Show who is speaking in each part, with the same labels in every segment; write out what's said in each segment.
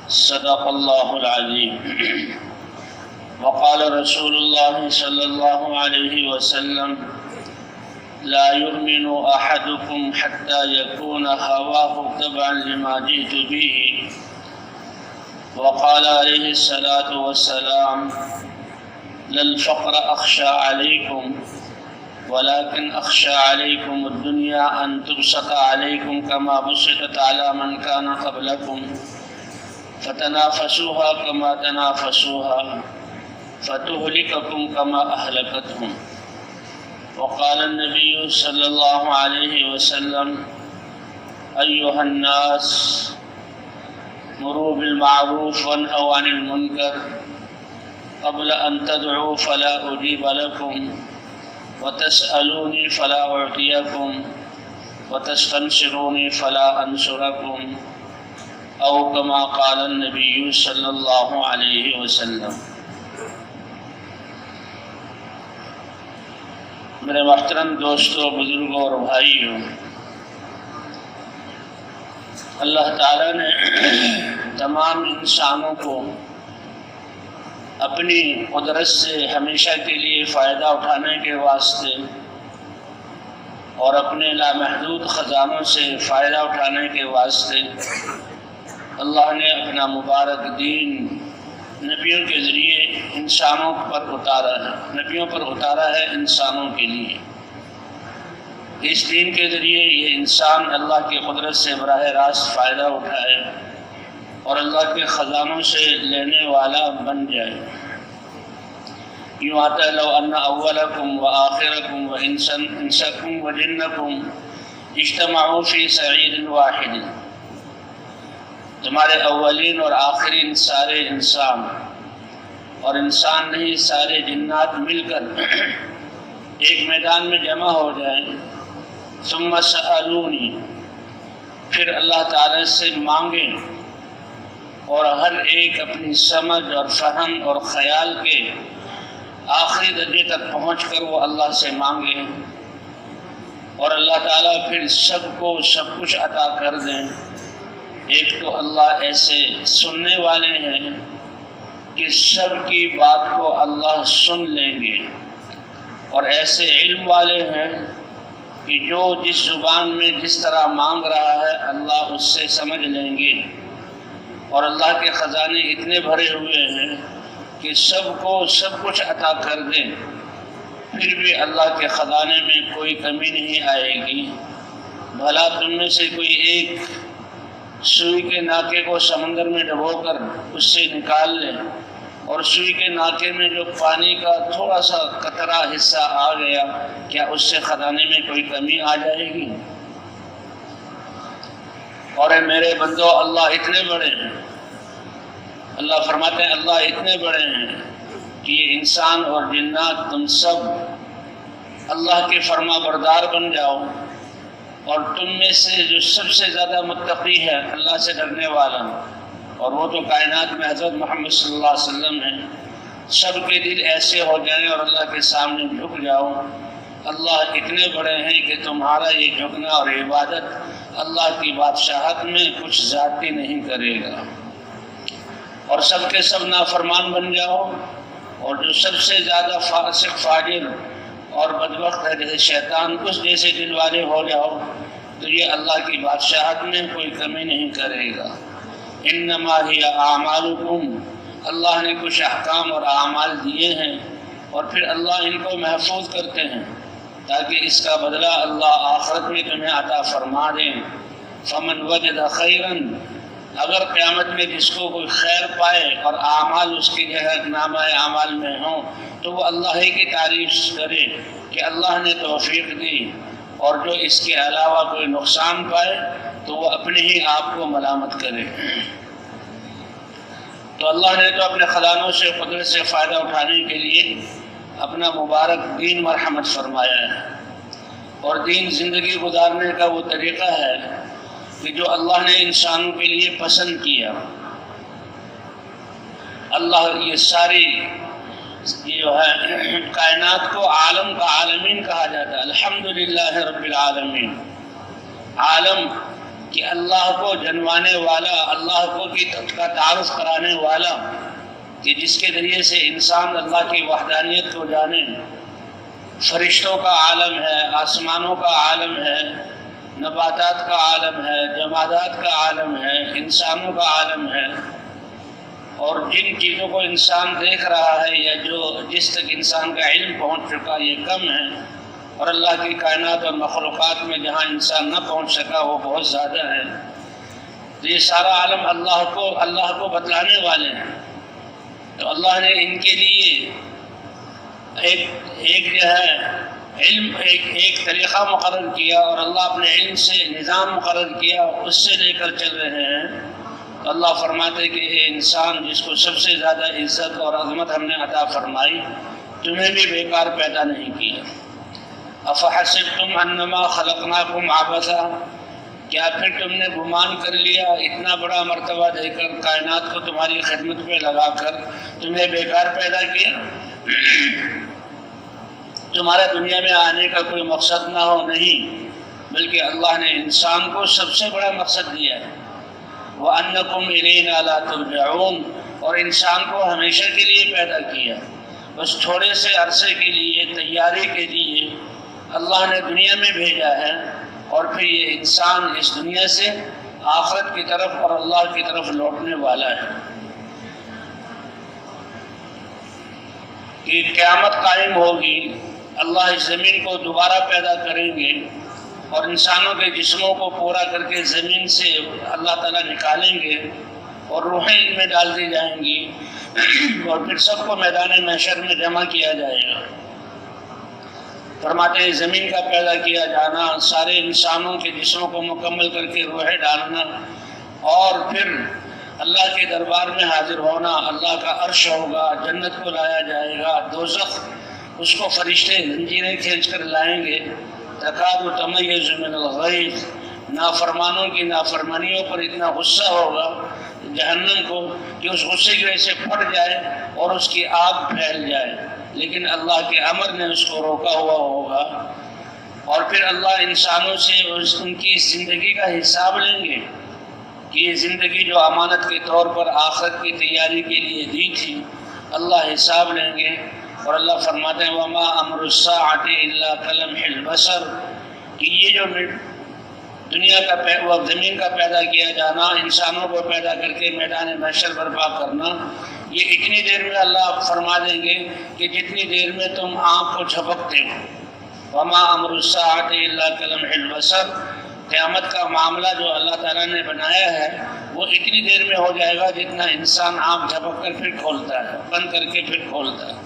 Speaker 1: صدق الله العظيم. وقال رسول الله صلى الله عليه وسلم: لا يؤمن أحدكم حتى يكون هواه تبعا لما جئت به. وقال عليه الصلاة والسلام: لا الفقر أخشى عليكم ولكن أخشى عليكم الدنيا أن تبسط عليكم كما بسطت على من كان قبلكم فتنافسوها كما تنافسوها فتهلككم كما أهلكتهم. وقال النبي صلى الله عليه وسلم: أيها الناس مروا بالمعروف وانهوا عن المنكر قبل أن تدعوا فلا أجيب لكم وتسألوني فلا أعطيكم وتستنصروني فلا أنصركم، أو كما قال النبي صلی اللہ علیہ وسلم۔ میرے محترم دوستوں، بزرگوں اور بھائیوں، اللہ تعالیٰ نے تمام انسانوں کو اپنی قدرت سے ہمیشہ کے لیے فائدہ اٹھانے کے واسطے اور اپنے لامحدود خزانوں سے فائدہ اٹھانے کے واسطے اللہ نے اپنا مبارک دین نبیوں کے ذریعے انسانوں پر اتارا ہے، نبیوں پر اتارا ہے انسانوں کے لیے۔ اس دین کے ذریعے یہ انسان اللہ کی قدرت سے براہ راست فائدہ اٹھائے اور اللہ کے خزانوں سے لینے والا بن جائے۔ یوں آتا ہے: لو ان اولکم وآخرکم وانسکم وجنکم اجتمعوا فی سعید واحد۔ تمہارے اولین اور آخرین سارے انسان، اور انسان نہیں سارے جنات مل کر ایک میدان میں جمع ہو جائیں، ثم سألونی، پھر اللہ تعالیٰ سے مانگیں، اور ہر ایک اپنی سمجھ اور فہم اور خیال کے آخری درجے تک پہنچ کر وہ اللہ سے مانگے، اور اللہ تعالیٰ پھر سب کو سب کچھ عطا کر دیں۔ ایک تو اللہ ایسے سننے والے ہیں کہ سب کی بات کو اللہ سن لیں گے، اور ایسے علم والے ہیں کہ جو جس زبان میں جس طرح مانگ رہا ہے اللہ اس سے سمجھ لیں گے، اور اللہ کے خزانے اتنے بھرے ہوئے ہیں کہ سب کو سب کچھ عطا کر دیں، پھر بھی اللہ کے خزانے میں کوئی کمی نہیں آئے گی۔ بھلا تم میں سے کوئی ایک سوئی کے ناکے کو سمندر میں ڈبو کر اس سے نکال لے، اور سوئی کے ناکے میں جو پانی کا تھوڑا سا قطرہ حصہ آ گیا، کیا اس سے خزانے میں کوئی کمی آ جائے گی؟ اور اے میرے بندو، اللہ اتنے بڑے ہیں، اللہ فرماتے ہیں اللہ اتنے بڑے ہیں کہ یہ انسان اور جنات تم سب اللہ کے فرما بردار بن جاؤ، اور تم میں سے جو سب سے زیادہ متقی ہے، اللہ سے ڈرنے والا، اور وہ تو کائنات میں حضرت محمد صلی اللہ علیہ وسلم ہیں، سب کے دل ایسے ہو جائیں اور اللہ کے سامنے جھک جاؤ۔ اللہ اتنے بڑے ہیں کہ تمہارا یہ جھکنا اور عبادت اللہ کی بادشاہت میں کچھ ذاتی نہیں کرے گا، اور سب کے سب نافرمان بن جاؤ، اور جو سب سے زیادہ فاسق فاجر اور بدبخت ہے جیسے شیطان، اس جیسے دل والے ہو جاؤ، تو یہ اللہ کی بادشاہت میں کوئی کمی نہیں کرے گا۔ انما ہی اعمالکم، اللہ نے کچھ احکام اور اعمال دیے ہیں، اور پھر اللہ ان کو محفوظ کرتے ہیں تاکہ اس کا بدلہ اللہ آخرت میں تمہیں عطا فرما دیں۔ فمن وجد خیرا، اگر قیامت میں جس کو کوئی خیر پائے اور اعمال اس کے نامہ اعمال میں ہوں، تو وہ اللہ ہی کی تعریف کرے کہ اللہ نے توفیق دی، اور جو اس کے علاوہ کوئی نقصان پائے تو وہ اپنے ہی آپ کو ملامت کرے۔ تو اللہ نے تو اپنے خزانوں سے قدرت سے فائدہ اٹھانے کے لیے اپنا مبارک دین مرحمت فرمایا ہے، اور دین زندگی گزارنے کا وہ طریقہ ہے کہ جو اللہ نے انسانوں کے لیے پسند کیا۔ اللہ یہ ساری جو ہے کائنات کو عالم کا عالمین کہا جاتا ہے، الحمدللہ رب العالمین۔ عالم کہ اللہ کو جنوانے والا، اللہ کو کا تعارف کرانے والا، کہ جس کے ذریعے سے انسان اللہ کی وحدانیت کو جانے۔ فرشتوں کا عالم ہے، آسمانوں کا عالم ہے، نباتات کا عالم ہے، جمادات کا عالم ہے، انسانوں کا عالم ہے، اور جن چیزوں کو انسان دیکھ رہا ہے یا جس تک انسان کا علم پہنچ چکا یہ کم ہے، اور اللہ کی کائنات اور مخلوقات میں جہاں انسان نہ پہنچ سکا وہ بہت زیادہ ہے۔ تو یہ سارا عالم اللہ کو بتلانے والے ہیں۔ تو اللہ نے ان کے لیے ایک جو ہے علم ایک طریقہ مقرر کیا، اور اللہ اپنے علم سے نظام مقرر کیا، اس سے لے کر چل رہے ہیں۔ تو اللہ فرماتے کہ اے انسان، جس کو سب سے زیادہ عزت اور عظمت ہم نے عطا فرمائی، تمہیں بھی بیکار پیدا نہیں کیا۔ افحسبتم انما خلقناکم عبثا، کیا پھر تم نے گمان کر لیا اتنا بڑا مرتبہ دے کر کائنات کو تمہاری خدمت پہ لگا کر تمہیں بیکار پیدا کیا؟ تمہارا دنیا میں آنے کا کوئی مقصد نہ ہو؟ نہیں، بلکہ اللہ نے انسان کو سب سے بڑا مقصد دیا ہے۔ وَأَنَّكُمْ إِلَيْنَا لَا تُرْجَعُونَ، اور انسان کو ہمیشہ کے لیے پیدا کیا، بس تھوڑے سے عرصے کے لیے، تیاری کے لیے اللہ نے دنیا میں بھیجا ہے، اور پھر یہ انسان اس دنیا سے آخرت کی طرف اور اللہ کی طرف لوٹنے والا ہے۔ کہ قیامت قائم ہوگی، اللہ اس زمین کو دوبارہ پیدا کریں گے، اور انسانوں کے جسموں کو پورا کر کے زمین سے اللہ تعالیٰ نکالیں گے، اور روحیں ان میں ڈال دی جائیں گی، اور پھر سب کو میدان محشر میں جمع کیا جائے گا۔ فرماتے ہیں زمین کا پیدا کیا جانا، سارے انسانوں کے جسموں کو مکمل کر کے روحیں ڈالنا، اور پھر اللہ کے دربار میں حاضر ہونا، اللہ کا عرش ہوگا، جنت کو لایا جائے گا، دوزخ اس کو فرشتے زنجیریں کھینچ کر لائیں گے، تکاد تمیز من الغیظ، نافرمانوں کی نافرمانیوں پر اتنا غصہ ہوگا جہنم کو کہ اس غصے کی وجہ سے پھٹ جائے اور اس کی آگ پھیل جائے، لیکن اللہ کے امر نے اس کو روکا ہوا ہوگا۔ اور پھر اللہ انسانوں سے ان کی زندگی کا حساب لیں گے کہ یہ زندگی جو امانت کے طور پر آخرت کی تیاری کے لیے دی تھی، اللہ حساب لیں گے۔ اور اللہ فرماتے ہیں وَمَا أَمْرُ السَّاعَةِ إِلَّا كَلَمْحِ الْبَصَرِ، کہ یہ جو دنیا کا زمین کا پیدا کیا جانا، انسانوں کو پیدا کر کے میدان محشر برپا کرنا، یہ اتنی دیر میں اللہ فرما دیں گے کہ جتنی دیر میں تم آنکھ کو جھپکتے ہو۔ وَمَا أَمْرُ السَّاعَةِ إِلَّا كَلَمْحِ الْبَصَرِ، قیامت کا معاملہ جو اللہ تعالیٰ نے بنایا ہے وہ اتنی دیر میں ہو جائے گا جتنا انسان آنکھ جھپک کر پھر کھولتا ہے، بند کر کے پھر کھولتا ہے۔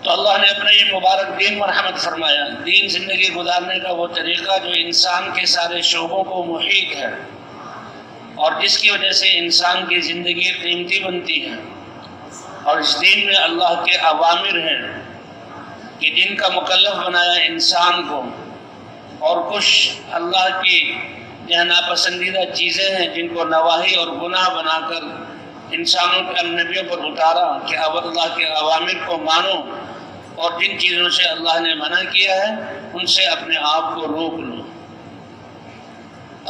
Speaker 1: تو اللہ نے اپنا یہ مبارک دین مرحمت فرمایا، دین زندگی گزارنے کا وہ طریقہ جو انسان کے سارے شعبوں کو محیط ہے، اور جس کی وجہ سے انسان کی زندگی قیمتی بنتی ہے۔ اور اس دین میں اللہ کے اوامر ہیں کہ جن کا مکلف بنایا انسان کو، اور کچھ اللہ کی جو ناپسندیدہ چیزیں ہیں جن کو نواہی اور گناہ بنا کر انسانوں کے نبیوں پر اتارا کہ اب اللہ کے اوامر کو مانو، اور جن چیزوں سے اللہ نے منع کیا ہے ان سے اپنے آپ کو روک لو۔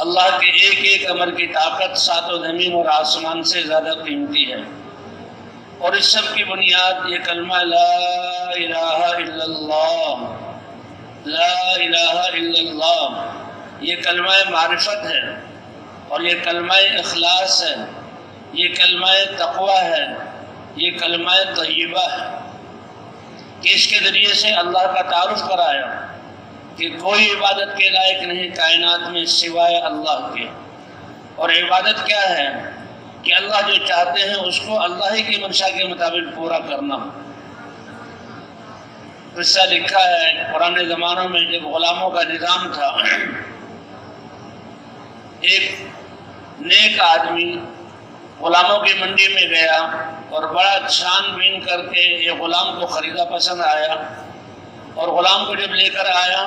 Speaker 1: اللہ کے ایک ایک امر کی طاقت ساتوں زمین اور آسمان سے زیادہ قیمتی ہے، اور اس سب کی بنیاد یہ کلمہ لا الہ الا اللہ، لا الہ الا اللہ، یہ کلمہ معرفت ہے، اور یہ کلمہ اخلاص ہے، یہ کلمہ تقوی ہے، یہ کلمہ طیبہ ہے، کہ اس کے ذریعے سے اللہ کا تعارف کرایا کہ کوئی عبادت کے لائق نہیں کائنات میں سوائے اللہ کے۔ اور عبادت کیا ہے کہ اللہ جو چاہتے ہیں اس کو اللہ ہی کی منشا کے مطابق پورا کرنا۔ قصہ لکھا ہے پرانے زمانوں میں جب غلاموں کا نظام تھا، ایک نیک آدمی غلاموں کی منڈی میں گیا اور بڑا چھان بین کر کے یہ غلام کو خریدا، پسند آیا، اور غلام کو جب لے کر آیا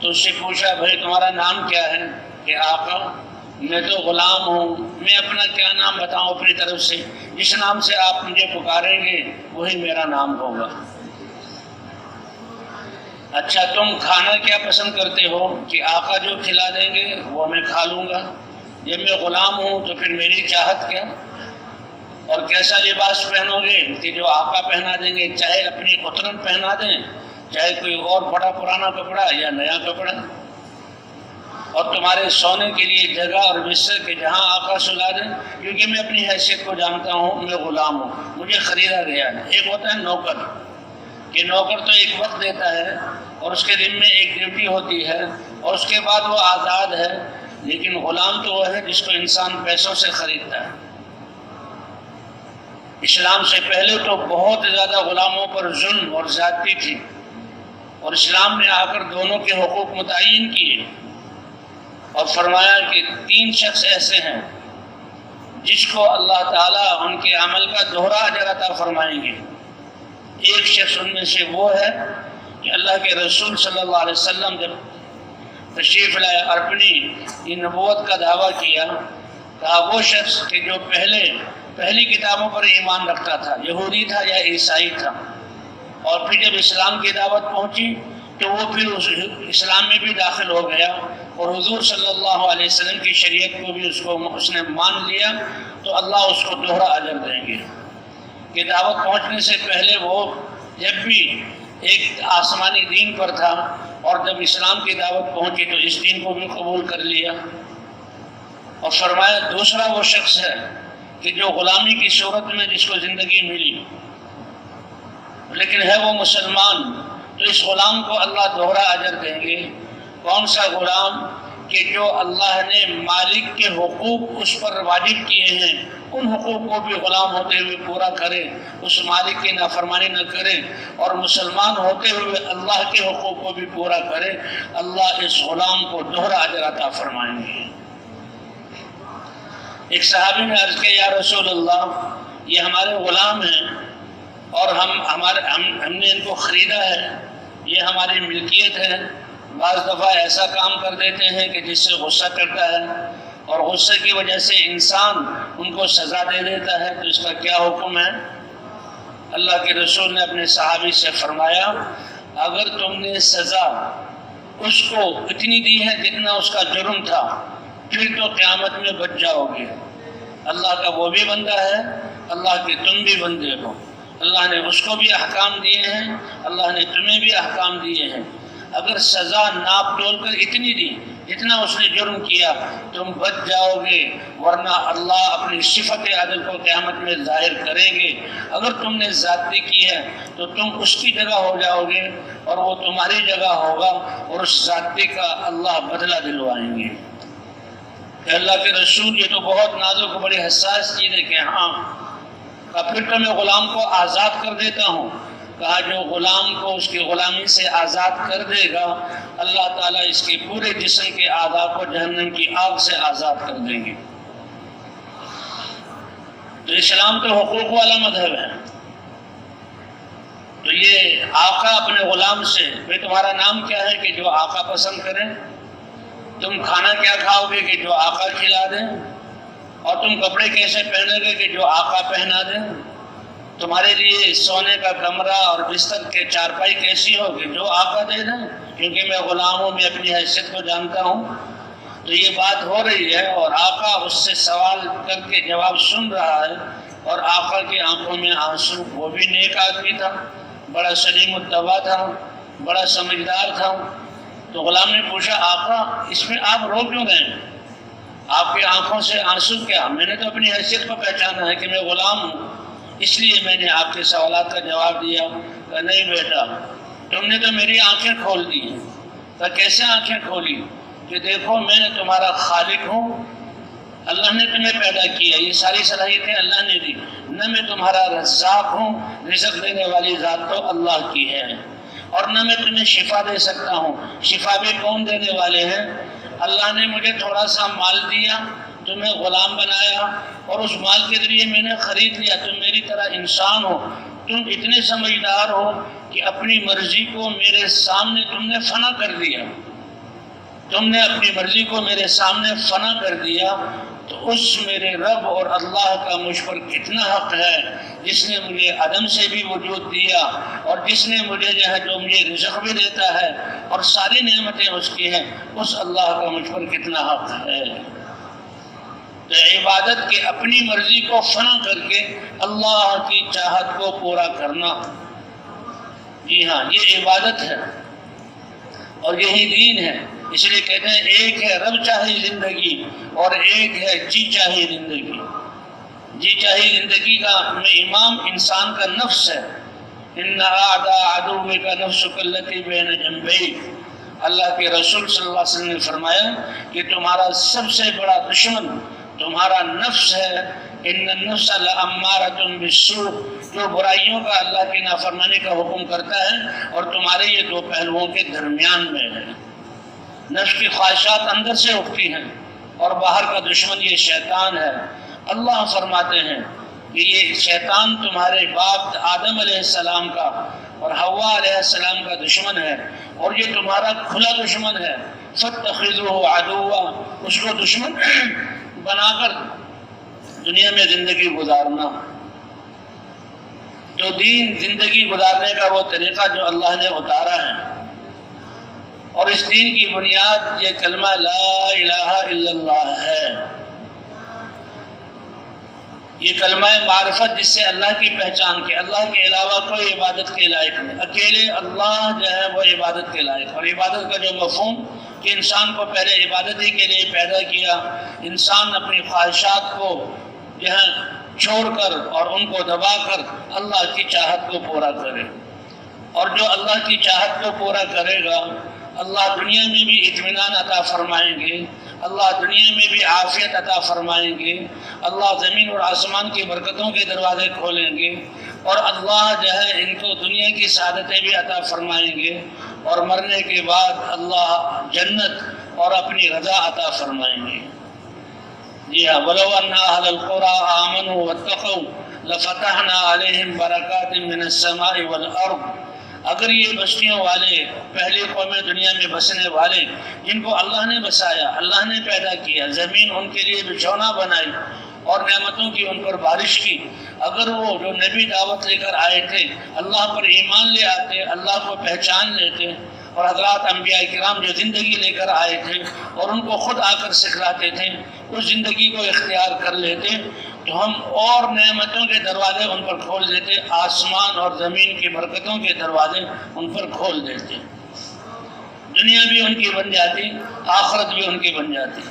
Speaker 1: تو اس سے پوچھا بھائی تمہارا نام کیا ہے؟ کہ آقا میں تو غلام ہوں، میں اپنا کیا نام بتاؤں اپنی طرف سے، جس نام سے آپ مجھے پکاریں گے وہی میرا نام ہوگا۔ اچھا تم کھانا کیا پسند کرتے ہو کہ آقا جو کھلا دیں گے وہ میں کھا لوں گا؟ جب میں غلام ہوں تو پھر میری چاہت کیا؟ اور کیسا لباس پہنو گے کہ جو آقا پہنا دیں گے، چاہے اپنی قطرن پہنا دیں، چاہے کوئی اور بڑا پرانا کپڑا یا نیا کپڑا، اور تمہارے سونے کے لیے جگہ اور بستر کہ جہاں آقا سلا دیں، کیونکہ میں اپنی حیثیت کو جانتا ہوں، میں غلام ہوں، مجھے خریدا گیا ہے۔ ایک ہوتا ہے نوکر، کہ نوکر تو ایک وقت دیتا ہے اور اس کے دن میں ایک ڈیوٹی ہوتی ہے اور اس کے بعد وہ آزاد ہے، لیکن غلام تو وہ ہے جس کو انسان پیسوں سے خریدتا ہے۔ اسلام سے پہلے تو بہت زیادہ غلاموں پر ظلم اور زیادتی تھی، اور اسلام نے آ کر دونوں کے حقوق متعین کیے اور فرمایا کہ 3 شخص ایسے ہیں جس کو اللہ تعالیٰ ان کے عمل کا دوہرا اجر عطا فرمائیں گے۔ ایک شخص ان میں سے وہ ہے کہ اللہ کے رسول صلی اللہ علیہ وسلم جب تشریف لائے اور اپنی نبوت کا دعویٰ کیا، کہا وہ شخص کہ جو پہلی کتابوں پر ایمان رکھتا تھا، یہودی تھا یا عیسائی تھا، اور پھر جب اسلام کی دعوت پہنچی تو وہ پھر اسلام میں بھی داخل ہو گیا اور حضور صلی اللہ علیہ وسلم کی شریعت کو بھی اس نے مان لیا، تو اللہ اس کو دوہرا اجر دیں گے۔ کہ دعوت پہنچنے سے پہلے وہ جب بھی ایک آسمانی دین پر تھا، اور جب اسلام کی دعوت پہنچی تو اس دین کو بھی قبول کر لیا۔ اور فرمایا دوسرا وہ شخص ہے کہ جو غلامی کی صورت میں جس کو زندگی ملی لیکن ہے وہ مسلمان، تو اس غلام کو اللہ دوہرا اجر دیں گے۔ کون سا غلام؟ کہ جو اللہ نے مالک کے حقوق اس پر واجب کیے ہیں، ان حقوق کو بھی غلام ہوتے ہوئے پورا کرے، اس مالک کی نافرمانی نہ کرے، اور مسلمان ہوتے ہوئے اللہ کے حقوق کو بھی پورا کرے، اللہ اس غلام کو دوہرا اجر عطا فرمائیں گے۔ ایک صحابی نے عرض کیا، یا رسول اللہ، یہ ہمارے غلام ہیں اور ہم نے ان کو خریدا ہے، یہ ہماری ملکیت ہے، بعض دفعہ ایسا کام کر دیتے ہیں کہ جس سے غصہ کرتا ہے، اور غصے کی وجہ سے انسان ان کو سزا دے دیتا ہے، تو اس کا کیا حکم ہے؟ اللہ کے رسول نے اپنے صحابی سے فرمایا، اگر تم نے سزا اس کو اتنی دی ہے جتنا اس کا جرم تھا، پھر تو قیامت میں بچ جاؤ گے۔ اللہ کا وہ بھی بندہ ہے، اللہ کے تم بھی بندے ہو، اللہ نے اس کو بھی احکام دیے ہیں، اللہ نے تمہیں بھی احکام دیے ہیں۔ اگر سزا ناپ تول کر اتنی دی جتنا اس نے جرم کیا، تم بچ جاؤ گے، ورنہ اللہ اپنی صفت عدل کو قیامت میں ظاہر کریں گے۔ اگر تم نے زیادتی کی ہے تو تم اس کی جگہ ہو جاؤ گے اور وہ تمہاری جگہ ہوگا، اور اس زیادتی کا اللہ بدلہ دلوائیں گے۔ کہ اللہ کے رسول، یہ تو بہت نازک و بڑی حساس چیز ہے کہ ہاں، پھر تو میں غلام کو آزاد کر دیتا ہوں۔ کہا جو غلام کو اس کی غلامی سے آزاد کر دے گا، اللہ تعالیٰ اس کے پورے جسم کے اعضاء کو جہنم کی آگ سے آزاد کر دیں گے۔ تو اسلام تو حقوق والا مذہب ہے۔ تو یہ آقا اپنے غلام سے، بھئی تمہارا نام کیا ہے؟ کہ جو آقا پسند کریں۔ تم کھانا کیا کھاؤ گے؟ کہ جو آقا کھلا دیں۔ اور تم کپڑے کیسے پہنو گے؟ کہ جو آقا پہنا دیں۔ تمہارے لیے سونے کا کمرہ اور بستر کے چارپائی کیسی ہوگی؟ جو آقا دے دیں، کیونکہ میں غلام ہوں، میں اپنی حیثیت کو جانتا ہوں۔ تو یہ بات ہو رہی ہے، اور آقا اس سے سوال کر کے جواب سن رہا ہے، اور آقا کی آنکھوں میں آنسو۔ وہ بھی نیک آدمی تھا، بڑا سلیم الطبع تھا، بڑا سمجھدار تھا۔ تو غلام نے پوچھا، آقا اس میں آپ رو کیوں رہے ہیں؟ آپ کی آنکھوں سے آنسو کیا؟ میں نے تو اپنی حیثیت کو پہچانا ہے کہ میں غلام ہوں، اس لیے میں نے آپ کے سوالات کا جواب دیا۔ کہ نہیں بیٹا، تم نے تو میری آنکھیں کھول دی ہیں۔ کہ کیسے آنکھیں کھولی؟ کہ دیکھو میں نے تمہارا خالق ہوں، اللہ نے تمہیں پیدا کیا، یہ ساری صلاحیتیں اللہ نے دی۔ نہ میں تمہارا رزاق ہوں، رزق دینے والی ذات تو اللہ کی ہے، اور نہ میں تمہیں شفا دے سکتا ہوں، شفا بھی کون دینے والے ہیں؟ اللہ نے مجھے تھوڑا سا مال دیا، تمہیں غلام بنایا، اور اس مال کے ذریعے میں نے خرید لیا۔ تم میری طرح انسان ہو، تم اتنے سمجھدار ہو کہ اپنی مرضی کو میرے سامنے تم نے فنا کر دیا، تم نے اپنی مرضی کو میرے سامنے فنا کر دیا، تو اس میرے رب اور اللہ کا مجھ پر کتنا حق ہے، جس نے مجھے عدم سے بھی وجود دیا اور جس نے مجھے جو مجھے رزق بھی دیتا ہے اور ساری نعمتیں اس کی ہیں، اس اللہ کا مجھ پر کتنا حق ہے۔ تو عبادت کی اپنی مرضی کو فنا کر کے اللہ کی چاہت کو پورا کرنا، جی ہاں، یہ عبادت ہے اور یہی دین ہے۔ اس لیے کہتے ہیں ایک ہے رب چاہی زندگی اور ایک ہے جی چاہی زندگی۔ جی چاہی زندگی کا امام انسان کا نفس ہے۔ ان اعداء عدوک نفسک التی بین جنبیک، اللہ کے رسول صلی اللہ علیہ وسلم نے فرمایا کہ تمہارا سب سے بڑا دشمن تمہارا نفس ہے۔ ان النفس لامارۃ بالسوء، جو برائیوں کا اللہ کی نافرمانی کا حکم کرتا ہے اور تمہارے یہ دو پہلوؤں کے درمیان میں ہے۔ نفس کی خواہشات اندر سے اٹھتی ہیں اور باہر کا دشمن یہ شیطان ہے۔ اللہ فرماتے ہیں کہ یہ شیطان تمہارے باپ آدم علیہ السلام کا اور حوا علیہ السلام کا دشمن ہے اور یہ تمہارا کھلا دشمن ہے۔ فاتخذوہ عدوا، اس کو دشمن بنا کر دنیا میں زندگی گزارنا۔ جو دین زندگی گزارنے کا وہ طریقہ جو اللہ نے اتارا ہے، اور اس دین کی بنیاد یہ کلمہ لا الہ الا اللہ ہے۔ یہ کلمہ معرفت جس سے اللہ کی پہچان کے اللہ کے علاوہ کوئی عبادت کے لائق نہیں، اکیلے اللہ جو ہے وہ عبادت کے لائق۔ اور عبادت کا جو مفہوم کہ انسان کو پہلے عبادت ہی کے لیے پیدا کیا، انسان اپنی خواہشات کو جو ہے چھوڑ کر اور ان کو دبا کر اللہ کی چاہت کو پورا کرے، اور جو اللہ کی چاہت کو پورا کرے گا اللہ دنیا میں بھی اطمینان عطا فرمائیں گے، اللہ دنیا میں بھی عافیت عطا فرمائیں گے، اللہ زمین اور آسمان کی برکتوں کے دروازے کھولیں گے، اور اللہ جو ہے ان کو دنیا کی سعادتیں بھی عطا فرمائیں گے، اور مرنے کے بعد اللہ جنت اور اپنی رضا عطا فرمائیں گے۔ جی ہاں، وَلَوْ أَنَّ أَهْلَ الْقُرَىٰ آمَنُوا وَاتَّقَوْا لَفَتَحْنَا عَلَيْهِمْ بَرَكَاتٍ مِّنَ السَّمَاءِ وَالْأَرْضِ، اگر یہ بستیوں والے، پہلی قومیں دنیا میں بسنے والے جن کو اللہ نے بسایا، اللہ نے پیدا کیا، زمین ان کے لیے بچھونا بنائی اور نعمتوں کی ان پر بارش کی، اگر وہ جو نبی دعوت لے کر آئے تھے اللہ پر ایمان لے آتے، اللہ کو پہچان لیتے، اور حضرات انبیاء کرام جو زندگی لے کر آئے تھے اور ان کو خود آ کر سکھلاتے تھے، اس زندگی کو اختیار کر لیتے تو ہم اور نعمتوں کے دروازے ان پر کھول دیتے، آسمان اور زمین کی برکتوں کے دروازے ان پر کھول دیتے، دنیا بھی ان کی بن جاتی، آخرت بھی ان کی بن جاتی۔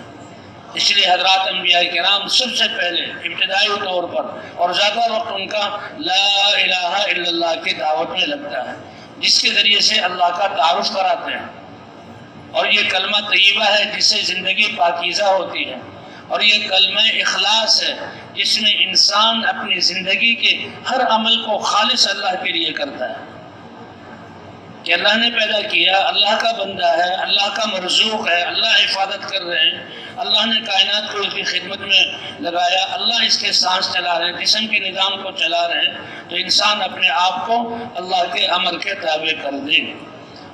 Speaker 1: اس لیے حضرات انبیاء کرام سب سے پہلے ابتدائی طور پر اور زیادہ وقت ان کا لا الہ الا اللہ کی دعوت میں لگتا ہے، جس کے ذریعے سے اللہ کا تعارف کراتے ہیں، اور یہ کلمہ طیبہ ہے جس سے زندگی پاکیزہ ہوتی ہے، اور یہ کلمہ اخلاص ہے جس میں انسان اپنی زندگی کے ہر عمل کو خالص اللہ کے لیے کرتا ہے، کہ اللہ نے پیدا کیا، اللہ کا بندہ ہے، اللہ کا مرزوق ہے، اللہ حفاظت کر رہے ہیں، اللہ نے کائنات کو اس کی خدمت میں لگایا، اللہ اس کے سانس چلا رہے ہیں، جسم کے نظام کو چلا رہے ہیں، تو انسان اپنے آپ کو اللہ کے امر کے تابع کر دے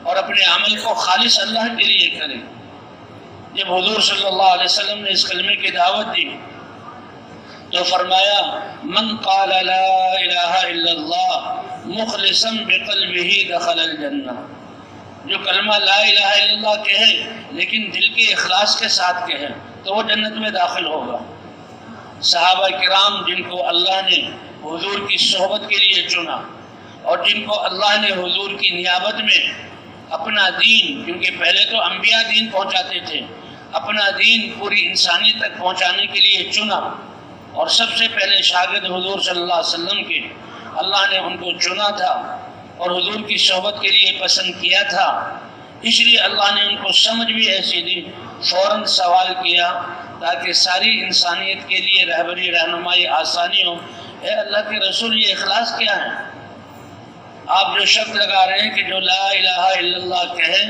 Speaker 1: اور اپنے عمل کو خالص اللہ کے لیے کرے۔ جب حضور صلی اللہ علیہ وسلم نے اس کلمے کی دعوت دی تو فرمایا من قال لا الہ الا اللہ مخلصا بقلبہ دخل الجنہ، جو کلمہ لا الہ الا اللہ کہے لیکن دل کے اخلاص کے ساتھ کہے تو وہ جنت میں داخل ہوگا۔ صحابہ کرام جن کو اللہ نے حضور کی صحبت کے لیے چنا اور جن کو اللہ نے حضور کی نیابت میں اپنا دین، کیونکہ پہلے تو انبیاء دین پہنچاتے تھے، اپنا دین پوری انسانیت تک پہنچانے کے لیے چنا، اور سب سے پہلے شاگرد حضور صلی اللہ علیہ وسلم کے اللہ نے ان کو چنا تھا اور حضور کی صحبت کے لیے پسند کیا تھا، اس لیے اللہ نے ان کو سمجھ بھی ایسی دی، فوراً سوال کیا تاکہ ساری انسانیت کے لیے رہبری رہنمائی آسانی ہو۔ اے اللہ کے رسول، یہ اخلاص کیا ہے؟ آپ جو شرط لگا رہے ہیں کہ جو لا الہ الا اللہ کہے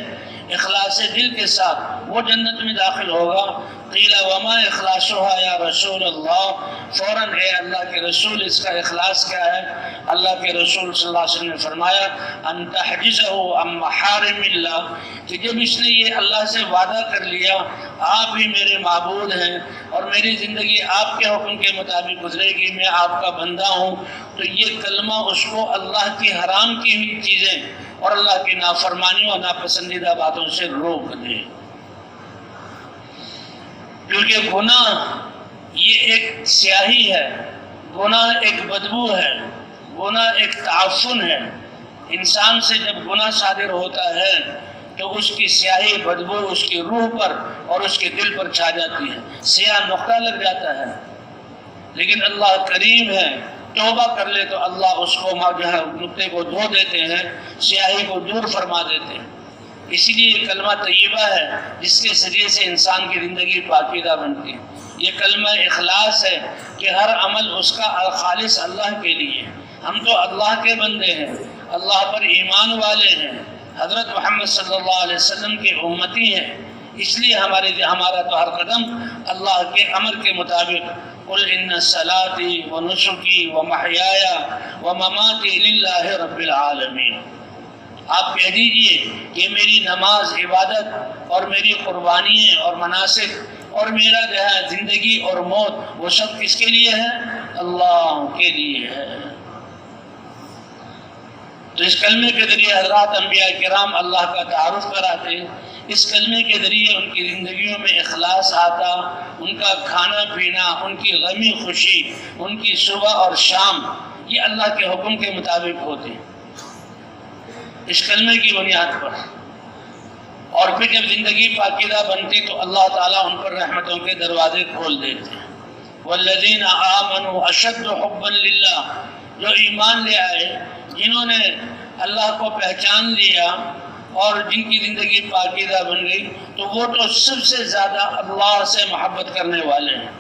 Speaker 1: اخلاص دل کے ساتھ وہ جنت میں داخل ہوگا، قیل وما اخلاصها یا رسول اللہ، فوراً اے اللہ کے رسول اس کا اخلاص کیا ہے؟ اللہ کے رسول صلی اللہ علیہ وسلم نے فرمایا ان تحجزہ عن محارم اللہ، کہ جب اس نے یہ اللہ سے وعدہ کر لیا آپ ہی میرے معبود ہیں اور میری زندگی آپ کے حکم کے مطابق گزرے گی، میں آپ کا بندہ ہوں، تو یہ کلمہ اس کو اللہ کی حرام کی ہوئی چیزیں اور اللہ کی نافرمانیوں اور ناپسندیدہ باتوں سے روک دے۔ کیونکہ گناہ یہ ایک سیاہی ہے، گناہ ایک بدبو ہے، گناہ ایک تعفن ہے۔ انسان سے جب گناہ صادر ہوتا ہے تو اس کی سیاہی بدبو اس کی روح پر اور اس کے دل پر چھا جاتی ہے، سیاہ نقطہ لگ جاتا ہے۔ لیکن اللہ کریم ہے، توبہ کر لے تو اللہ اس کو جہاں نقطے کو دھو دیتے ہیں، سیاہی کو دور فرما دیتے ہیں۔ اسی لیے یہ کلمہ طیبہ ہے جس کے ذریعے سے انسان کی زندگی پاکیزہ بنتی ہے۔ یہ کلمہ اخلاص ہے کہ ہر عمل اس کا خالص اللہ کے لیے۔ ہم تو اللہ کے بندے ہیں، اللہ پر ایمان والے ہیں، حضرت محمد صلی اللہ علیہ وسلم کے امتی ہیں، اس لیے ہمارا تو ہر قدم اللہ کے امر کے مطابق قل ان صلاتی و نسکی و محیایا و مماتی للہ رب العالمین، آپ کہہ دیجئے کہ میری نماز عبادت اور میری قربانیاں اور مناسک اور میرا جو ہے زندگی اور موت وہ سب کس کے لیے ہے؟ اللہ کے لیے ہے۔ تو اس کلمے کے ذریعے حضرات انبیاء کرام اللہ کا تعارف کراتے، اس کلمے کے ذریعے ان کی زندگیوں میں اخلاص آتا، ان کا کھانا پینا، ان کی غمی خوشی، ان کی صبح اور شام یہ اللہ کے حکم کے مطابق ہوتے اس کلمے کی بنیاد پر۔ اور پھر جب زندگی پاکیزہ بنتی تو اللہ تعالیٰ ان پر رحمتوں کے دروازے کھول دیتے ہیں۔ والذین آمنوا اشد حبا للہ، جو ایمان لے آئے، جنہوں نے اللہ کو پہچان لیا اور جن کی زندگی پاکیزہ بن گئی، تو وہ تو سب سے زیادہ اللہ سے محبت کرنے والے ہیں،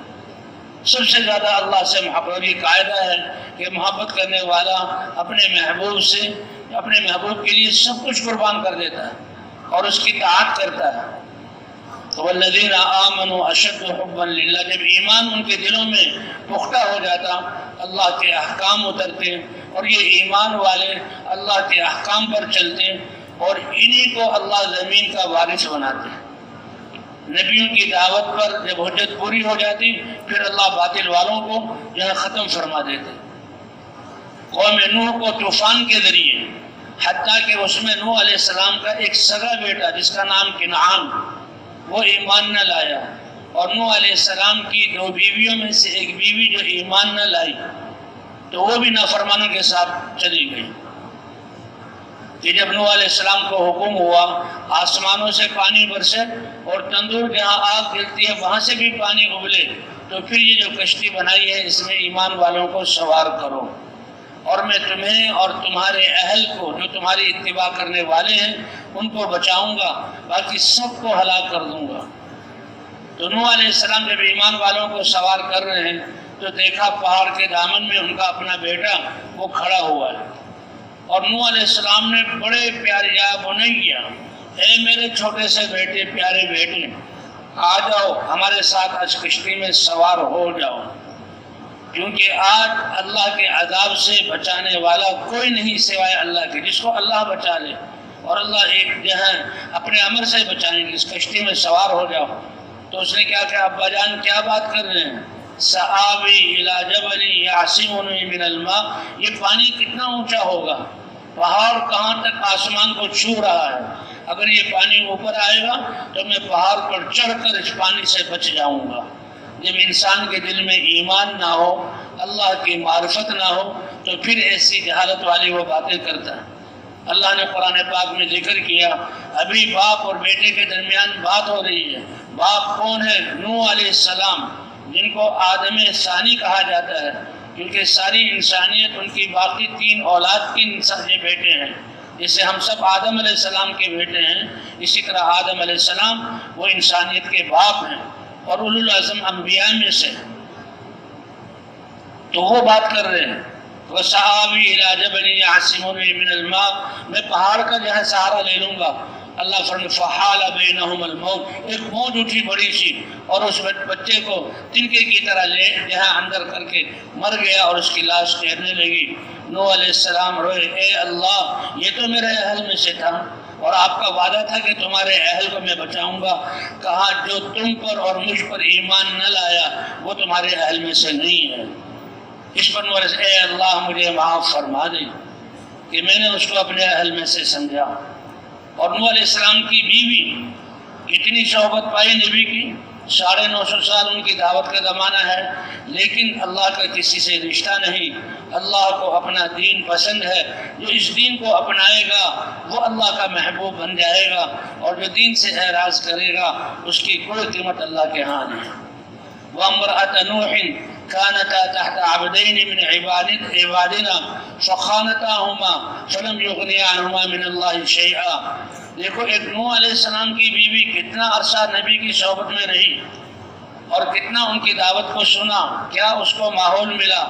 Speaker 1: سب سے زیادہ اللہ سے محبت۔ اور یہ قاعدہ ہے کہ محبت کرنے والا اپنے محبوب سے، اپنے محبوب کے لیے سب کچھ قربان کر دیتا ہے اور اس کی اطاعت کرتا ہے۔ تو والذین آمنوا اشد حبا للہ، جب ایمان ان کے دلوں میں پختہ ہو جاتا، اللہ کے احکام اترتے اور یہ ایمان والے اللہ کے احکام پر چلتے اور انہی کو اللہ زمین کا وارث بناتے۔ نبیوں کی دعوت پر جب حجت پوری ہو جاتی پھر اللہ باطل والوں کو یہاں ختم فرما دیتے۔ قوم نوح کو طوفان کے ذریعے، حتیٰ کہ اس میں نوح علیہ السلام کا ایک سگا بیٹا جس کا نام کنعان، وہ ایمان نہ لایا، اور نوح علیہ السلام کی 2 بیویوں میں سے ایک بیوی جو ایمان نہ لائی تو وہ بھی نافرمانوں کے ساتھ چلی گئی۔ کہ جب نوح علیہ السلام کو حکم ہوا آسمانوں سے پانی برسے اور تندور جہاں آگ جلتی ہے وہاں سے بھی پانی ابلے، تو پھر یہ جو کشتی بنائی ہے اس میں ایمان والوں کو سوار کرو، اور میں تمہیں اور تمہارے اہل کو جو تمہاری اتباع کرنے والے ہیں ان کو بچاؤں گا، باقی سب کو ہلاک کر دوں گا۔ تو نوح علیہ السلام جب ایمان والوں کو سوار کر رہے ہیں تو دیکھا پہاڑ کے دامن میں ان کا اپنا بیٹا وہ کھڑا ہوا ہے، اور نوح علیہ السلام نے بڑے پیارے یا بنیا، اے میرے چھوٹے سے بیٹے، پیارے بیٹے، آ جاؤ ہمارے ساتھ آج کشتی میں سوار ہو جاؤ، کیونکہ آج اللہ کے عذاب سے بچانے والا کوئی نہیں سوائے اللہ کے، جس کو اللہ بچا لے اور اللہ ایک جہاں اپنے امر سے بچائیں گے، اس کشتی میں سوار ہو جاؤ۔ تو اس نے کیا کہ ابا جان کیا بات کر رہے ہیں؟ سآوی الی جبل یعصمنی من الماء، یہ پانی کتنا اونچا ہوگا، پہاڑ کہاں تک آسمان کو چھو رہا ہے، اگر یہ پانی اوپر آئے گا تو میں پہاڑ پر چڑھ کر اس پانی سے بچ جاؤں گا۔ جب انسان کے دل میں ایمان نہ ہو، اللہ کی معرفت نہ ہو، تو پھر ایسی جہالت والی وہ باتیں کرتا ہے۔ اللہ نے قرآن پاک میں ذکر کیا، ابھی باپ اور بیٹے کے درمیان بات ہو رہی ہے۔ باپ کون ہے؟ نوح علیہ السلام، جن کو آدم ثانی کہا جاتا ہے، کیونکہ ساری انسانیت ان کی باقی 3 اولاد کے بیٹے ہیں، جیسے ہم سب آدم علیہ السلام کے بیٹے ہیں، اسی طرح آدم علیہ السلام وہ انسانیت کے باپ ہیں اور اولو العزم انبیاء میں سے۔ تو وہ بات کر رہے ہیں وَسَآوِي إِلَى جَبَلٍ يَعْصِمُنِي مِنَ الْمَاءِ، میں پہاڑ کا جو ہے سہارا لے لوں گا اللہ فرماتے فحال بینہم الموت، ایک موج اٹھی بڑی سی اور اس بچے کو تنکے کی طرح لے جہاں اندر کر کے مر گیا اور اس کی لاش تیرنے لگی۔ نوح علیہ السلام روئے، اے اللہ یہ تو میرے اہل میں سے تھا اور آپ کا وعدہ تھا کہ تمہارے اہل کو میں بچاؤں گا، کہا جو تم پر اور مجھ پر ایمان نہ لایا وہ تمہارے اہل میں سے نہیں ہے۔ اس پر نوح اے اللہ مجھے معاف فرما دے کہ میں نے اس کو اپنے اہل میں سے سمجھا۔ اور نوح علیہ السلام کی بیوی اتنی صحبت پائی نبی کی، 950 سال ان کی دعوت کا زمانہ ہے، لیکن اللہ کا کسی سے رشتہ نہیں۔ اللہ کو اپنا دین پسند ہے، جو اس دین کو اپنائے گا وہ اللہ کا محبوب بن جائے گا، اور جو دین سے اعراض کرے گا اس کی کوئی قیمت اللہ کے ہاں نہیں۔ وامرأة نوح كانتا تحت عبدين من عبادنا فخانتاهما فلم يغنيا عنهما من الله شيئا۔ دیکھو ایک نوح علیہ السلام کی بیوی کتنا عرصہ نبی کی صحبت میں رہی اور کتنا ان کی دعوت کو سنا، کیا اس کو ماحول ملا،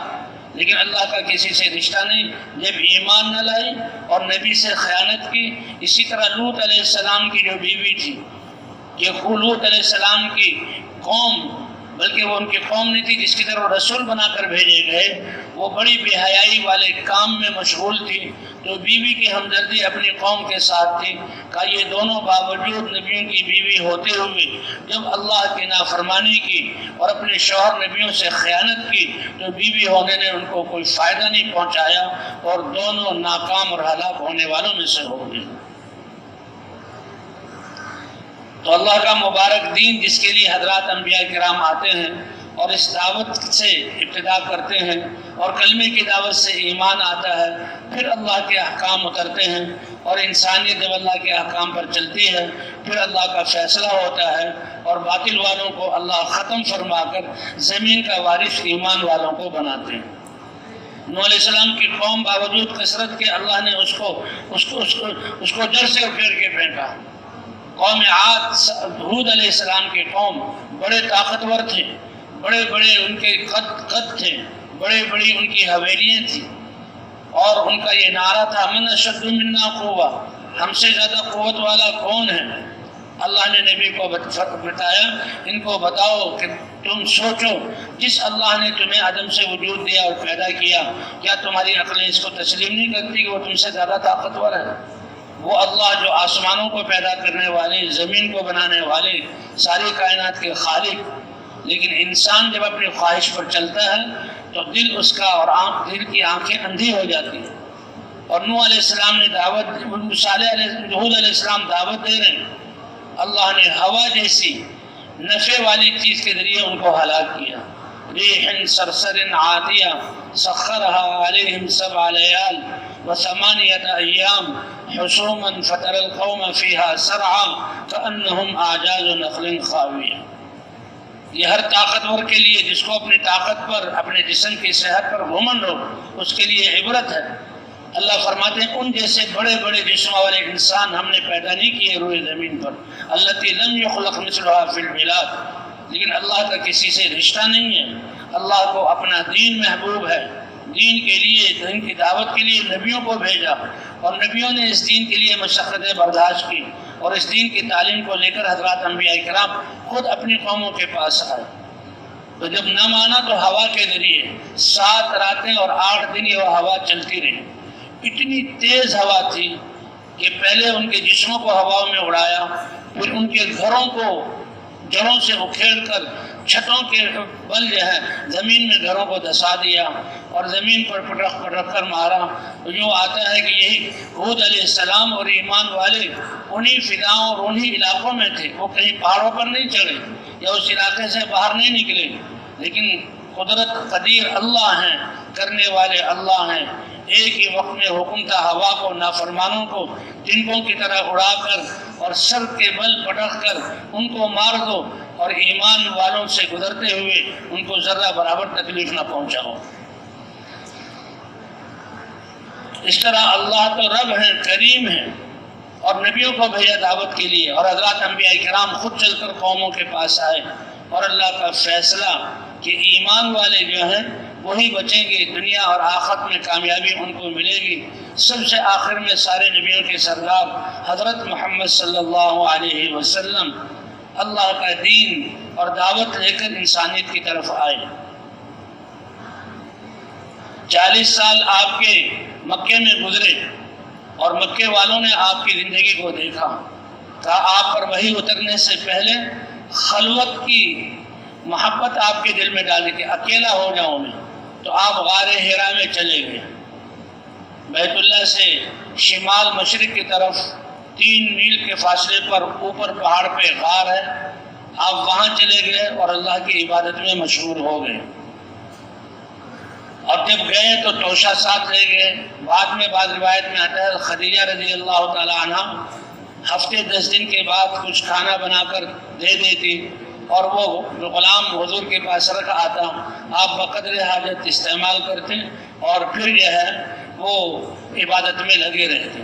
Speaker 1: لیکن اللہ کا کسی سے رشتہ نہیں۔ جب ایمان نہ لائی اور نبی سے خیانت کی، اسی طرح لوط علیہ السلام کی جو بیوی تھی، یہ لوط علیہ السلام کی قوم، بلکہ وہ ان کی قوم نہیں تھی جس کی طرف رسول بنا کر بھیجے گئے، وہ بڑی بے حیائی والے کام میں مشغول تھی، تو بیوی کی ہمدردی اپنی قوم کے ساتھ تھی۔ کہ یہ دونوں باوجود نبیوں کی بیوی ہوتے ہوئے جب اللہ کی نافرمانی کی اور اپنے شوہر نبیوں سے خیانت کی تو بیوی ہونے نے ان کو کوئی فائدہ نہیں پہنچایا اور دونوں ناکام اور ہلاک ہونے والوں میں سے ہو گئے۔ تو اللہ کا مبارک دین جس کے لیے حضرات انبیاء کرام آتے ہیں اور اس دعوت سے ابتدا کرتے ہیں اور کلمے کی دعوت سے ایمان آتا ہے، پھر اللہ کے احکام اترتے ہیں اور انسانیت جب اللہ کے احکام پر چلتی ہے پھر اللہ کا فیصلہ ہوتا ہے اور باطل والوں کو اللہ ختم فرما کر زمین کا وارث ایمان والوں کو بناتے ہیں۔ نوح علیہ السلام کی قوم باوجود کثرت کے اللہ نے اس کو جڑ سے اکھیڑ کے پھینکا۔ قوم عاد، ہود علیہ السلام کی قوم بڑے طاقتور تھے، بڑے بڑے ان کے قد تھے، بڑے بڑی ان کی حویلیاں تھیں، اور ان کا یہ نعرہ تھا من اشد منا قوہ، ہم سے زیادہ قوت والا کون ہے؟ اللہ نے نبی کو بتایا ان کو بتاؤ کہ تم سوچو جس اللہ نے تمہیں عدم سے وجود دیا اور پیدا کیا، کیا تمہاری عقلیں اس کو تسلیم نہیں کرتی کہ وہ تم سے زیادہ طاقتور ہے؟ وہ اللہ جو آسمانوں کو پیدا کرنے والے، زمین کو بنانے والے، ساری کائنات کے خالق، لیکن انسان جب اپنی خواہش پر چلتا ہے تو دل اس کا اور دل کی آنکھیں اندھی ہو جاتی ہیں۔ اور نوح علیہ السلام نے ہود علیہ السلام دعوت دے رہے ہیں، اللہ نے ہوا جیسی نفع والی چیز کے ذریعے ان کو ہلاک کیا۔ ریح صرصر عاتیہ سخرها علیہم 7 لیال و8 ایام حسوما فتر القوم فیہا سرعا کأنہم اعجاز نخل خاویہ۔ یہ ہر طاقتور کے لیے جس کو اپنی طاقت پر، اپنے جسم کی صحت پر گھمنڈ ہو، اس کے لیے عبرت ہے۔ اللہ فرماتے ہیں ان جیسے بڑے بڑے جسموں والے انسان ہم نے پیدا نہیں کیے روئے زمین پر، التی لم یخلق مثلها فی البلاد، لیکن اللہ کا کسی سے رشتہ نہیں ہے۔ اللہ کو اپنا دین محبوب ہے، دین کے لیے، دین کی دعوت کے لیے نبیوں کو بھیجا، اور نبیوں نے اس دین کے لیے مشقتیں برداشت کی، اور اس دین کی تعلیم کو لے کر حضرات انبیاء کرام خود اپنی قوموں کے پاس آئے۔ تو جب نہ مانا تو ہوا کے ذریعے 7 راتیں اور 8 دن یہ ہوا چلتی رہی۔ اتنی تیز ہوا تھی کہ پہلے ان کے جسموں کو ہوا میں اڑایا، پھر ان کے گھروں کو جڑوں سے اکھیڑ کر چھتوں کے بل جو ہے زمین میں گھروں کو دھسا دیا اور زمین پر پٹک کر مارا۔ تو یوں آتا ہے کہ یہی ہود علیہ السلام اور ایمان والے انہی فضاؤں اور انہی علاقوں میں تھے، وہ کہیں پہاڑوں پر نہیں چڑھے یا اس علاقے سے باہر نہیں نکلے، لیکن قدرت قدیر اللہ ہیں، کرنے والے اللہ ہیں۔ ایک ہی وقت میں حکم تھا ہوا کو، نافرمانوں کو تنکوں کی طرح اڑا کر اور سر کے بل پٹک کر ان کو مار دو، اور ایمان والوں سے گزرتے ہوئے ان کو ذرہ برابر تکلیف نہ پہنچاؤ۔ اس طرح اللہ تو رب ہیں، کریم ہیں، اور نبیوں کو بھیجا دعوت کے لیے، اور حضرات انبیاء کرام خود چل کر قوموں کے پاس آئے، اور اللہ کا فیصلہ کہ ایمان والے جو ہیں وہی بچیں گے، دنیا اور آخرت میں کامیابی ان کو ملے گی۔ سب سے آخر میں سارے نبیوں کے سردار حضرت محمد صلی اللہ علیہ وسلم اللہ کا دین اور دعوت لے کر انسانیت کی طرف آئے۔ 40 سال آپ کے مکے میں گزرے اور مکے والوں نے آپ کی زندگی کو دیکھا، کہا آپ پر وحی اترنے سے پہلے خلوت کی محبت آپ کے دل میں ڈالی کہ اکیلا ہو جاؤں میں، تو آپ غار حرا میں چلے گئے۔ بیت اللہ سے شمال مشرق کی طرف 3 میل کے فاصلے پر اوپر پہاڑ پہ غار ہے، آپ وہاں چلے گئے اور اللہ کی عبادت میں مشغول ہو گئے۔ اور جب گئے تو توشہ ساتھ لے گئے۔ بعد میں بعض روایت میں آتا ہے خدیجہ رضی اللہ تعالی عنہ ہفتے 10 دن کے بعد کچھ کھانا بنا کر دے دیتی اور وہ غلام حضور کے پاس رکھ آتا، آپ بقدر حاجت استعمال کرتے اور پھر جو ہے وہ عبادت میں لگے رہتے۔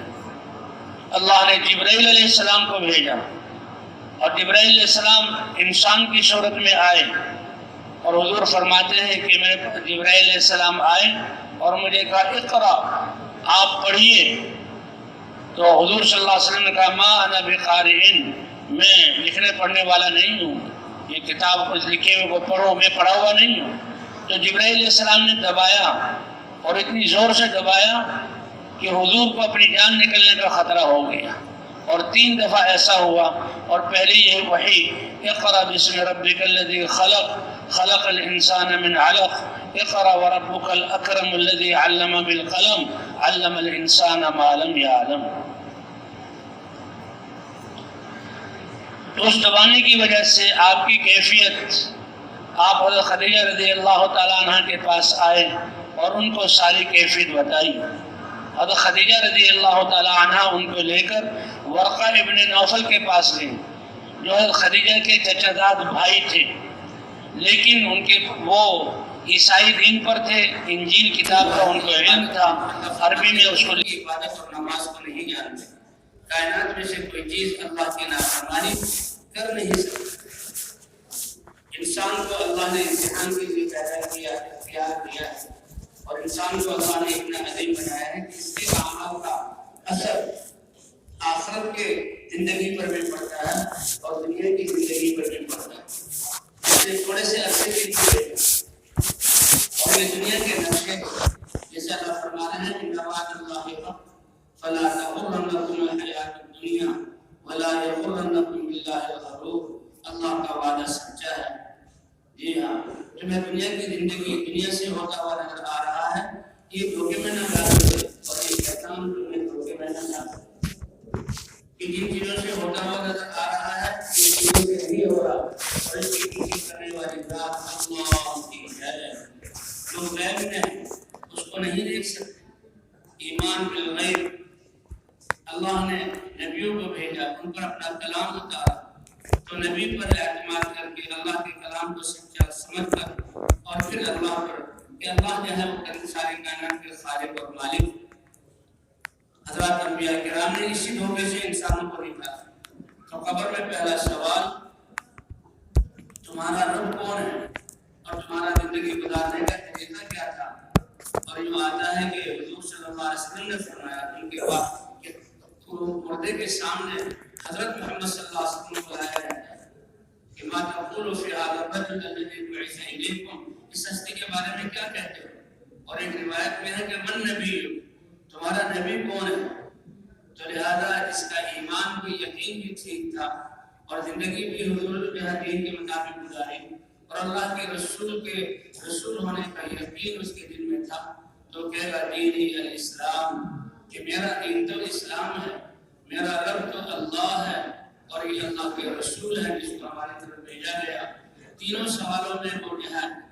Speaker 1: اللہ نے جبرائیل علیہ السلام کو بھیجا اور جبرائیل علیہ السلام انسان کی صورت میں آئے اور حضور فرماتے ہیں کہ میں جبرائیل علیہ السلام آئے اور مجھے کہا اقرا، آپ پڑھیے۔ تو حضور صلی اللہ علیہ وسلم نے کہا ما انا بقارئ، میں لکھنے پڑھنے والا نہیں ہوں، یہ کتاب کچھ لکھے ہوئے کو پڑھو، میں پڑھا ہوا نہیں ہوں۔ تو جبرائیل علیہ السلام نے دبایا اور اتنی زور سے دبایا کہ حضور کو اپنی جان نکلنے کا خطرہ ہو گیا، اور 3 دفعہ ایسا ہوا۔ اور پہلی یہ وحی اقرا بسم ربک الذی خلق خلق الانسان من علق اقرا وربک الاکرم الذی علم بالقلم علم الانسان ما لم یعلم۔ تو اس دبانے کی وجہ سے آپ کی کیفیت، آپ حضرت خدیجہ رضی اللہ تعالیٰ عنہ کے پاس آئے اور ان کو ساری کیفیت بتائی۔ حضرت خدیجہ رضی اللہ تعالیٰ عنہ ان کو لے کر ورقہ ابن نوفل کے پاس گئے، جو حضرت خدیجہ کے چچا زاد بھائی تھے، لیکن ان کے وہ عیسائی دین پر تھے، انجیل کتاب کا ان کو علم تھا، عربی میں اس کو عبادت اور نماز کو نہیں جانتے، کائنات میں سے کوئی چیز اللہ کی نافرمانی کر نہیں سکتی۔ انسان کو اللہ نے امتحان کے لیے پیدا کیا، اختیار دیا ہے، اور انسان کو اللہ نے اتنا عظیم بنایا ہے کہ اس کے اعمال کا اثر آخرت کے زندگی پر بھی پڑتا ہے اور دنیا کی زندگی پر بھی پڑتا ہے۔ تھوڑے سے عرصے کے لیے اور یہ دنیا کے نقشے جیسے اللہ فرما رہے ہیں ان وعد اللہ حق فلا تغرنکم الحیات الدنیا ولا یغرنکم باللہ الغرور۔ اللہ کا وعدہ سچا ہے۔ جی ہاں، تمہیں دنیا کی زندگی دنیا سے ہوتا ہوا نظر آ رہا ہے، یہ دھوکے میں نہ ڈالے اور یہ شیطان تمہیں دھوکے میں نہ ڈالے کہ جن چیزوں سے ہوتا ہوا نظر آ رہا ہے یہ چیزوں سے نہیں ہو رہا، اور اس کی کسی کرنے والی ذات اللہ کی ہے۔ جو غیب میں اس کو نہیں دیکھ سکتے۔ ایمان بالغیب، اللہ نے نبیوں کو بھیجا، ان پر اپنا کلام اتارا، تو نبی پر اعتماد کر کے اللہ کے کلام کو سچا سمجھ کر اور پھر اللہ پر کہ اللہ جو ہے وہ ساری کائنات کے خالق اور مالک۔ حضرات انبیاء کرام نے اسی دھوکے سے انسانوں کو نکالا۔ تو قبر میں پہلا سوال تمہارا رب کون ہے اور تمہارا زندگی گزارنے کا طریقہ کیا تھا؟ اور یوں آتا ہے کہ حضور صلی اللہ علیہ وسلم نے فرمایا ان کے بعد کہ مردے کے سامنے حضرت محمد صلی اللہ علیہ وسلم کو لایا جاتا ہے کہ ما تقول فی هذا الرجل الذی بعث الیکم، اس ہستی کے بارے میں کیا کہتے ہو؟ اور ایک روایت میں ہے کہ من نبی، تمہارا نبی کون ہے؟ تو لہذا اس کا ایمان بھی یقین بھی ٹھیک تھا اور زندگی بھی حضور کے دین کے مطابق گزاری اور اللہ کے رسول ہونے کا یقین اس کے دل میں تھا، تو کہہ گا دینی الاسلام، کہ میرا دین تو اسلام ہے، میرا رب تو اللہ ہے اور یہ اللہ کے رسول ہے جس کو ہماری طرف بھیجا گیا۔ تینوں سوالوں میں وہ جہاد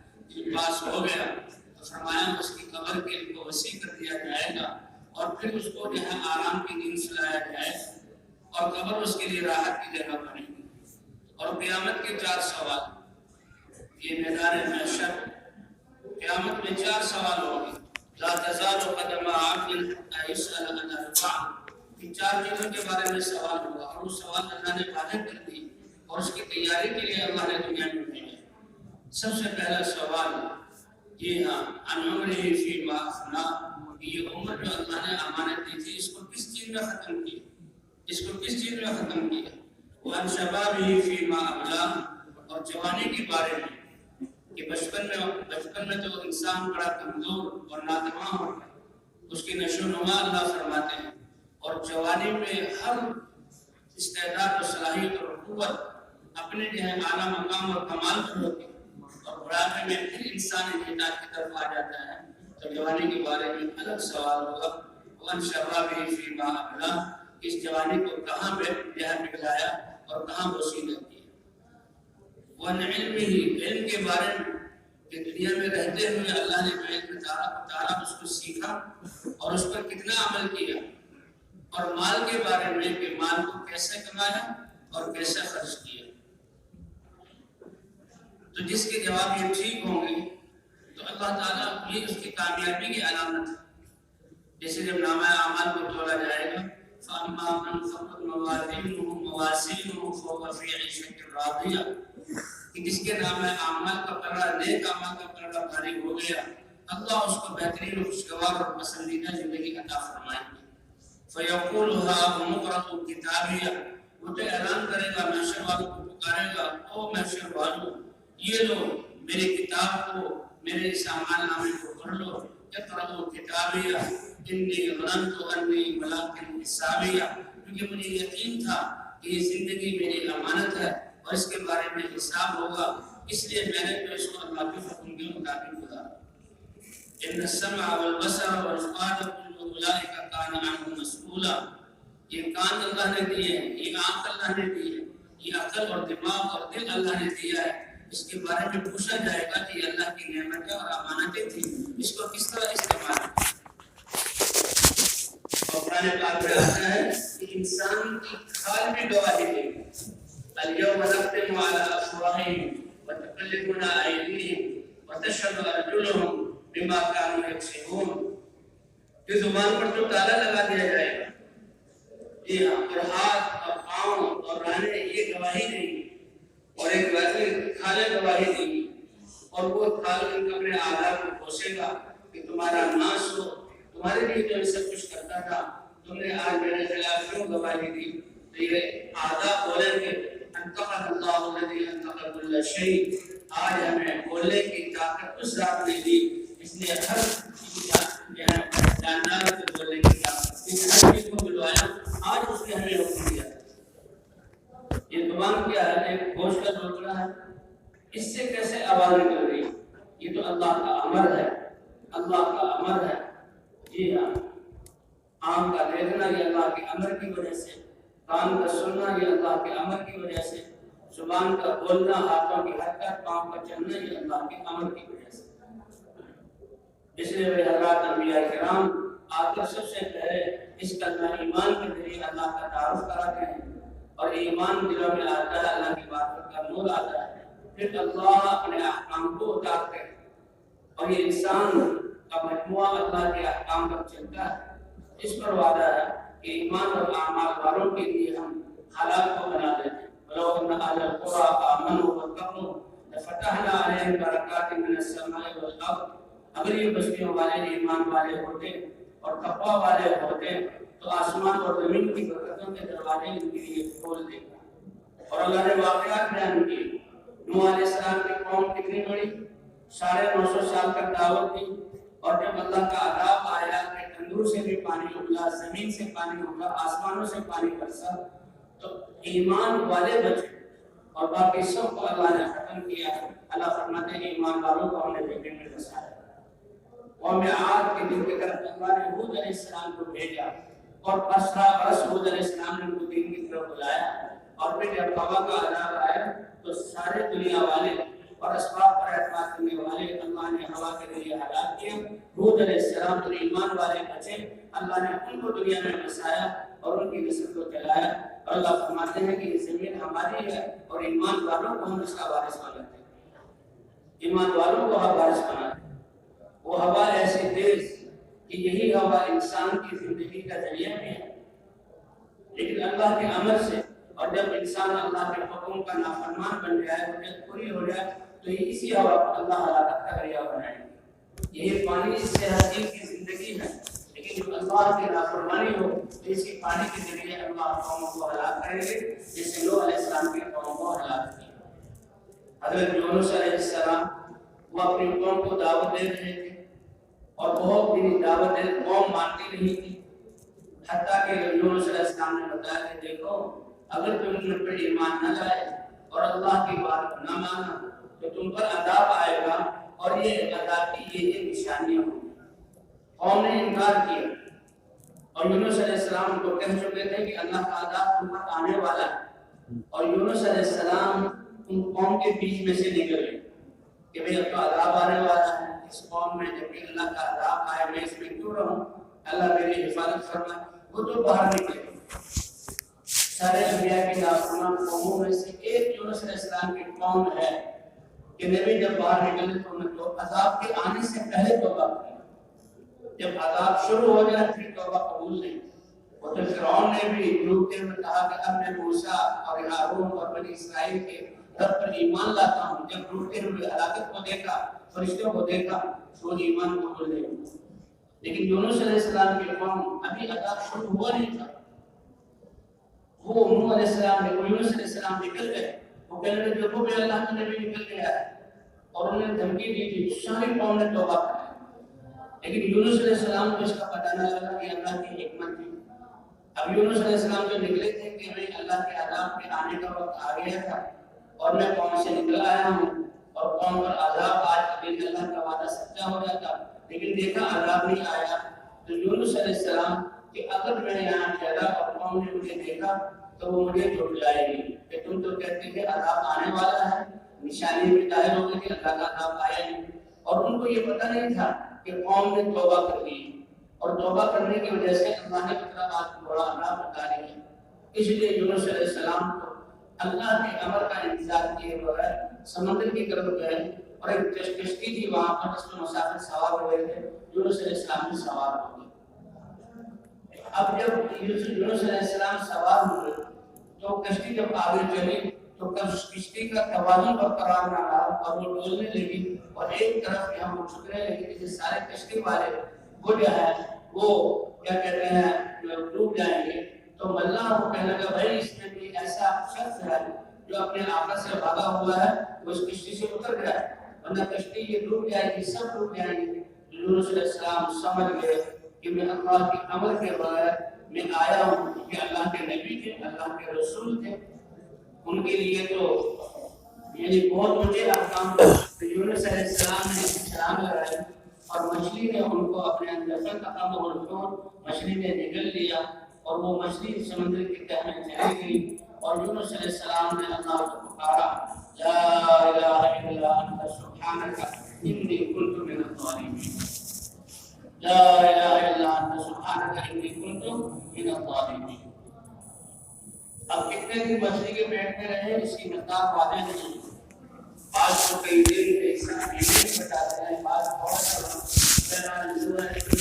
Speaker 1: پاس ہو گیا تو فرمایا اس کی قبر کے ان کو وسیع کر دیا جائے گا اور پھر اس کو آرام کی نیند سلایا جائے اور قبر اس کے لیے راحت کی جگہ بنے گی۔ اور قیامت کے 4 سوال، یہ میدان محشر، قیامت میں 4 سوال ہوگی۔ لا تزال قدم عبد حتى يسأل عن 4، ان 4 چیزوں کے بارے میں سوال ہوگا اور وہ سوال اللہ نے واضح کر دی اور اس کی تیاری کے لیے اللہ نے دنیا میں بھیجا۔ سب سے پہلا سوال جی ہاں، عن عمره فیما افنا، یہ عمر جو اللہ نے امانت دی تھی اس کو کس چیز میں ختم کیا، اس کو کس چیز میں ختم کیا؟ وعن شبابه فیما ابلا، اور جوانی کے بارے میں کہ بچپن میں تو انسان بڑا کمزور اور ناتواں ہوتا ہے، اس کی نشو و نما اللہ فرماتے ہیں، اور جوانی میں ہر استعداد و صلاحیت اور قوت اپنے جو ہے اعلیٰ مقام اور کمال پر ہوتی ہے، اور بڑھاپے میں پھر انسان انحطاط کی طرف آ جاتا ہے۔ تو جوانی کے بارے میں الگ سوال ہوگا، وَأَنْ شَبَابِهِ فِي مَا أَبْلَىٰ، اس جوانی کو کہاں پہ پگلایا اور کہاں وسیع کی ہے۔ وَأَنْ عِلْمِهِ، علم کے بارے میں کہ دنیا میں رہتے ہوئے اللہ نے جو علم اتارا اس کو سیکھا اور اس پر کتنا عمل کیا، اور مال کے بارے میں کہ مال کو کیسے کمایا اور کیسے خرچ کیا۔ تو جس کے جواب یہ ٹھیک ہوں گے تو اللہ تعالیٰ یہ اس کی کامیابی کی علامت ہے۔ جیسے جب نامہ اعمال کو تولا جائے گا، فَأَمَّا مَنْ ثَقُلَتْ مَوَازِينُهُ فَهُوَ فِي عِيشَةٍ رَاضِيَةٍ، کہ جس کے نامہ اعمال کا پلڑا، نیک اعمال کا پلڑا بھاری ہو گیا، اللہ اس کو بہترین خوشگوار اور پسندیدہ زندگی عطا فرمائیں گے۔ فَيَقُولُ هَاؤْمُ اقْرَءُوا کِتَابِیَهْ، وہ تو اعلان کرے گا، محشر والوں کو پکارے گا، او محشر والوں، یہ لو میری کتاب کو، میرے اس اعمال نامے کو پڑھ لو، اقرأوا کتابیہ انی ظننت انی ملاق حسابیہ، کیونکہ مجھے یقین تھا کہ یہ زندگی میری امانت ہے اور اس کے بارے میں حساب ہوگا، اس لیے میں نے تو اس کو اللہ کے حکم کے مطابق گزارا۔ ان السمع والبصر والفؤاد كل اولئک کان عنہ مسئولا، یہ کان اللہ نے دیے ہیں، یہ آنکھ اللہ نے دی ہے، یہ عقل اور دماغ اور دل اللہ نے دیا ہے، اس کے بارے میں پوچھا جائے گا کہ یہ اللہ کی نعمتیں اور امانتیں تھیں، اس کو کس طرح استعمال کیا۔ اور قرآن پاک میں آتا ہے کہ انسان کی کھال بھی گواہی دے گی، اليوم نختم على افواہہم وتکلمنا ایدیہم وتشہد ارجلہم بما كانوا یکسبون، کہ زبان پر تو تالا لگا دیا جائے گا، جی ہاں، اور ہاتھ اور پاؤں اور رانے یہ گواہی دیں گی، اور ایک ویسے کھالے گواہی دیں گی، اور وہ کھال اپنے اعلیٰ کو پوچھے گا کہ تمہارا ناش ہو، تمہارے لیے جو سب کچھ کرتا تھا، تم نے آج میرے خلاف کیوں گواہی دی؟ تو یہ اعلیٰ بولیں گے انطقنا اللہ الذی انطق کل شیء، آج ہمیں بولنے کی طاقت اس ذات نے دی، اس لیے ہر جاندار کو بولنے کی طاقت، اس ہر چیز کو بلوایا، آج اس نے ہمیں حکم دیا۔ یہ زبان کیا ہے؟ ایک گوشت کا ٹکڑا ہے، اس سے کیسے آواز نکل رہی ہے؟ یہ تو اللہ کا امر ہے، اللہ کا امر ہے، جی ہاں۔ آنکھ کا دیکھنا یہ اللہ کے امر کی وجہ سے، کان کا سننا یہ اللہ کے امر کی وجہ سے، زبان کا بولنا، ہاتھوں کی حرکت، پاؤں کا چلنا یہ اللہ کے امر کی وجہ سے۔ اس لیے حضرات انبیاء کرام آ کر سب سے پہلے اس کلمہ ایمان کے ذریعے اللہ کا تعارف کراتے ہیں، اور ایمان دلوں میں آتا ہے، اللہ کی بات کا نور آتا ہے، پھر اللہ اپنے احکام کو اتارتے ہیں، اور یہ انسان کا مجموعہ اللہ کے احکام پر چلتا ہے۔ اس پر وعدہ ہے کہ ایمان اور اعمال والوں کے لیے ہم حالات کو بنا دیتے ہیں۔ وَلَوْ أَنَّ أَهْلَ الْقُرَىٰ آمَنُوا وَاتَّقُوا لَفَتَحْنَا عَلَيْهِمْ بَرَكَاتٍ مِّنَ السَّمَاءِ وَالْأَرْضِ، اگر یہ بستیوں والے ایمان والے ہوتے اور تقویٰ والے ہوتے تو آسمان اور زمین کی برکتوں کے دروازے ان کے لیے کھول دیتے۔ اور اللہ نے واقعات بیان کیے، نوح علیہ السلام کی قوم کتنی بڑی، 950 سال تک دعوت دی، اور جب اللہ کا عذاب آیا کہ تندور سے بھی پانی ابلا، زمین سے پانی ابلا، آسمانوں سے پانی برسا، تو ایمان والے بچے اور باقی سب کو اللہ نے ختم کیا۔ اللہ فرماتے ہیں ایمان والوں کو ہم نے بیٹے میں بسایا۔ قوم عاد کے دن کی طرف اللہ نے ہود علیہ السلام کو بھیجا، اور 15 برس ہود علیہ السلام نے ان کو دین کی طرف بلایا، اور پھر جب ہوا کا عذاب آیا تو سارے دنیا والے اور اسباب پر اعتماد کرنے والے اللہ نے ہوا کے ذریعے ہلاک کیا۔ ہود علیہ السلام تو ایمان والے بچے، اللہ نے ان کو دنیا میں بسایا اور ان کی نسل کو چلایا، اور اللہ فرماتے ہیں کہ یہ زمین ہماری ہے اور ایمان والوں کو ہم اس کا وارث بناتے ہیں، ایمان والوں کو ہم وارث بناتے ہیں۔ وہ ہوا ایسی تیز کہ یہی ہوا انسان کی زندگی کا ذریعہ بھی ہے، لیکن اللہ کے امر سے، اور جب انسان اللہ کے حکم کا نافرمان بن جائے، حجت پوری ہو جائے، تو اسی ہوا کو اللہ ہلاکت کا ذریعہ بنائیں گے۔
Speaker 2: یہ پانی اس سے ہر چیز کی زندگی ہے، لیکن جب اللہ کی نافرمانی ہو تو اس کی پانی کے ذریعے اللہ قوموں کو ہلاک کریں گے، جیسے نوح علیہ السلام کی قوم کو ہلاک کیا۔ حضرت یونس علیہ السلام وہ اپنی قوم کو دعوت دے رہے تھے اور بہت دن دعوت دے، قوم مانتی نہیں تھی، حتیٰ کہ یونس علیہ السلام نے بتایا کہ دیکھو اگر تم ان پر ایمان نہ لائے اور اللہ کی بات نہ مانا تو تم پر عذاب آئے گا، اور یہ عذاب کی یہ نشانیاں ہوں۔ قوم نے انکار کیا اور یونس علیہ السلام کو کہہ چکے تھے کہ اللہ کا عذاب تم پر آنے والا ہے، اور یونس علیہ السلام ان قوم کے بیچ میں سے نکلے کہ بھئی اب تو عذاب آنے والا ہے، اس قوم میں جب کہ اللہ کا عذاب آئے میں اس میں کیوں رہوں، اللہ میری حفاظت فرمائے۔ وہ تو باہر نکلے۔ سارے انبیاء کی نافرمان قوموں میں سے ایک یونس علیہ السلام کی قوم ہے کہ نبی جب باہر نکلے تو انہوں نے عذاب کے آنے سے پہلے توبہ کی، جب عذاب شروع ہو جائے پھر توبہ قبول نہیں۔ اور تو فرعون نے بھی ڈوبتے ہوئے کہا کہ اب میں موسیٰ اور ہارون اور بنی اسرائیل کے رب پر ایمان لاتا ہوں۔ جب ڈوبتے ہوئے ہلاکت کو دیکھا، فرشتوں کو دیکھا تو وہ ایمان قبول نہیں ہوا۔ لیکن یونس علیہ السلام کی قوم ابھی عذاب شروع ہوا نہیں تھا، وہ نوح علیہ السلام نے یونس علیہ السلام نکل گئے، وہ کہنے لگے دیکھو کہ اللہ کا نبی نکل گیا ہے، اور انہوں نے دھمکی دی تھی، ساری قوم نے توبہ کی۔ لیکن یونس علیہ السلام کو اس کا پتہ نہ لگا کہ اللہ کی حکمت تھی۔ اب یونس علیہ السلام جو نکلے تھے کہ میں اللہ کے عذاب کے آنے کا وقت آ گیا تھا اور میں قوم سے نکل آیا ہوں، اور قوم پر عذاب آج ابھی اللہ کا وعدہ سچا ہو جاتا، لیکن دیکھا عذاب نہیں آیا، تو یونس علیہ السلام کہ اگر میں یہاں ٹھہرا اور قوم نے مجھے دیکھا تو وہ مجھے جھٹ جائے گی کہ تم تو کہتے کہ عذاب آنے والا ہے، نشانی بھی ظاہر ہو گئی کہ اللہ کا عذاب آیا نہیں۔ اور ان کو یہ پتہ نہیں تھا کہ قوم نے توبہ کر لی، اور توبہ کرنے کی وجہ سے اللہ نے اتنا بڑا عذاب بتا رہی ہے۔ اس لیے یونس علیہ السلام کو اللہ کے امر کا انتظار کیے بغیر سمندر کی طرف گئے، اور ایک کشتی تھی وہاں پر جس میں مسافر سوار ہوئے تھے، یونس علیہ السلام بھی سوار ہو گئے۔ اب جب یونس علیہ السلام سوار ہوئے تو کشتی جب آگے چلی تو کشتی کا توازن برقرار نہ رہا اور وہ ڈولنے لگی، اور ایک طرف یہاں وہ چھکنے لگی کہ سارے کشتی والے وہ جو ہے وہ کیا کہتے ہیں ڈوب جائیں گے۔ تو ملا وہ کہنے لگا بھائی اس میں بھی ایسا شخص ہے جو اپنے آقا سے بھاگا ہوا ہے، وہ اس کشتی سے اتر گیا، ورنہ کشتی یہ ڈوب جائے گی، سب ڈوب جائیں گے۔ یونس علیہ السلام سمجھ گئے کہ میں اللہ کے امر کے بغیر میں آیا ہوں، کہ اللہ کے نبی تھے، اللہ کے رسول تھے، ان کے لیے تو یعنی بہت اونچے احکام تھے۔ یونس علیہ السلام نے چھلانگ لگائی اور مچھلی نے ان کو اپنے اندر مچھلی نے نگل لیا، اور وہ مچھلی سمندر کی تہہ میں چلی گئی، اور یونس علیہ السلام نے اللہ کو پکارا، لا الہ الا انت سبحانک انی کنت من الظالمین، لا الہ الا انت سبحانک انی کنت من الظالمین۔ اب کتنے دن مچھلی کے پیٹ میں رہے اس کی مقدار واضح نہیں، بعض کو کئی دن ایک ساتھ بھی بتاتے ہیں، بعض بہت سارا نزول ہے کہ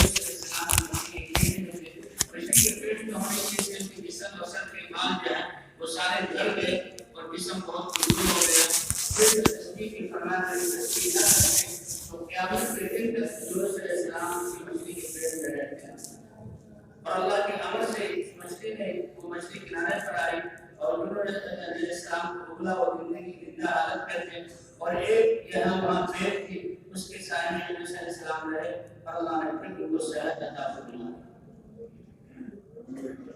Speaker 2: مچھلی کے پیٹ میں ہونے کی وجہ سے جسم وسط کے بال جو ہے وہ سارے جل گئے اور جسم بہت کمزور ہو گیا۔ پھر تصدیق کی فرمان سے تصدیق نہ کریں تو قیامت کے دن تک یونس علیہ السلام کی مچھلی کے پیٹ میں رہتے ہیں، اور اللہ کے امر سے مچھلی نے وہ مچھلی کنارے پر آئی، اور یونس علیہ السلام کو ابلا و زندگی زندہ حالت کرتے، اور ایک یہاں وہاں پیڑ تھی اس کے سائے میں یونس علیہ السلام رہے، اور اللہ نے پھر ان کو صحت عطا فرمائی۔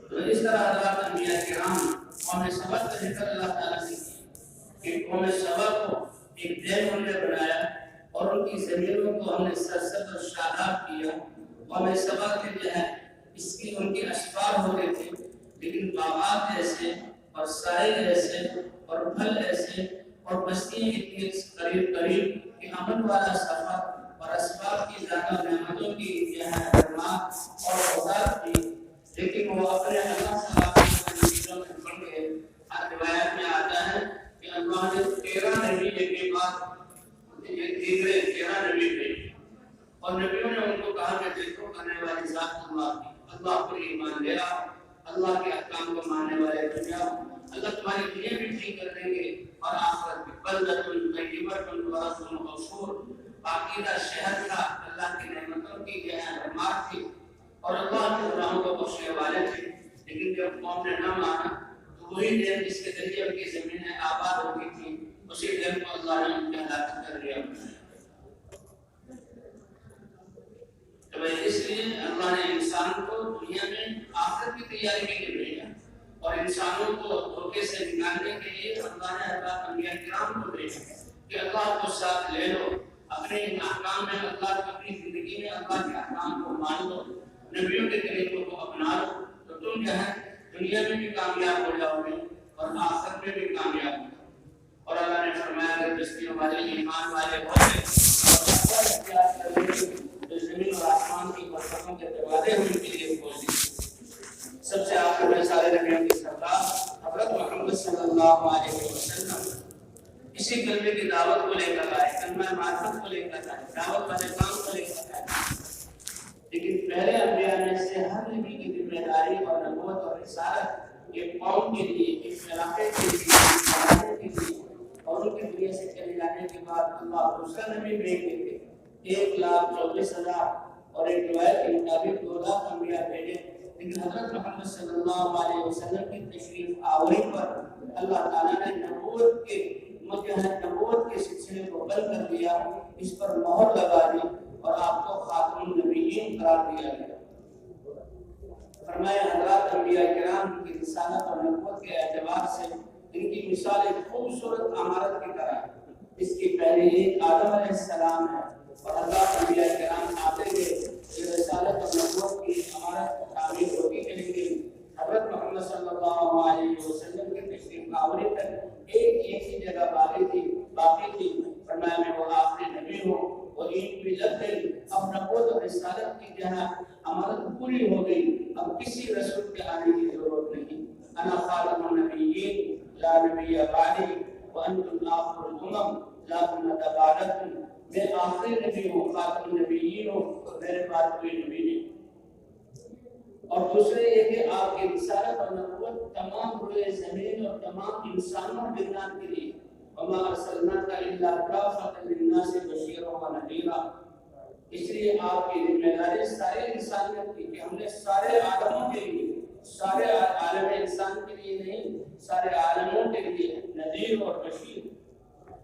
Speaker 2: تو اس طرح حضرات انبیاء کرام قوم سبا کا ذکر اللہ تعالیٰ نے کیا کہ قوم سبا کو ایک دین ہم نے بنایا اور ان کی زمینوں کو ہم نے سرسبز اور شاداب کیا۔ قوم سبا کے جو ہے اس کی ان کے اشفار ہوتے تھے، لیکن باغات ایسے اور ساحل ایسے اور پھل ایسے اور بستیاں اتنی قریب قریب کہ امن والا سفر اور اسباب کی زیادہ نعمتوں کی جو ہے خدمات اور اوقات کی، لیکن وہ اپنے اللہ سے چیزوں میں پڑ گئے۔ روایت میں آتا ہے کہ اللہ نے 13 نبی کے بعد یہ تیسرے 13 نبی بھیجے، اور نبیوں نے ان کو کہا کہ دیکھو کرنے والی ذات اللہ پر ایمان لے آؤ، اللہ کے احکام کو ماننے والے بن جاؤ، اللہ تمہارے لیے بھی ٹھیک کر دیں گے، اور آخرت میں بلدۃ طیبۃ ورب غفور، پاکیزہ شہر تھا، اللہ بیمار تھے اور اللہ کے گناہوں کو بخشنے والے تھے، لیکن جب قوم نے نہ مانا تو وہی ڈیم جس کے ذریعے ان کی زمینیں آباد ہو گئی تھی، اسی ڈیم کو اللہ نے ان کے ہلاک کر دیا۔ تو اس لیے اللہ نے انسان کو دنیا میں آخرت کی تیاری کے لیے بھیجا، اور انسانوں کو دھوکے سے نکالنے کے لیے اللہ نے اللہ انبیاء کرام کو بھیجا کہ اللہ کو ساتھ لے لو، اپنے احکام میں اللہ کی اپنی زندگی میں اللہ کے احکام کو مان لو، نبیوں کے طریقوں کو اپنا لو، تو تم جو ہے دنیا میں بھی کامیاب ہو جاؤ گے اور آخرت میں بھی کامیاب ہو۔ اور اللہ نے فرمایا اگر بستیوں والے ایمان والے ہوتے اور تقوی اختیار کرتے تو زمین اور آسمان کی برکتوں کے دروازے ان کے لیے کھول دیے۔ سب سے آخر میں سارے نبیوں کی سردار حضرت محمد صلی اللہ علیہ وسلم اسی کلمے کی دعوت کو لے کر آئے، کلمہ معرفت کو لے کر آئے، دعوت والے کام کو لے کر آئے۔ لیکن پہلے انبیاء میں سے ہر نبی کی ذمہ داری اور نبوت اور رسالت ایک قوم کے لیے، ایک علاقے کے لیے، کے لیے، اور ان کی دنیا سے چلے جانے کے بعد اللہ دوسرا نبی بھیج دیتے 1,24,000 اور ایک روایت کے مطابق 2 لاکھ انبیاء بھیجے، لیکن حضرت محمد صلی اللہ علیہ وسلم کی تشریف آوری پر اللہ تعالیٰ نے نبوت کے سلسلے کو بند کر دیا، اس پر مہر لگا دی اور آپ کو خاتم النبیین قرار دیا گیا۔ فرمایا حضرات انبیاء کرام کی رسالت اور نبوت کے اعتبار سے ان کی مثال ایک خوبصورت عمارت کی طرح ہے۔ اس کی پہلی ایک آدم علیہ السلام ہے، اور اللہ انبیاء کرام آتے گئے یہ رسالت اور نبوت کی عمارت تعمیر ہوتی چلی گئی۔ حضرت محمد صلی اللہ علیہ وسلم کی تشریف آوری تک ایک ہی جگہ باقی تھی۔ فرمایا میں وہ آخری نبی ہوں، اور ایک بھی لگ گئی، اب نبوت اور رسالت کی جہاں عمارت پوری ہو گئی، اب کسی رسول کے آنے کی ضرورت نہیں۔ انا خاتم النبیین لا نبی بعدی وانتم آخر الامم لا تبارکم، میں آخری نبی ہوں، خاتم النبیین ہوں، میرے بعد کوئی نبی نہیں۔ اور دوسرے یہ کہ آپ کی رسالت اور نبوت تمام روئے زمین اور تمام انسانوں اور جنات کے لیے، وما ارسلناک الا کافۃ للناس بشیرا ونذیرا، اس لیے آپ کی ذمہ داری سارے انسانیت کی کہ ہم نے سارے عالموں کے لیے، سارے عالم انسان کے لیے نہیں، سارے عالموں کے لیے نذیر اور بشیر،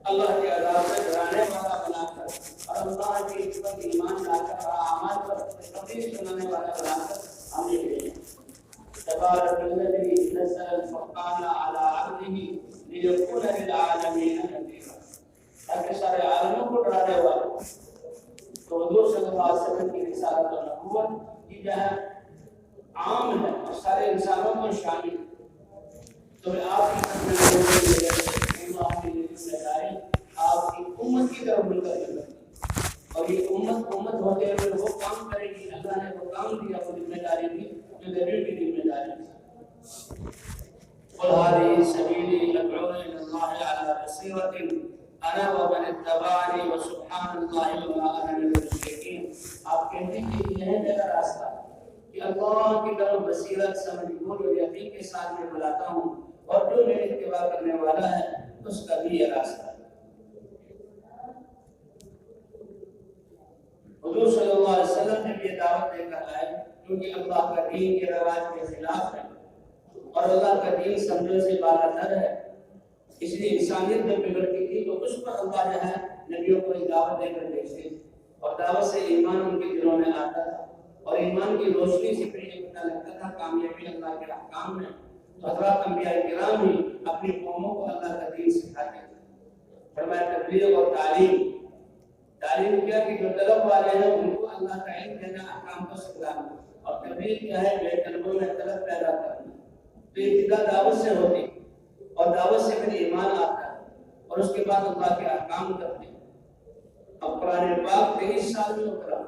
Speaker 2: اللہ کے عذاب سے ڈرانے والا بنا کر اور اللہ کے پر ایمان لا کر اور اعمال پر تقریر سنانے والا بنا کر ہمیں بھیجا۔ تبارک الذی نزل الفرقان علی عبدہ لیکون للعالمین نذیرا، تاکہ سارے عالموں کو ڈرانے والا۔ تو حضور صلی اللہ علیہ وسلم کی رسالت اور نبوت کی جہاں عام ہے اور سارے انسانوں کو شامل ہے، تو آپ کی ذمہ داری آپ کی امت کی طرف مل کر ہے، اور یہ امت ہوتے ہوئے وہ کام کرے گی، اللہ نے وہ کام دیا، وہ ذمہ داری دی جو نبی کی ذمہ داری تھی۔ قل هذه سبيلي ادعو الى الله على بصيرة انا ومن اتبعني وسبحان الله وما انا من المشركين۔ آپ کہتے ہیں کہ یہ ہے میرا راستہ کہ اللہ کی طرف بصیرت، سمجھ بوجھ اور یقین کے ساتھ میں بلاتا ہوں، اور جو میرے اتباع کرنے والا ہے اس کا بھی یہ راستہ ہے۔ حضور صلی اللہ علیہ وسلم نے یہ دعوت دے کر آئے کیونکہ اللہ کا دین کے رواج کے خلاف ہے، اور اللہ کا دین سمجھو سے بالاتر ہے، اس لیے انسانیت جب بگڑتی تھی تو اس پر اللہ جو ہے نبیوں کو دعوت دے کر بھیجتے، اور دعوت سے ایمان ان کے دلوں میں آتا تھا، اور ایمان کی روشنی سے پھر یہ پتہ لگتا تھا کامیابی اللہ کے احکام میں۔ تو حضرات انبیاء کرام ہی اپنی قوموں کو اللہ کا دین سکھاتے تھے۔ فرمایا تبلیغ اور تعلیم کیا کہ جو طلب والے ہیں ان کو اللہ کا علم دینا، احکام کو سکھلانا، اور تبلیغ کیا ہے بے طلبوں میں طلب پیدا کرنا۔ تو ابتدا دعوت سے ہوتی، اور دعوت سے پھر ایمان آتا ہے، اور اس کے بعد اللہ کے احکام کرتے ہیں۔ اب قرآن پاک 23 سال میں اترا،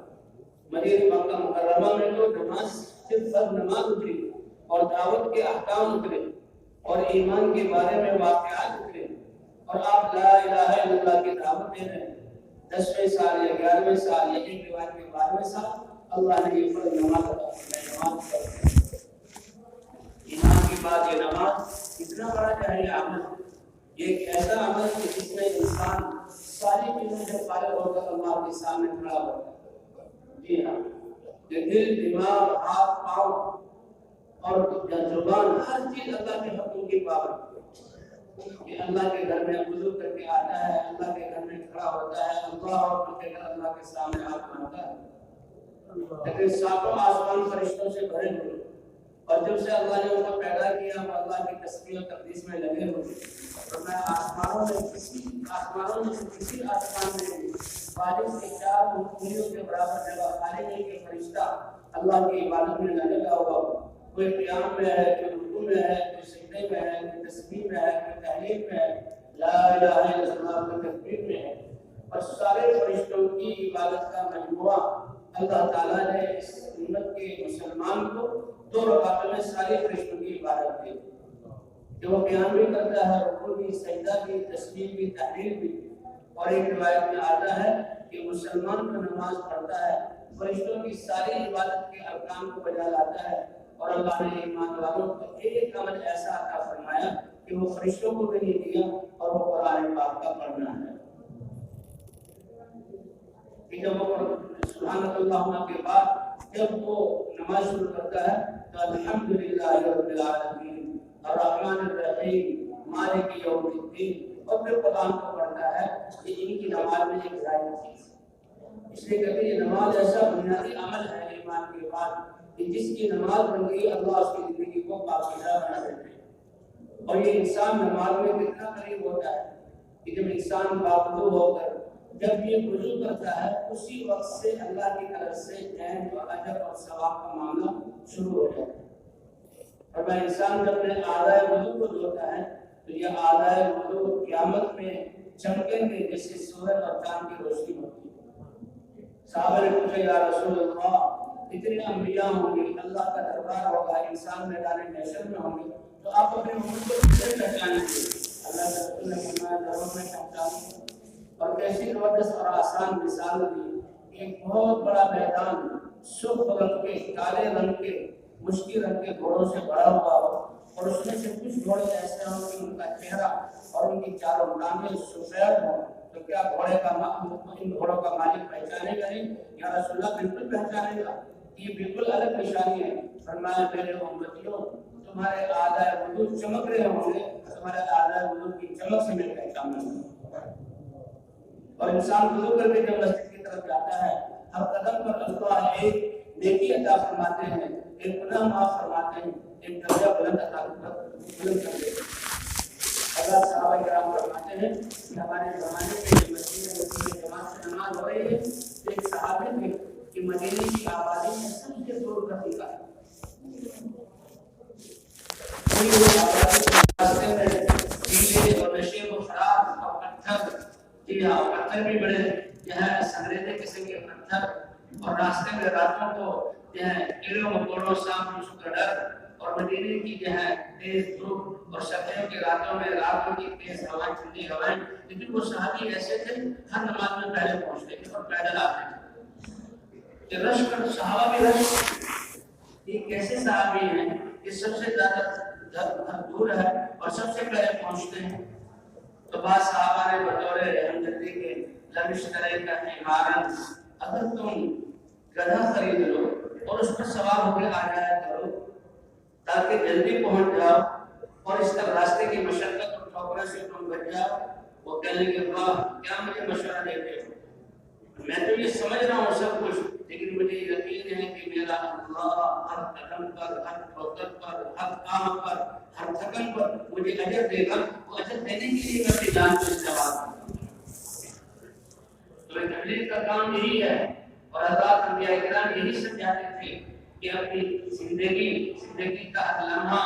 Speaker 2: مدینہ مکہ مکرمہ میں تو نماز صرف فرض نماز اتری، اور دعوت کے احکام اترے، اور ایمان کے بارے میں واقعات اترے، اور آپ لا الہ الا اللہ کی دعوت دے رہے ہیں۔ 10ویں سال یا 11ویں سال یا ایک روایت کے 12ویں سال اللہ نے یہ فرض نماز ادا کی، نماز پڑھی۔ ایمان کی بات یہ نماز اتنا بڑا جاہری عمل، یہ ایک ایسا عمل ہے جس میں انسان ساری چیزوں سے فارغ ہو کر اللہ کے سامنے کھڑا ہوتا ہے۔ جی ہاں، کہ دل، دماغ، ہاتھ، پاؤں اور زبان، ہر چیز اللہ کے حکم کی پابند کہ اللہ کے گھر میں وضو کر کے آتا ہے، اللہ کے گھر میں کھڑا ہوتا ہے، اللہ اور کے گھر اللہ کے سامنے ہاتھ مانتا ہے، لیکن ساتوں آسمان فرشتوں سے بھرے ہوئے، اور جب سے اللہ نے ان کو پیدا کیا وہ اللہ کی تسبیح و تقدیس میں لگے ہوئے، اور میں آسمانوں میں کسی آسمان میں بارش کے 4 انگلیوں کے برابر جگہ خالی نہیں کہ فرشتہ اللہ کی عبادت میں نہ لگا ہوا، کوئی قیام میں ہے، کوئی رکوع میں ہے، کوئی سجدے میں ہے، کوئی تسبیح میں ہے، کوئی تحلیل میں ہے، لا الہ الا اللہ کی تکبیر میں ہے، اور سارے فرشتوں کی عبادت کا مجموعہ اللہ تعالیٰ نے اس امت کے مسلمان کو 2 رکعتوں میں ساری فرشتوں کی عبادت دی کہ وہ قیام بھی کرتا ہے، رکوع بھی، سجدہ بھی، تسبیح بھی، تحلیل بھی، اور ایک روایت میں آتا ہے کہ مسلمان کو نماز پڑھتا ہے، فرشتوں کی ساری عبادت کے ارکان کو بجا لاتا ہے، اور اللہ نے ایمان والوں کو ایک عمل ایسا عطا فرمایا کہ وہ فرشتوں کو بھی نہیں دیا، اور وہ قرآن پاک کا پڑھنا ہے کہ جب وہ سبحان اللہ کے بعد جب وہ نماز شروع کرتا ہے تو الحمدللہ رب العالمین الرحمن الرحیم مالک یوم الدین، اور پھر قرآن کو پڑھتا ہے کہ ان کی نماز میں ایک ظاہر چیز، اس لیے کہتے ہیں یہ نماز ایسا بنیادی عمل ہے ایمان کے بعد کہ جس کی نماز بن گئی اللہ اس کی زندگی کو پاکیزہ بنا دیتے ہیں، اور یہ انسان نماز میں کتنا قریب ہوتا ہے کہ جب انسان باوضو ہو کر جب یہ وضو کرتا ہے اسی وقت سے اللہ کی طرف سے عین و اجر اور ثواب کا معاملہ شروع ہو جاتا ہے، اور میں انسان جب اپنے اعضائے وضو کو دھوتا ہے تو یہ اعضائے وضو قیامت میں چمکیں گے جیسے سورج اور چاند کی روشنی ہوتی ہے۔ صحابہ نے پوچھا یا رسول اللہ اتنے انبیاء ہوں گے، اللہ کا دربار ہوگا، انسان میدان محشر میں ہوں گے، تو آپ اپنے امت کو کیسے پہچانیں گے؟ اللہ کے رسول نے فرمایا ضرور میں پہچانوں، اور کیسی زبردست اور آسان مثال دی، ایک بہت بڑا میدان سرخ رنگ کے، کالے رنگ کے، مشکی رنگ کے گھوڑوں سے بھرا ہوا ہو، اور اس میں سے کچھ گھوڑے ایسے ہوں کہ ان کا چہرہ اور ان کی چاروں ٹانگیں سفید ہوں، تو کیا ان گھوڑوں کا مالک پہچانے گا نہیں؟ یا رسول اللہ بالکل پہچانے گا، یہ بالکل الگ نشانی ہے۔ فرمایا میرے امتیوں تمہارے اعضائے وضو چمک رہے ہوں گے، تمہارے اعضائے وضو کی چمک سے میں پہچانوں گا۔ اور انسان وضو کر کے جب مسجد کی طرف جاتا ہے ہر قدم پر اللہ ایک نیکی عطا فرماتے ہیں، ایک گناہ معاف فرماتے ہیں، ایک درجہ بلند کر دیتے ہیں۔ اللہ صحابہ کرام فرماتے ہیں کہ ہمارے زمانے میں مسجد میں جماعت سے نماز ہو رہی ہے، ایک صحابی تھے کہ مدینے کی آبادی میں سب سے دور کا طریقہ ہے، راستے میں ڈیلے اور نشے و شراب اور پتھر، جی ہاں پتھر بھی بڑے جو ہے سنگریزے قسم کے پتھر، اور راستے میں راتوں کو جو ہے کیڑوں مکوڑوں سانپ بچھو کا ڈر، اور مدینے کی جو ہے تیز دھوپ، اور سردیوں کی راتوں میں راتوں کی تیز ہوائیں، ٹھنڈی ہوائیں، لیکن وہ صحابی ایسے تھے ہر نماز میں پہلے پہنچتے تھے اور پیدل آتے تھے کہ رش کر صحابہ بھی رش، یہ کیسے صحابی ہیں کہ سب سے زیادہ دور ہے اور سب سے پہلے پہنچتے ہیں؟ تو بعض صحابہ نے بطور ہمدردی کے لمشترے کا حمارن، اگر تم گدھا خرید لو اور اس پر سوار ہو کے آ جایا کرو تاکہ جلدی پہنچ جاؤ اور اس طرح راستے کی مشقت اور ٹھوکروں سے تم بچ جاؤ۔ وہ کہنے کے واہ کیا مجھے مشورہ دیتے ہو، میں تو یہ سمجھ رہا ہوں سب کچھ، لیکن مجھے یقین ہے کہ میرا اللہ ہر قدم پر، ہر ٹھوکر پر، ہر کام پر، ہر تھکن پر مجھے اجر دے گا، وہ اجر دینے کے لیے میں اپنی جان کو استعمال کروں۔ تو تبلیغ کا کام یہی ہے، اور حضرات انبیاء کرام یہی سمجھاتے تھے کہ اپنی زندگی کا ہر لمحہ،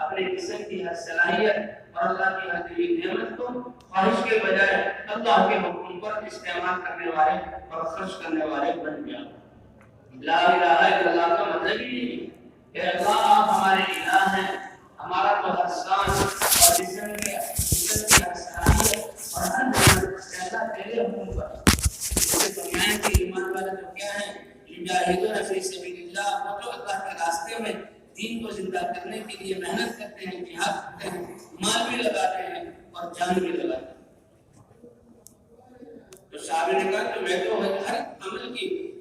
Speaker 2: اپنے جسم کی ہر صلاحیت اور اللہ کی ہر دی نعمت کو خواہش کے بجائے اللہ کے حکم پر استعمال کرنے والے اور خرچ کرنے والے بن گیا۔ لا الہ الا اللہ کا مطلب ہی کہ اللہ آپ ہمارے الہ ہیں، ہمارا تو ہر سان اور جسم کی ہر صلاحیت اور ہر نعمت اللہ تیرے حکم پر، جیسے فرمایا کہ ایمان والے تو کیا ہے، یجاہدون فی سبیل اللہ، وہ تو اللہ کے راستے میں دین کو زندہ کرنے کے لیے محنت کرتے ہیں، جہاد کرتے ہیں، مال بھی لگاتے ہیں اور جان بھی لگاتے ہیں۔ تو صحابہ نے کہا کہ میں تو ہر عمل کی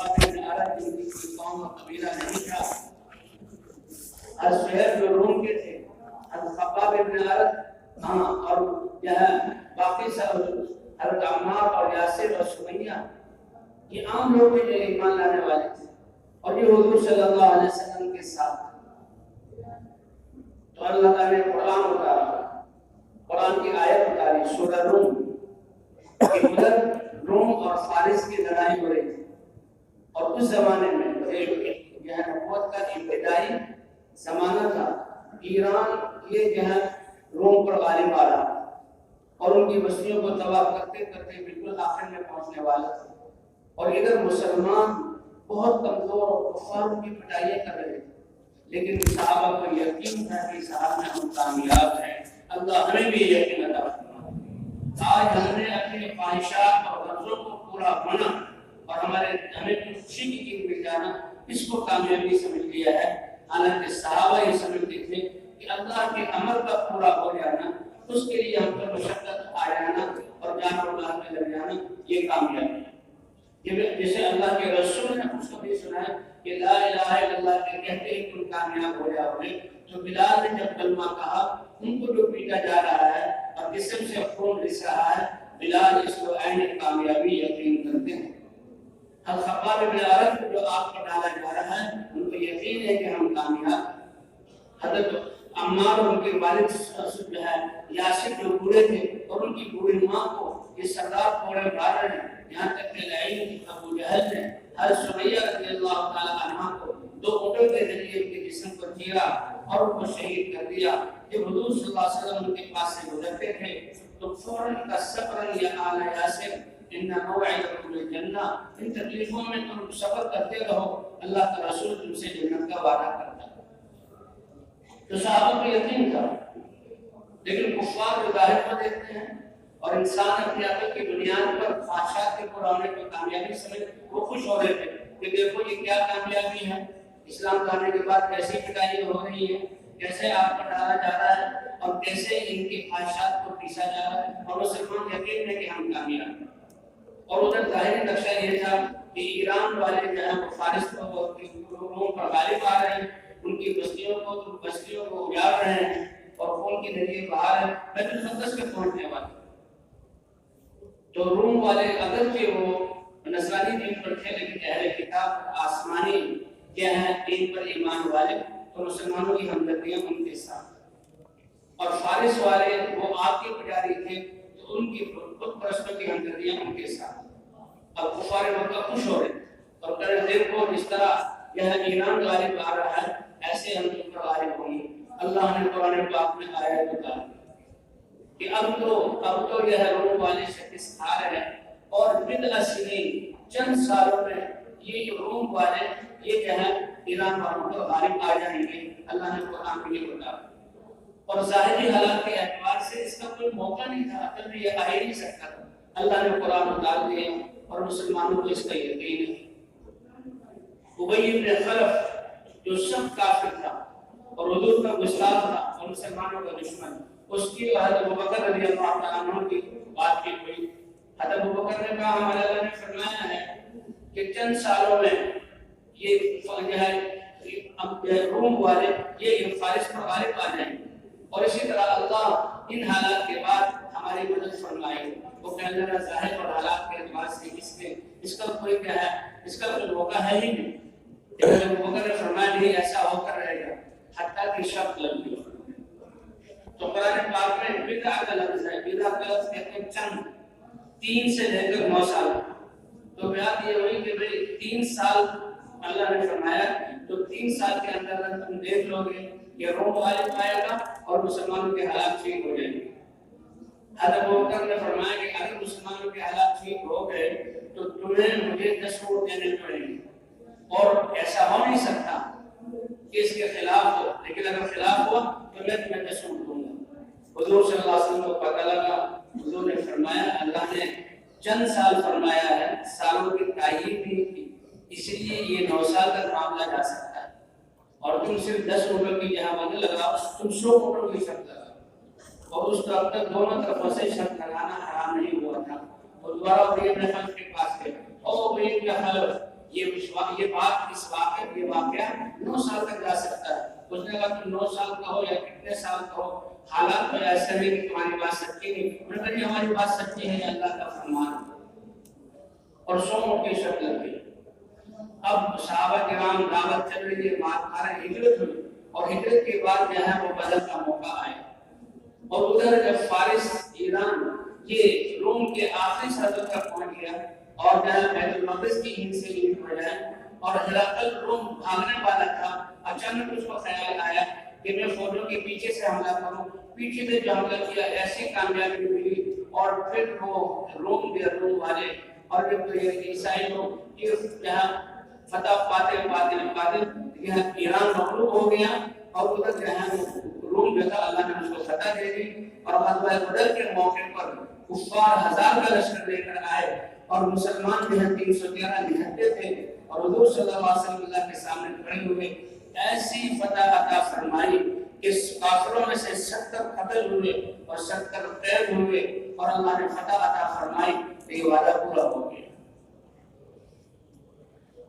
Speaker 2: خباب بن ارد جن کی کوئی قوم اور قبیلہ نہیں تھا. سہیل جو روم کے تھے، خباب بن ارد اور باقی سب حضرت عمار اور یاسر اور سمیہ، یہ عام لوگ جو ایمان لانے والے تھے اور یہ حضور صلی اللہ علیہ وسلم کے ساتھ. تو اللہ تعالیٰ نے قرآن اتارا، قرآن کی آیت اتاری سورہ روم کہ ادھر روم اور فارس کی لڑائی ہو رہی تھی. اور اس زمانے میں نبوت کا ابتدائی زمانہ تھا. ایران یہ روم پر غالب آ رہا اور ان کی بستیوں کو تباہ کرتے کرتے بالکل آخر میں پہنچنے والا تھا. اور ادھر مسلمان بہت کمزور اور کفار ان کی پٹائیاں کر رہے تھے. لیکن صحابہ کو یقین تھا کہ صاحب میں ہم کامیاب ہیں. اللہ ہمیں بھی یقین عطا فرمائے. آج ہم نے اپنی خواہشات اور غرضوں کو پورا ہونا اور ہمیں خوشی کی چیز مل جانا، اس کو کامیابی سمجھ لیا ہے. حالانکہ صحابہ یہ سمجھتے تھے کہ اللہ کے امر کا پورا ہو جانا، اس کے لیے ہم پر مشقت آ جانا اور جان اور مال میں لگ جانا یہ کامیابی ہے. جیسے اللہ کے رسول نے اس کو بھی سنا ہے کہ لا الہ الا اللہ کے کہتے ہی تم کامیاب ہو جاؤ گے. تو بلال نے جب کلمہ کہا، ان کو جو پیٹا جا رہا ہے اور جسم سے خون رس رہا ہے، بلال اس کو عین کامیابی یقین کرتے ہیں. خباب بن ارد کو جو آگ پر ڈالا جا رہا ہے، ان کو یقین ہے کہ ہم کامیاب. حضرت عمار اور ان کے والد جو ہے یاسر جو بوڑھے تھے اور ان کی بوڑھی ماں کو یہ سردار کوڑے مار رہے ہیں. یہاں تک کہ لعین ابو جہل نے ہر سمیہ رضی اللہ تعالی عنہ کو 2 اونٹوں کے ذریعے ان کے جسم کو چیرا اور ان کو شہید کر دیا. جب حضور صلی اللہ علیہ وسلم ان کے پاس سے گزرتے تھے تو فوراً کا صبر یا آل یاسر ان موعدکم الجنہ، ان تکلیفوں میں تم صبر کرتے رہو، اللہ کا رسول تم سے جنت کا وعدہ کرتا ہے. تو صحابہ کو یقین تھا. لیکن کفار جو ظاہر کو دیکھتے ہیں اور انسان اپنی عقل کی بنیاد پر خواہشات کے پورا ہونے کو کامیابی سمجھ وہ خوش ہو رہے تھے کہ دیکھو یہ کیا کامیابی ہے. اسلام لانے کے بعد کیسی پٹائی ہو رہی ہے، کیسے آپ پر ڈالا جا رہا ہے اور کیسے ان کی خواہشات کو پیسا جا رہا ہے، اور مسلمان یقین ہے کہ ہم کامیاب ہیں. اور ادھر ظاہری نقشہ یہ تھا کہ ایران والے جو ہے فارس کو روم پر غالب آ رہے ہیں، ان کی بستیوں کو اجاڑ رہے ہیں اور خون کی ندیاں بہا رہے ہیں، بیت المقدس میں پہنچنے والے. تو روم والے اگرچہ وہ نصرانی دین پر تھے لیکن اہل کتاب آسمانی کیا ہے دین پر ایمان والے، تو مسلمانوں کی ہمدردیاں ان کے ساتھ. اور فارس والے وہ آگ کے پجاری تھے تو ان کی بت پرستوں کی ہمدردیاں ان کے ساتھ. اب کفار مکہ خوش ہو رہے اور کہہ رہے دیکھو جس طرح یہ ایران غالب آ رہا ہے ایسے ہم تم پر غالب ہوں گے. اللہ نے قرآن پاک میں آیت اتاری کہ اب تو یہ روم والے شکست کھا رہے ہیں اور بضع سنین چند سالوں میں یہ روم والے یہ جو ہے ایران والوں پر غالب آ جائیں گے. اللہ نے قرآن میں یہ بتایا. اور ظاہری حالات کے اعتبار سے اس کا کوئی موقع نہیں تھا، عقل میں یہ آ ہی نہیں سکتا تھا. اللہ نے قرآن اتار دیا اور مسلمانوں کو اس کا یقین ہے. ابی بن خلف جو سخت کافر تھا اور حضور کا گستاخ تھا اور مسلمانوں کا دشمن، اس کی حضرت ابوبکر رضی اللہ تعالیٰ عنہ کی بات کی ہوئی. حضرت ابوبکر نے کہا ہمارے اللہ نے فرمایا ہے کہ چند سالوں میں یہ روم والے یہ فارس پر غالب آ جائیں گے اور اسی طرح اللہ ان حالات کے بعد ہماری مدد فرمائے. وہ کہنے لگا ظاہر اور حالات کے اعتبار سے اس کا کوئی کیا ہے، اس کا کوئی موقع ہے ہی نہیں. ابوبکر نے فرمایا نہیں ایسا ہو کر رہے گا حتیٰ کہ شرط لگ گئی. تو قرآن پاک میں بدع کا لفظ ہے. بدع کا لفظ کہتے ہیں چند، 3 سے لے کر 9 سال. تو بات یہ ہوئی کہ بھئی 3 سال اللہ نے فرمایا تو 3 سال کے اندر تم دیکھ لو گے کہ روم غالب آئے گا اور مسلمانوں کے حالات ٹھیک ہو جائیں گے. حضرت ابوبکر نے فرمایا کہ اگر مسلمانوں کے حالات ٹھیک ہو گئے تو تمہیں مجھے 10 ووٹ دینے پڑیں گے اور ایسا ہو نہیں سکتا کہ اس کے خلاف ہو، لیکن اگر خلاف ہوا تو میں تمہیں 10 ووٹ دوں گا. حضور صلی اللہ علیہ وسلم کو پتہ لگا. حضور نے فرمایا اللہ نے چند سال فرمایا ہے، سالوں کی تعیین نہیں کی، اس لیے یہ 9 سال تک معاملہ جا سکتا ہے. اور تم صرف 10 ووٹوں کی جہاں بندی لگاؤ، تم 100 ووٹوں کی شرط لگاؤ. اور اس وقت تک دونوں طرفوں سے شرط لگانا حرام نہیں ہوا تھا. اور دوبارہ ابی بن خلف کے پاس گئے. او ابی بن خلف یہ بات یہ واقعہ 9 سال تک جا سکتا ہے. اس نے کہا تم 9 سال کا ہو یا کتنے سال کا ہو، حالات تو ایسے نہیں کہ تمہاری بات سچی نہیں. انہوں نے کہا یہ ہماری بات سچی ہے، اللہ کا فرمان. اور 100 اونٹ کی شرط لگ گئی. اب صحابہ کرام دعوت چل رہی ہے، مار کھا رہے، ہجرت ہوئی، اور ہجرت کے بعد جو ہے وہ بدر کا موقع آیا. اور ادھر جب فارس ایران یہ روم کے آخری سرحد تک پہنچ گیا اور جو ہے بیت المقدس کی ہند سے ہند ہو جائے، اور ہرقل روم بھاگنے والا تھا. اچانک اس کو خیال آیا کہ میں فوجوں کے پیچھے سے حملہ کروں. پیچھے سے جو حملہ کیا ایسی کامیابی ملی، اور پھر وہ روم والے اور پھر عیسائی لوگ یہ جہاں فتح پاتے یہاں ایران مغلوب ہو گیا، اور ادھر جو ہے روم جو تھا اللہ نے اس کو فتح دے دی. اور غزوہ بدر کے موقع پر کفار 1000 کا لشکر لے کر آئے، اور مسلمان جو ہیں 313 نہتے تھے، اور حضور صلی اللہ علیہ وسلم اللہ کے سامنے کھڑے ہوئے ایسی فتح عطا فرمائی کہ کافروں میں سے 70 قتل ہوئے اور 70 قید ہوئے، اور اللہ نے فتح عطا فرمائی کہ یہ وعدہ پورا ہو گیا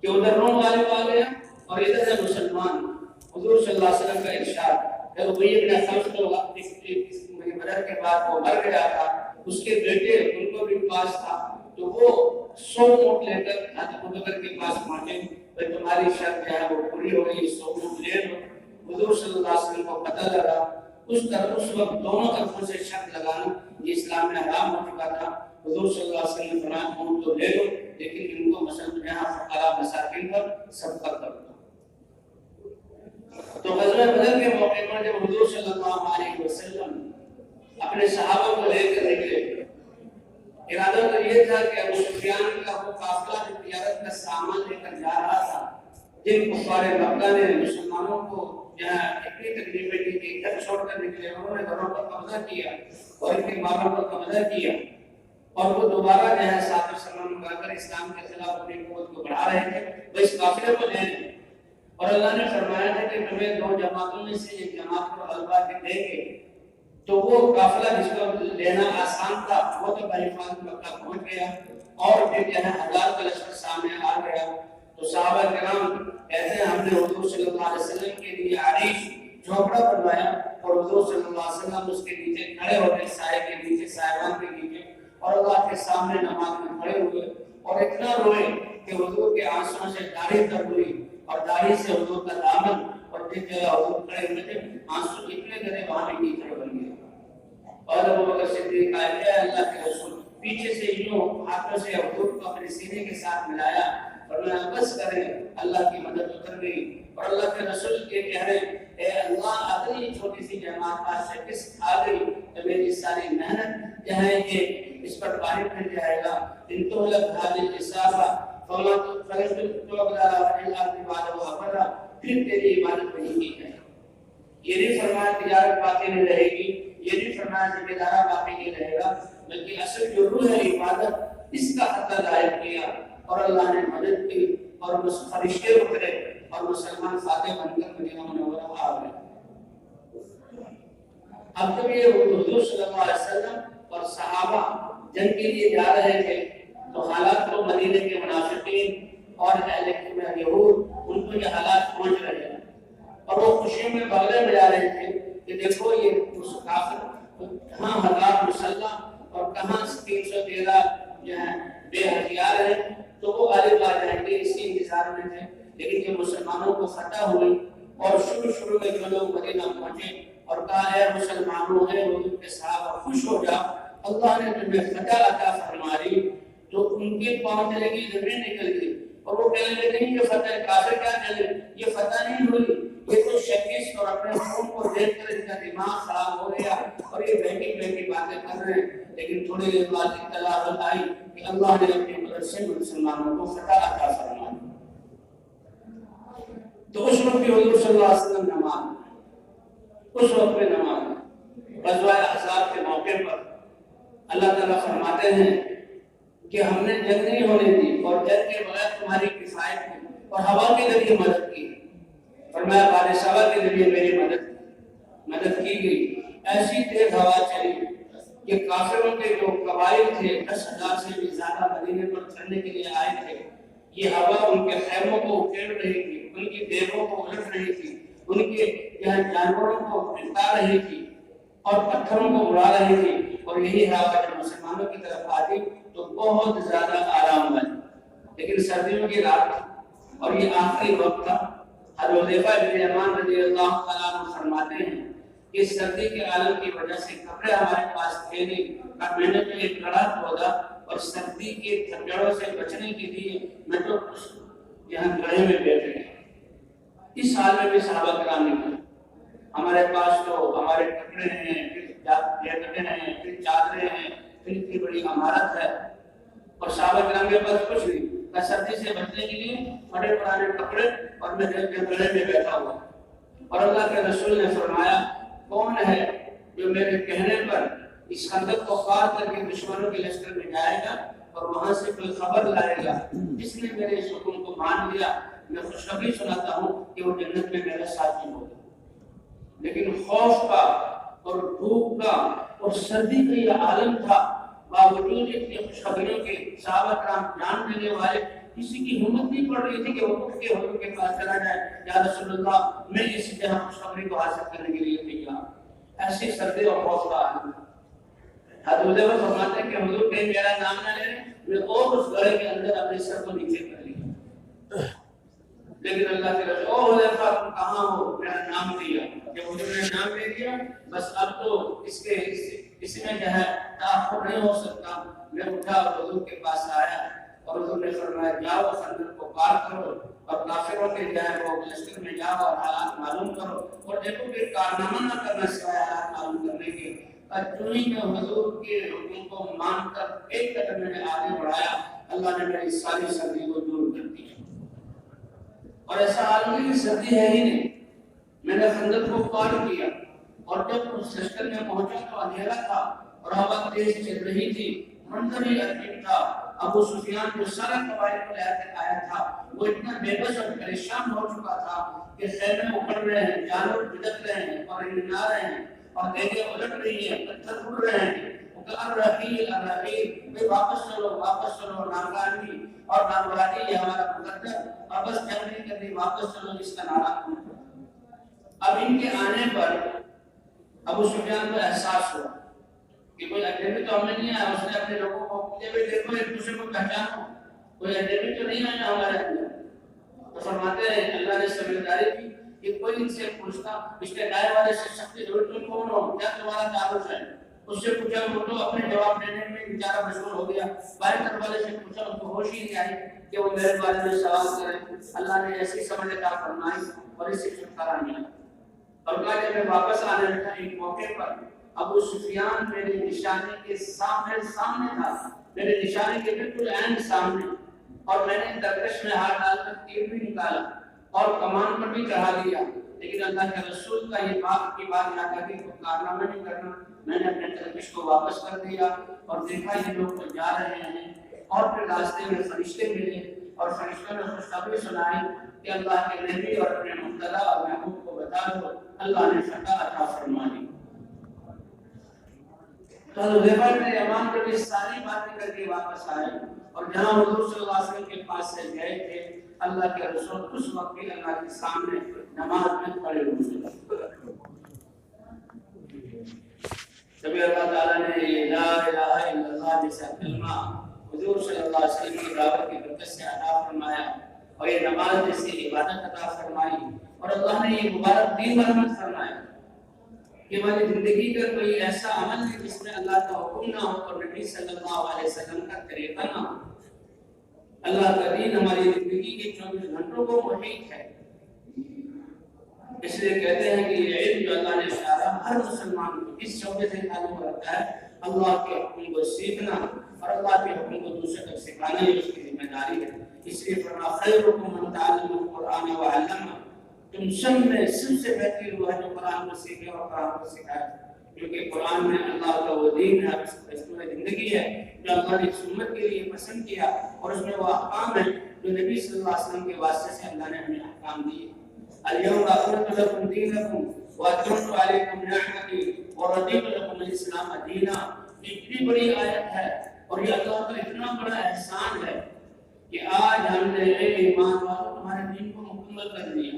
Speaker 2: کہ ادھر روم والے ہیں اور ادھر ہے مسلمان. حضور صلی اللہ علیہ وسلم کا ارشاد ہے ابی بن خلف کو بدر کے بعد وہ مر گیا تھا، اس کے بیٹے ان کو بھی پاس تھا، تو وہ 100 اونٹ لے کر حضرت ابوبکر کے پاس پہنچے. تمہاری شرط جو ہے وہ پوری ہو گئی، 100 اونٹ لے لو. حضور صلی اللہ علیہ وسلم کو پتہ لگا اس وقت دونوں طرفوں سے شرط لگانا یہ اسلام میں حرام ہو چکا تھا. حضور صلی اللہ علیہ وسلم نے فرمایا اونٹ تو لے لو، لیکن ان کو مثلا یہاں فقراء مساکین پر صدقہ کر دو. تو غزوہ بدر کے موقع پر جب حضور صلی اللہ علیہ وسلم اپنے صحابہ کو لے کر نکلے، ارادہ تو یہ تھا کہ ابو سفیان کا وہ قافلہ جو تجارت کا سامان لے کر جا رہا تھا، جن کفار مکہ نے مسلمانوں کو جہاں اتنی تکلیفیں دی کہ گھر چھوڑ کر نکلے، انہوں نے گھروں پر قبضہ کیا اور ان کے مالوں پر قبضہ کیا، اور وہ دوبارہ جو ہے ساتھ سلام مگا کر اسلام کے خلاف اپنی قوت کو بڑھا رہے تھے، وہ اس قافلے کو لے رہے. اور اللہ نے فرمایا تھا کہ تمہیں 2 جماعتوں میں سے ایک جماعت کو غلبہ دیں گے. تو وہ قافلہ جس کو لینا آسان تھا وہ تو بحفاظت مکہ پہنچ گیا، اور پھر جو ہے 1000 کا لشکر سامنے آ گیا. تو صحابہ کرام کہتے ہیں ہم نے حضور صلی اللہ علیہ وسلم کے لیے عریش جھوپڑا بنوایا، اور حضور صلی اللہ علیہ وسلم اس کے نیچے کھڑے ہو گئے، سائے کے نیچے، سائبان کے نیچے، اور اللہ کے سامنے نماز میں کھڑے ہوئے، اور اتنا روئے کہ حضور کے آنسوں سے داڑھی تر ہوئی، اور داڑھی سے حضور کا دامن، اور جس جگہ حضور کھڑے ہوئے تھے آنسو اتنے گرے وہاں بھی نیچے بن گئے. اور ابو بکر صدیق آئے کہ اللہ کے رسول، پیچھے سے یوں ہاتھوں سے حضور کو اپنے سینے کے ساتھ ملایا، فرمایا بس کریں، اللہ کی مدد اتر گئی. اور اللہ کے رسول یہ کہہ رہے اے اللہ اگر یہ چھوٹی سی جماعت پاس سے کس آ گئی تو میری ساری محنت جو ہے یہ اس پر پانی پھر جائے گا. ان تو لگ حاضر اصابہ فما تو پھر تیری عبادت نہیں کی جائے. یہ نہیں فرمایا تجارت باقی نہیں رہے گی، یہ نہیں فرمایا ذمہ دارہ باقی نہیں رہے گا، بلکہ اصل جو روح ہے عبادت اس کا حق ظاہر کیا، اور اللہ نے مدد کی، اور فرشتے اترے اور مسلمان فاتح بن کر مدینہ منورہ آ گئے. اب جب یہ حضور صلی اللہ علیہ وسلم اور صحابہ جنگ کے لیے جا رہے تھے تو حالات کو مدینے کے منافقین اور اہل یہود ان کو یہ حالات پہنچ رہے ہیں، اور وہ خوشی میں بغلے بجا رہے تھے کہ دیکھو یہ کافر کہاں 1000 مسلح اور کہاں 313 جو ہیں بے ہتھیار ہیں، تو وہ غالب آ جائیں گے، اسی انتظار میں تھے. لیکن جب مسلمانوں کو فتح ہوئی اور شروع میں جو لوگ مدینہ پہنچے اور کہا اے مسلمانوں ہے حضور کے صحابہ خوش ہو جا، اللہ نے تمہیں فتح عطا فرمائی، تو ان کے پاؤں چلے گی، زمین نکل گئی، اور وہ کہنے لگے نہیں یہ فتح کافر کیا چلے، یہ فتح نہیں ہوئی، یہ تو شکست اور اپنے قوم کو دیکھ کر ان کا دماغ خراب ہو گیا اور یہ بیٹھی باتیں کر رہے ہیں. لیکن تھوڑی دیر بعد اطلاع آئی کہ اللہ نے اپنی مدد سے مسلمانوں کو فتح عطا فرمائی. تو اس وقت بھی حضور صلی اللہ علیہ وسلم نماز، اس وقت میں نماز غزوہ احزاب کے موقع پر اللہ تعالیٰ فرماتے ہیں کہ ہم نے جنگ نہیں ہونے دی اور جنگ کے بغیر تمہاری کفایت کی اور ہوا کے ذریعے مدد کی. فرمایا بارشوا کے ذریعے میری مدد کی گئی. ایسی تیز ہوا چلی کہ کافروں کے جو قبائل تھے 10,000 سے بھی زیادہ مدینے پر چڑھنے کے لیے آئے تھے، یہ ہوا ان کے خیموں کو اکھیڑ رہی تھی، ان کی دیگوں کو الٹ رہی تھی، ان کے یہاں جانوروں کو پھینکا رہی تھی اور پتھروں کو اڑا رہی تھی، اور یہی ہوا جب مسلمانوں کی طرف آتی تو بہت زیادہ آرام ہے۔ لیکن سردیوں کی رات تھی اور یہ آخری وقت تھا۔ حضرت حذیفہ بن یمان رضی اللہ تعالیٰ عنہ فرماتے ہیں کہ سردی کے عالم کی وجہ سے کپڑے ہمارے پاس تھے نہیں، اب میں نے تو ایک گڑھا کھودا اور سردی کے جھنجھڑوں سے بچنے کے لیے میں تو یہاں گڑھے میں بیٹھ گیا۔ اس حال میں بھی صحابہ کرام نکلے، ہمارے پاس تو ہمارے کپڑے ہیں، پھر جیکٹیں ہیں، پھر چادریں ہیں، پھر اتنی بڑی عمارت ہے، اور صحابہ کرام کے پاس کچھ نہیں، سردی سے بچنے کے لیے بڑے پرانے کپڑے اور میں گڑھے میں بیٹھا ہوا۔ اور اللہ کے رسول نے فرمایا کون ہے جو میرے کہنے پر اس خندق کو پار کر کے دشمنوں کے لشکر میں جائے گا اور وہاں سے کوئی خبر لائے گا، جس نے میرے اس حکم کو مان لیا میں خوشخبری سناتا ہوں کہ وہ جنت میں میرا ساتھی ہوگا۔ لیکن خوف کا اور دھوپ کا اور سردی کا یہ عالم تھا، باوجود اتنی خوشخبریوں کے صحابہ کرام جان لینے والے کسی کی ہمت نہیں پڑ رہی تھی کہ وہ اٹھ کے حضور کے پاس چلا جائے، یا رسول اللہ میں اسی طرح خوشخبری کو حاصل کرنے کے لیے تیار۔ ایسی سردی اور خوف کا عالم۔ حضرت حذیفہ فرماتے ہیں کہ حضور کہیں میرا نام نہ لے، میں اور اس گڑھے کے اندر اپنے سر کو نیچے کر لیا۔ لیکن اللہ کے رسول او حذیفہ تم کہاں ہو، میرا نام لیا۔ جب حضور نے نام لے دیا بس اب تو اس میں جو ہے تاخر نہیں ہو سکتا۔ میں اٹھا اور حضور کے پاس آیا اور حضور نے فرمایا جاؤ خندق کو پار کرو اور کافروں کے جو ہے وہ لشکر میں جاؤ اور حالات معلوم کرو، اور دیکھو کہ کارنامہ نہ کرنا سوائے حالات معلوم کرنے کے۔ جو ہی میں حضور کے حکم کو مان کر ایک قدم میں نے آگے بڑھایا، اللہ نے میری ساری سردی کو دور کر دی۔ اور ایسا عالمی سردی ہے ہی نہیں، میں نے خندق کو پار کیا اور جب اس لشکر میں پہنچا تو اندھیرا تھا اور ہوا تیز چل رہی تھی، منظر ہی عجیب تھا۔ ابو سفیان جو سارا قبائل کو لے کر آیا تھا وہ اتنا بے بس اور پریشان ہو چکا تھا کہ خیمے اکھڑ رہے ہیں، جانور بھٹک رہے ہیں اور ہلا رہے ہیں اور دیگیں الٹ رہی ہیں، پتھر اڑ رہے ہیں۔ الرحیل الرحیل، واپس چلو واپس چلو، ناکامی اور نامرادی یہ ہمارا مقدر، اور بس جنگ نہیں کرنی، واپس چلو، اس کا نعرہ۔ اب ان کے آنے پر ابو سفیان کو احساس ہوا کہ کوئی اجنبی تو ہمیں نہیں آیا۔ اس نے اپنے لوگوں کو پوچھا بھی دیکھو ایک دوسرے کو پہچانو، کوئی اجنبی تو نہیں آیا ہمارے اندر۔ تو فرماتے ہیں اللہ نے سمجھداری کی کہ کوئی ان سے پوچھتا اس کے دائیں والے سے سختی ضرور تم کون ہو، کیا تمہارا تعارف ہے؟ اس سے پوچھا وہ تو اپنے جواب دینے میں بیچارہ مشغول ہو گیا۔ بائیں طرف والے سے پوچھا اس کو ہوش ہی نہیں آئی کہ وہ میرے بارے میں سوال کرے۔ اللہ نے ایسی سمجھ عطا فرمائی اور اسے چھٹکارا ملا۔ اور کہا جب میں واپس آنے لگا ایک موقع پر ابو سفیان میرے نشانے کے سامنے تھا، میرے نشانے کے بالکل عین سامنے، اور میں نے درکش میں ہاتھ ڈال کر تیر بھی نکالا اور کمان پر بھی چڑھا دیا، لیکن اللہ کے رسول کا یہ بات کی بات یاد آ گئی کہ کارنامہ نہیں کرنا۔ میں نے اپنے درکش کو واپس کر دیا اور دیکھا یہ لوگ تو جا رہے ہیں، اور پھر راستے میں فرشتے ملے اور فرشتوں نے خوشخبری سنائی کہ اللہ کے نبی اور اپنے مقتدی اور محبوب کو بتا دو اللہ نے فتح عطا فرما دی۔ تو حذیفہ بن یمان جب یہ ساری باتیں کر کے واپس آئے اور جہاں حضور صلی اللہ علیہ وسلم کے پاس سے گئے تھے، اللہ کے رسول اس وقت بھی اللہ کے سامنے نماز میں کھڑے ہوئے۔ جب اللہ تعالیٰ نے لا الہ الا اللہ جیسا کلمہ حضور صلی اللہ علیہ وسلم کی دعوت کی برکت سے عطا فرمایا اور یہ نماز جیسی عبادت عطا فرمائی، اور اللہ نے یہ مبارک دین برحمت فرمایا کہ ہماری زندگی کا کوئی ایسا عمل نہیں جس میں اللہ کا حکم نہ ہو اور نبی صلی اللہ علیہ وسلم کا طریقہ نہ ہو۔ اللہ کا دین ہماری زندگی کے 24 گھنٹوں کو محیط ہے۔ اس لیے کہتے ہیں کہ یہ علم جو اللہ نے اشارہ ہر مسلمان کو اس شعبے سے تعلق رکھتا ہے، اللہ کے حکم کو سیکھنا اور اللہ کے حکم کو دوسرے تک سکھانا یہ اس کی ذمہ داری ہے۔ اس لیے فرمایا خیرکم من تعلم القرآن وعلمہ، تم سب میں سب سے بہترین وہ ہے جو قرآن کو سیکھے اور قرآن کو سکھائے، کیونکہ قرآن میں اللہ کا وہ دین ہے، دستور زندگی ہے جو اللہ نے اس امت کے لیے پسند کیا، اور اس میں وہ احکام ہیں جو نبی صلی اللہ علیہ وسلم کے واسطے سے اللہ نے ہمیں احکام دیے۔ اليوم اکملت لکم دینکم واتممت علیکم نعمتی ورضیت لکم الاسلام دینا۔ اتنی بڑی آیت ہے اور یہ اللہ کا اتنا بڑا احسان ہے کہ آج ہم نے ایمان والوں تمہارے دین کو مکمل کر دیا،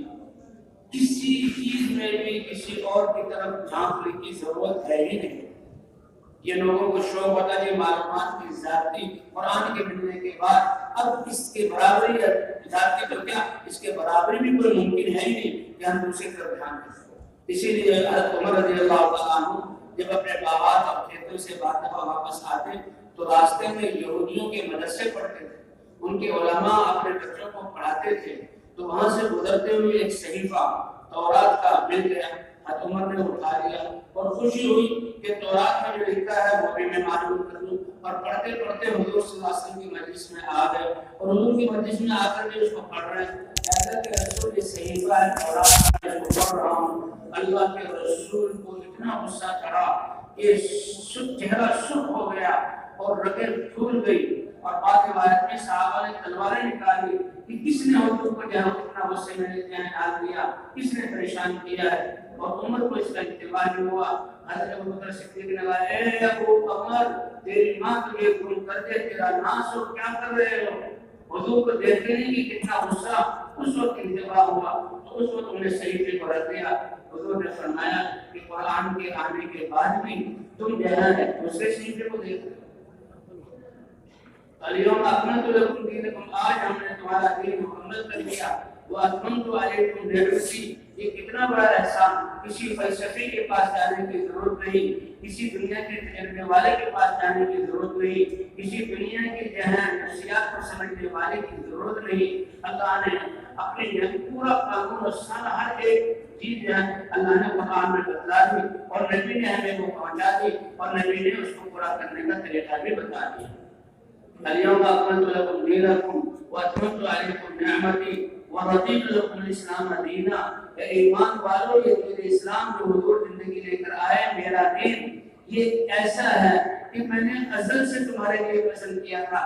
Speaker 2: کسی چیز میں بھی کسی اور کی طرف جھانکنے کی ضرورت ہے ہی نہیں۔ یہ لوگوں کو شوق ہوتا ہے معلومات کی ذاتی قرآن کے ملنے کے بعد اب اس کے برابری ذاتی تو کیا اس کے برابری بھی کوئی ممکن ہے ہی نہیں کہ ہم دوسری طرف دھیان دیں۔ اسی لیے حضرت عمر رضی اللہ تعالیٰ عنہ جب اپنے باغات اور کھیتوں سے بعد دفعہ واپس آتے تو راستے میں یہودیوں کے مدرسے پڑھتے تھے، ان کے علماء اپنے بچوں کو پڑھاتے تھے، تو وہاں سے گزرتے ہوئے ایک صحیفہ تورات کا مل گیا، حضرت عمر نے اٹھا لیا اور خوشی ہوئی کہ تورات میں جو لکھا ہے وہ بھی میں معلوم کر لوں، اور پڑھتے پڑھتے حضور صلی اللہ علیہ وسلم کی مجلس میں آ گئے اور حضور کی مجلس میں آ کر کے اس کو پڑھ رہے ہیں۔ ایسا کہ رسول یہ صحیفہ ہے تورات میں پڑھ رہا ہوں، اللہ کے رسول کو اتنا غصہ چڑھا کہ چہرہ سرخ ہو گیا اور رگیں پھول گئی، اور بعد روایت میں صحابہ نے تلواریں نکالی کہ کس نے حضور کو جہاں اتنا غصے میں ڈال دیا، کس نے پریشان کیا ہے، اور عمر کو اس کا انتباہ نہیں ہوا۔ حضرت ابوبکر صدیق نے کہا اے ابو عمر تیری ماں تجھے خون کر دے، تیرا ناس ہو کیا کر رہے ہو؟ حضور کو دیکھتے نہیں کہ کتنا غصہ اس وقت انتباہ ہوا، تو اس وقت انہیں صحیفے کو رکھ دیا۔ حضور نے فرمایا کہ قرآن کے آنے کے بعد بھی تم جو ہے دوسرے صحیفے کو دیکھ رہے ہو۔ اليوم اکملت لکم دینکم، آج ہم نے تمہارا دین مکمل کر دیا، واتممت علیکم نعمتی، یہ کتنا بڑا احسان۔ کسی فلسفی کے پاس جانے کی ضرورت نہیں، کسی دنیا کے تجربے والے کے پاس جانے کی ضرورت نہیں، کسی دنیا کے ذہن نفسیات کو سمجھنے والے کی ضرورت نہیں۔ اللہ نے اپنے پورا قانون اور سارا ہر ایک چیز ہے اللہ نے قرآن میں بتلا دی، اور نبی نے ہمیں وہ پہنچا دی، اور نبی نے اس کو پورا کرنے کا طریقہ بھی بتا دیا۔ اليوم اکملت لکم دینکم واتممت علیکم نعمتی ورضیت لکم الاسلام دینا، اے ایمان والو یہ میرے اسلام جو حضور زندگی لے کر آئے، میرا دین یہ ایسا ہے کہ میں نے ازل سے تمہارے لیے پسند کیا تھا،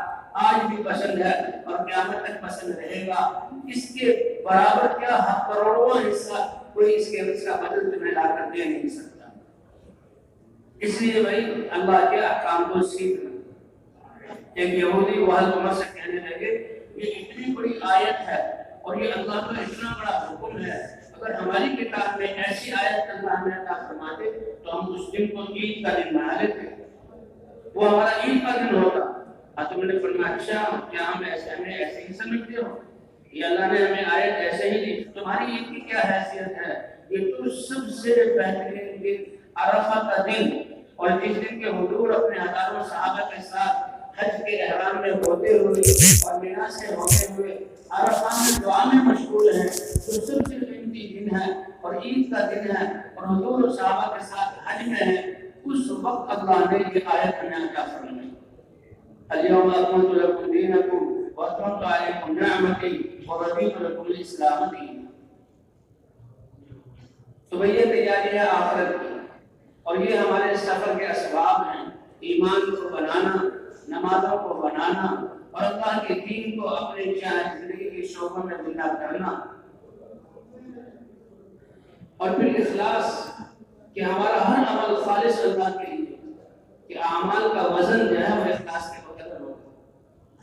Speaker 2: آج بھی پسند ہے اور قیامت تک پسند رہے گا۔ اس کے برابر کیا کروڑواں حصہ کوئی اس کا بدل تمہیں لا کر دے نہیں سکتا۔ اس لیے بھائی اللہ کے احکام کو سیکھنا۔ ایک یہودی وہ حضرت عمر سے کہنے لگے یہ اتنی بڑی آیت ہے اور یہ اللہ کا اتنا بڑا حکم ہے، اگر ہماری کتاب میں ایسی آیت اللہ نے عطا فرما دے تو ہم اس دن کو عید کا دن بنا لیتے، وہ ہمارا عید کا دن ہوتا۔ حضرت نے فرمایا اچھا کیا ہمیں ایسے ہی سمجھتے ہو؟ یہ اللہ نے ہمیں آیت ایسے ہی دی، تمہاری عید کی کیا حیثیت ہے؟ یہ تو سب سے بہترین دن عرفہ کا دن، اور جس دن کے حضور اپنے ہزاروں صحابہ کے ساتھ حج کے احرام میں ہوتے ہوئے اور مینا سے ہوتے ہوئے عرفہ میں دعا میں مشغول ہیں، تو سب سے قیمتی دن ہے اور عید کا دن ہے، اور حضور صحابہ کے ساتھ حج میں ہیں، اس وقت اللہ نے یہ آیت ہمیں عطا فرمائی۔ اليوم اکملت لکم دینکم واتممت علیکم نعمتی ورضیت لکم الاسلام دینا۔ تو یہ تیاری ہے آخرت کی، اور یہ ہمارے سفر کے اسباب ہیں، ایمان کو بنانا، نمازوں کو بنانا، اور اللہ کے دین کو اپنے زندگی کے شعبوں میں زندہ کرنا، اور پھر اخلاص کہ ہمارا ہر عمل خالص اللہ کے لیے، کہ اعمال کا وزن جو ہے وہ اخلاص کے مقدر ہوگا۔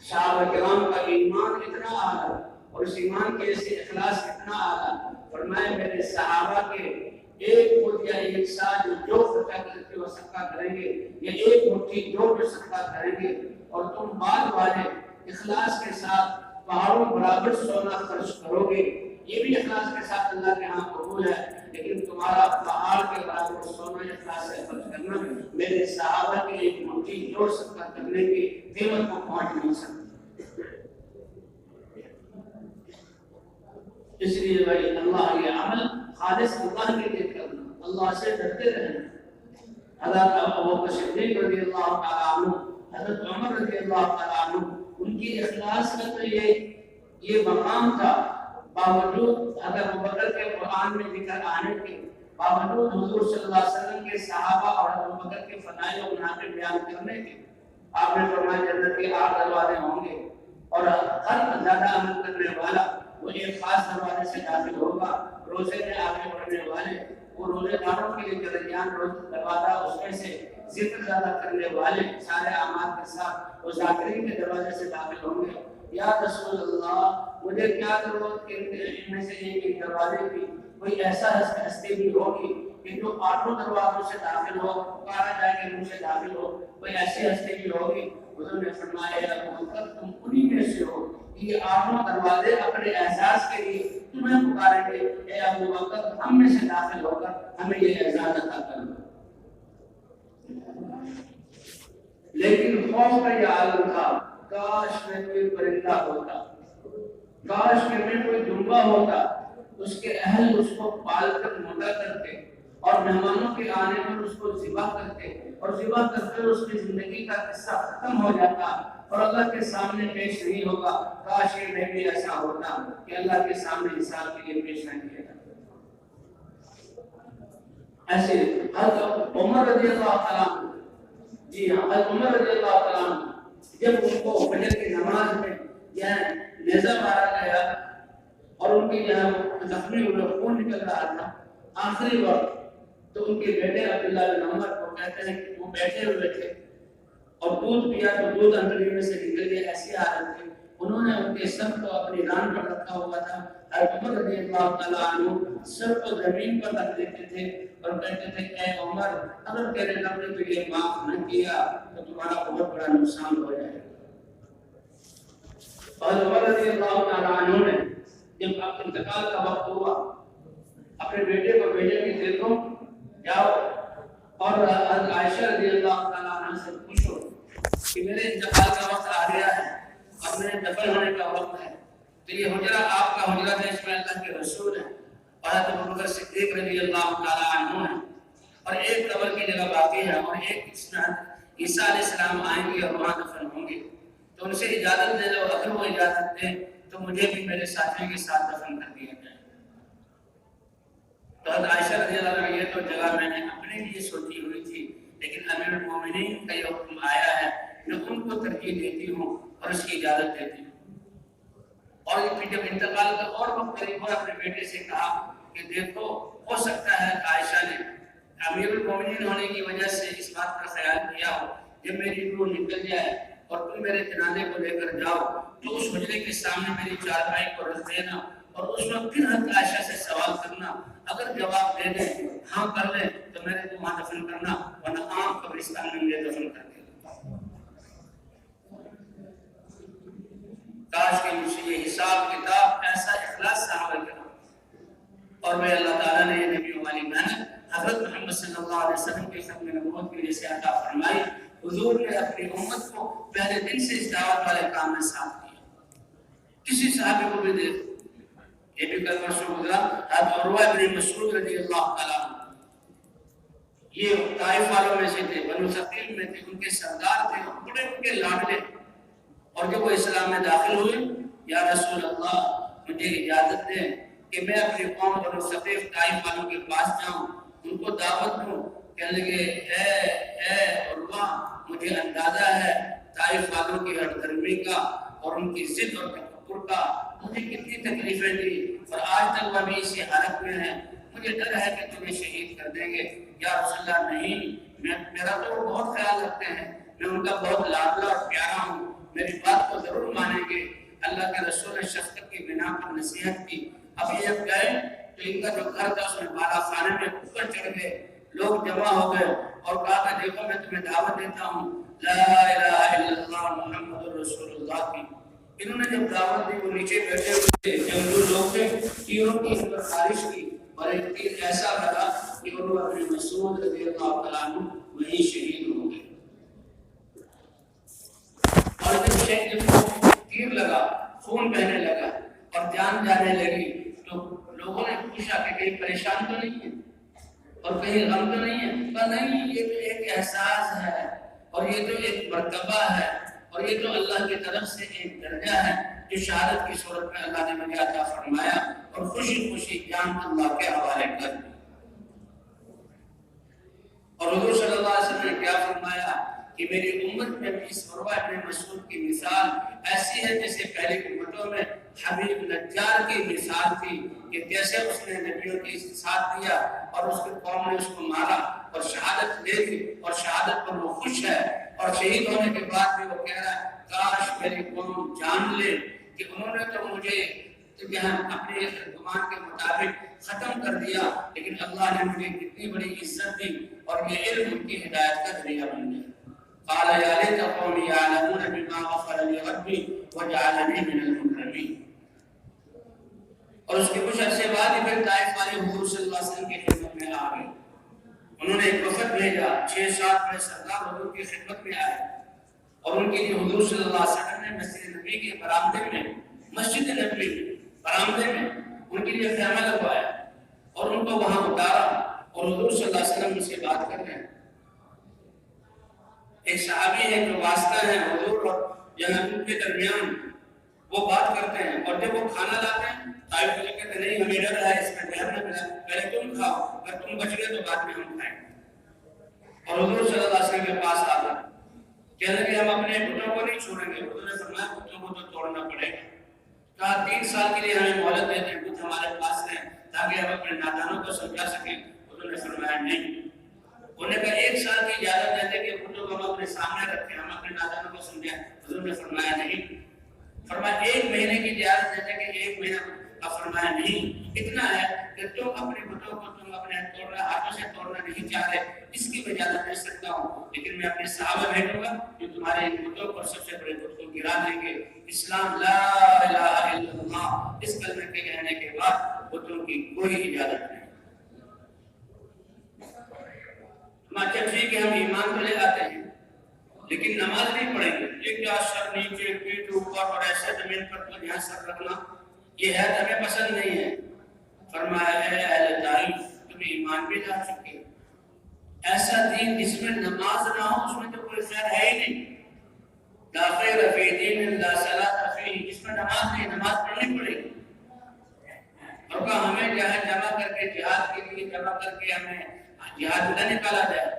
Speaker 2: صحابہ کرام کا ایمان اتنا اعلیٰ اور اس ایمان کے سے اخلاص اتنا اعلیٰ، فرمایا میرے صحابہ کے ایک مٹھی یا ایک سا جو خرچہ کرتے وہ صدقہ کریں گے، یا ایک مٹھی جو صدقہ کریں گے، اور تم بعد والے اخلاص کے ساتھ پہاڑوں برابر سونا خرچ کرو گے، یہ بھی اخلاص کے ساتھ اللہ کے ہاں قبول ہے، لیکن تمہارا پہاڑ کے برابر سونا اخلاص سے خرچ کرنا میرے صحابہ کے ایک مٹھی جو صدقہ کرنے کی قیمت کو پہنچ نہیں سکتی۔ اس لیے بھائی اللہ یہ عمل خالص اللہ کے لیے کرنا، اللہ سے ڈرتے رہنا۔ حضرت ابوبکر صدیق رضی اللہ تعالیٰ عنہ، حضرت عمر رضی اللہ تعالیٰ عنہ، ان کی اخلاص کا تو یہ مقام تھا، باوجود حضرت ابوبکر کے قرآن میں ذکر آنے کے باوجود حضور صلی اللہ علیہ وسلم کے صحابہ اور حضرت ابوبکر کے فضائل و مناقب بیان کرنے کے، آپ نے فرمایا جنت کے 8 دروازے ہوں گے، اور ہر زیادہ عمل کرنے والا وہ ایک خاص دروازے سے داخل ہوگا، روزے میں آگے بڑھنے والے وہ روزے داروں کے لیے درمیان روز دروازہ، اس میں سے ذکر زیادہ کرنے والے سارے اعمال کے ساتھ وہ ذاکرین کے دروازے سے داخل ہوں گے، یا رسول اللہ مجھے کیا ضرورت کہ ان میں سے ایک دروازے کی کوئی ایسا ہستی بھی ہوگی کہ جو آٹھوں دروازوں سے داخل ہو، پکارا جائے کہ منہ سے داخل ہو، کوئی ایسی ہستی بھی ہوگی؟ حضور نے فرمایا اے ابو بکر تم انہی میں سے ہو کہ یہ آٹھوں دروازے اپنے اعزاز کے لیے تمہیں پکاریں گے، اے ابو بکر ہم میں سے داخل ہو کر ہمیں یہ اعزاز عطا کر دو۔ لیکن خوف کا یہ عالم تھا، کاش میں کوئی پرندہ ہوتا، کاش میں کوئی دمبا ہوتا، اس کے اہل اس کو پال کر موٹا کرتے اور مہمانوں کے آنے پر اس کو ذبح کرتے اور ذبح کر کے اس کی زندگی کا قصہ ختم ہو جاتا اور اللہ کے سامنے پیش نہیں ہوگا۔ کاش یہ میں بھی ایسا ہوتا کہ اللہ کے سامنے حساب کے لیے پیش نہ کیا جاتا۔ ایسے حضرت عمر رضی اللہ تعالیٰ عنہ، جی ہاں حضرت عمر رضی اللہ تعالیٰ عنہ جب ان کو فجر کی نماز میں نیزہ مارا گیا اور ان کی زخمی ہوئے خون نکل رہا تھا آخری وقت، تو ان کے بیٹے عبداللہ بن عمر کو کہتے ہیں کہ وہ بیٹھے ہوئے تھے اور دودھ پیا تو دودھ انگلی میں سے نکل گیا، ایسی حالت تھی۔ انہوں نے ان کے سر کو اپنی ران پر رکھا ہوا تھا۔ حضرت عمر رضی اللہ تعالیٰ عنہ سر کو زمین پر رکھ دیتے تھے اور کہتے تھے اے عمر اگر تیرے رب نے تجھے معاف نہ کیا تو تمہارا بہت بڑا نقصان ہو جائے گا۔ حضرت عمر رضی اللہ تعالیٰ عنہ نے جب انتقال کا وقت ہوا اپنے بیٹے کو بھیجے کہ دیکھو جاؤ اور حضرت عائشہ رضی اللہ تعالیٰ عنہ سے پوچھو کہ میرے انتقال کا وقت آ گیا ہے اور میرے دفن ہونے کا وقت ہے، تو یہ حجرہ آپ کا حجرہ ہے، اس میں اللہ کے رسول ہیں اور حضرت ابوبکر صدیق رضی اللہ تعالیٰ عنہ ہیں اور ایک قبر کی جگہ باقی ہے اور ایک اس میں عیسیٰ علیہ السلام آئیں گے اور وہاں دفن ہوں گے، تو ان سے اجازت دے دو، اگر وہ اجازت دیں تو مجھے بھی میرے ساتھیوں کے ساتھ دفن کر دیا جائے۔ تو حضرت عائشہ رضی اللہ عنہ یہ تو جگہ میں نے اپنے لیے سوچی ہوئی تھی، لیکن امیر المومنین کا یہ حکم آیا ہے میں ان کو ترجیح دیتی ہوں اور اس کی اجازت دیتی ہوں۔ اور پھر جب انتقال کا اور وقت قریب ہوا اپنے بیٹے سے کہا کہ دیکھو ہو سکتا ہے عائشہ نے امیر المومنین ہونے کی وجہ سے اس بات کا خیال کیا ہو جب میری روح نکل جائے اور تم میرے جنازے کو لے کر جاؤ تو اس حجرے کے سامنے میری چارپائی کو رکھ دینا اور اس وقت پھر حضرت عائشہ سے سوال کرنا، اگر جواب دے دیں ہاں کر لیں تو میرے کو وہاں دفن کرنا ورنہ عام قبرستان میں مجھے دفن کر دینا۔ کاش کہ مجھے یہ حساب کتاب ایسا اخلاص صحابہ کرام اور میں اللہ تعالیٰ نے یہ نبی والی محنت حضرت محمد صلی اللہ علیہ وسلم کے ختم نبوت کی وجہ سے عطا فرمائی۔ حضور نے اپنی امت کو پہلے دن سے اس دعوت والے کام میں ساتھ دیا۔ کسی صحابی کو بھی دیکھو، یہ بھی کل پرسوں گزرا حضرت عروہ بن مسعود رضی اللہ تعالیٰ عنہ، یہ طائف والوں میں سے تھے، بنو ثقیف میں تھے، ان کے سردار تھے اور بڑے ان کے لاڈلے، اور جب وہ اسلام میں داخل ہوئے یا رسول اللہ مجھے اجازت دیں کہ میں اپنی قوم بنو ثقیف طائف والوں کے پاس جاؤں، ان کو دعوت دوں۔ کہنے لگے اے عروہ مجھے اندازہ ہے طائف والوں کی ہر درمی کا اور ان کی ضد اور تکبر کا مجھے کتنی تکلیفیں دی اور آج تک وہ بھی اسی حالت میں ہیں، مجھے ڈر ہے کہ تمہیں شہید کر دیں گے۔ یا رسول اللہ نہیں، میرا تو وہ بہت خیال رکھتے ہیں، میں ان کا بہت لاڈلا اور پیارا ہوں، میری بات کو ضرور مانیں گے۔ اللہ کے رسول نے شفقت کی بنا پر نصیحت کی۔ اب یہ جب گئے تو ان کا جو گھر تھا اس میں بالا خانے میں اوپر چڑھ گئے، لوگ جمع ہو گئے اور کہا کہ دیکھو میں تمہیں دعوت دیتا ہوں لا الہ الا اللہ محمد رسول اللہ کی۔ انہوں نے جب دعوت دی وہ نیچے بیٹھے ہوئے جو لوگ تھے تیروں کی ان پر خارش کی اور ایک تیر ایسا لگا کہ عروہ بن مسعود رضی اللہ تعالیٰ عنہ وہیں شہید ہو گئے۔ اور جب تیر لگا خون بہنے لگا اور جان جانے لگی تو لوگوں نے پوچھا کہ کہیں پریشان تو نہیں ہے اور کہیں غم تو نہیں ہے؟ کہا نہیں، یہ تو ایک احساس ہے اور یہ تو ایک مرتبہ ہے اور یہ تو اللہ کی طرف سے ایک درجہ ہے جو شہادت کی صورت میں اللہ نے مجھے عطا فرمایا اور خوشی خوشی جان اللہ کے حوالے کر دی۔ اور حضور صلی اللہ علیہ وسلم نے کیا فرمایا کہ میری امت میں بھی اس عروہ بن مسعود کی مثال ایسی ہے جیسے پہلی امتوں میں حبیب نجار کی مثال تھی کہ جیسے اس نے نبیوں کے ساتھ دیا اور اس کی قوم نے اس کو مارا اور شہادت دے دی اور شہادت پر وہ خوش ہے اور شہید ہونے کے بعد بھی وہ کہہ رہا ہے کاش میری قوم جان لے کہ انہوں نے تو مجھے اپنے گمان کے مطابق ختم کر دیا، لیکن اللہ نے مجھے کتنی بڑی عزت دی اور یہ علم ان کی ہدایت کا ذریعہ بن گیا۔ قال یا لیت قومی یعلمون بما غفر لی ربی وجعلنی من المکرمین۔ اور اس کے کچھ عرصے بعد پھر طائف والے حضور صلی اللہ علیہ وسلم کی خدمت میں آ گئے۔ انہوں نے ایک وفد بھیجا، 6-7 بڑے سردار حضور کی خدمت میں آئے اور ان کے لیے حضور صلی اللہ علیہ وسلم نے مسجد نبی کے برآمدے میں، مسجد نبی برآمدے میں ان کے لیے خیمہ لگوایا اور ان کو وہاں اتارا اور حضور صلی اللہ علیہ وسلم ان سے بات کر رہے ہیں۔ ایک صحابی ہے جو واسطہ ہے حضور اور یہودیوں کے درمیان، وہ بات کرتے ہیں اور جب وہ کھانا لاتے ہیں طائف والے کہتے ہیں نہیں ہمیں ڈر ہے اس میں ڈر نہ ملا، پہلے تم کھاؤ، اگر تم بچ گئے تو بعد میں ہم کھائیں۔ اور حضور صلی اللہ علیہ وسلم کے پاس آ گئے، کہنے لگے ہم اپنے بتوں کو نہیں چھوڑیں گے۔ حضور نے فرمایا بتوں کو تو توڑنا پڑے گا۔ کہا 3 سال کے لیے ہمیں مہلت دے دیں، بت ہمارے پاس رہیں تاکہ ہم اپنے نادانوں کو سمجھا سکیں۔ حضور نے فرمایا نہیں۔ انہوں نے کہا 1 سال کی اجازت دے دیں کہ بتوں کو ہم اپنے سامنے رکھیں، ہم اپنے نادانوں کو سمجھائیں۔ حضور نے فرمایا نہیں۔ فرمایا 1 مہینے کی اجازت دے دیں کہ 1 مہینہ کا۔ فرمایا نہیں، اتنا ہے کہ تم اپنے بتوں کو تم اپنے ہاتھوں سے توڑنا نہیں چاہتے، اس کی اجازت دے سکتا ہوں، لیکن میں اپنے صحابہ بھیجوں گا جو تمہارے ان بتوں پر سب سے بڑے بت کو گرا دیں گے۔ اسلام لا الہ الا اللہ، اس کلمے کے کہنے کے بعد بتوں کی کوئی اجازت نہیں۔ اچھا ٹھیک ہے ہم ایمان تو لے آتے ہیں لیکن نماز نہیں پڑھیں گے، یہ کیا سر نیچے پیٹھ اوپر اور ایسے زمین پر تو یہاں سر رکھنا، یہ ہے ہمیں پسند نہیں ہے۔ فرمایا اے اہل طائف تمہیں ایمان بھی لا چکے، ایسا دین جس میں نماز نہ ہو اس میں تو کوئی خیر ہے ہی نہیں۔ لا خیر فی دین لا صلاۃ فیہ، جس میں نماز نہیں، نماز پڑھنی پڑے گی۔ اور کہا ہمیں جو ہے جمع کر کے جہاد کے لیے جمع کر کے ہمیں جہاد نہ نکالا جائے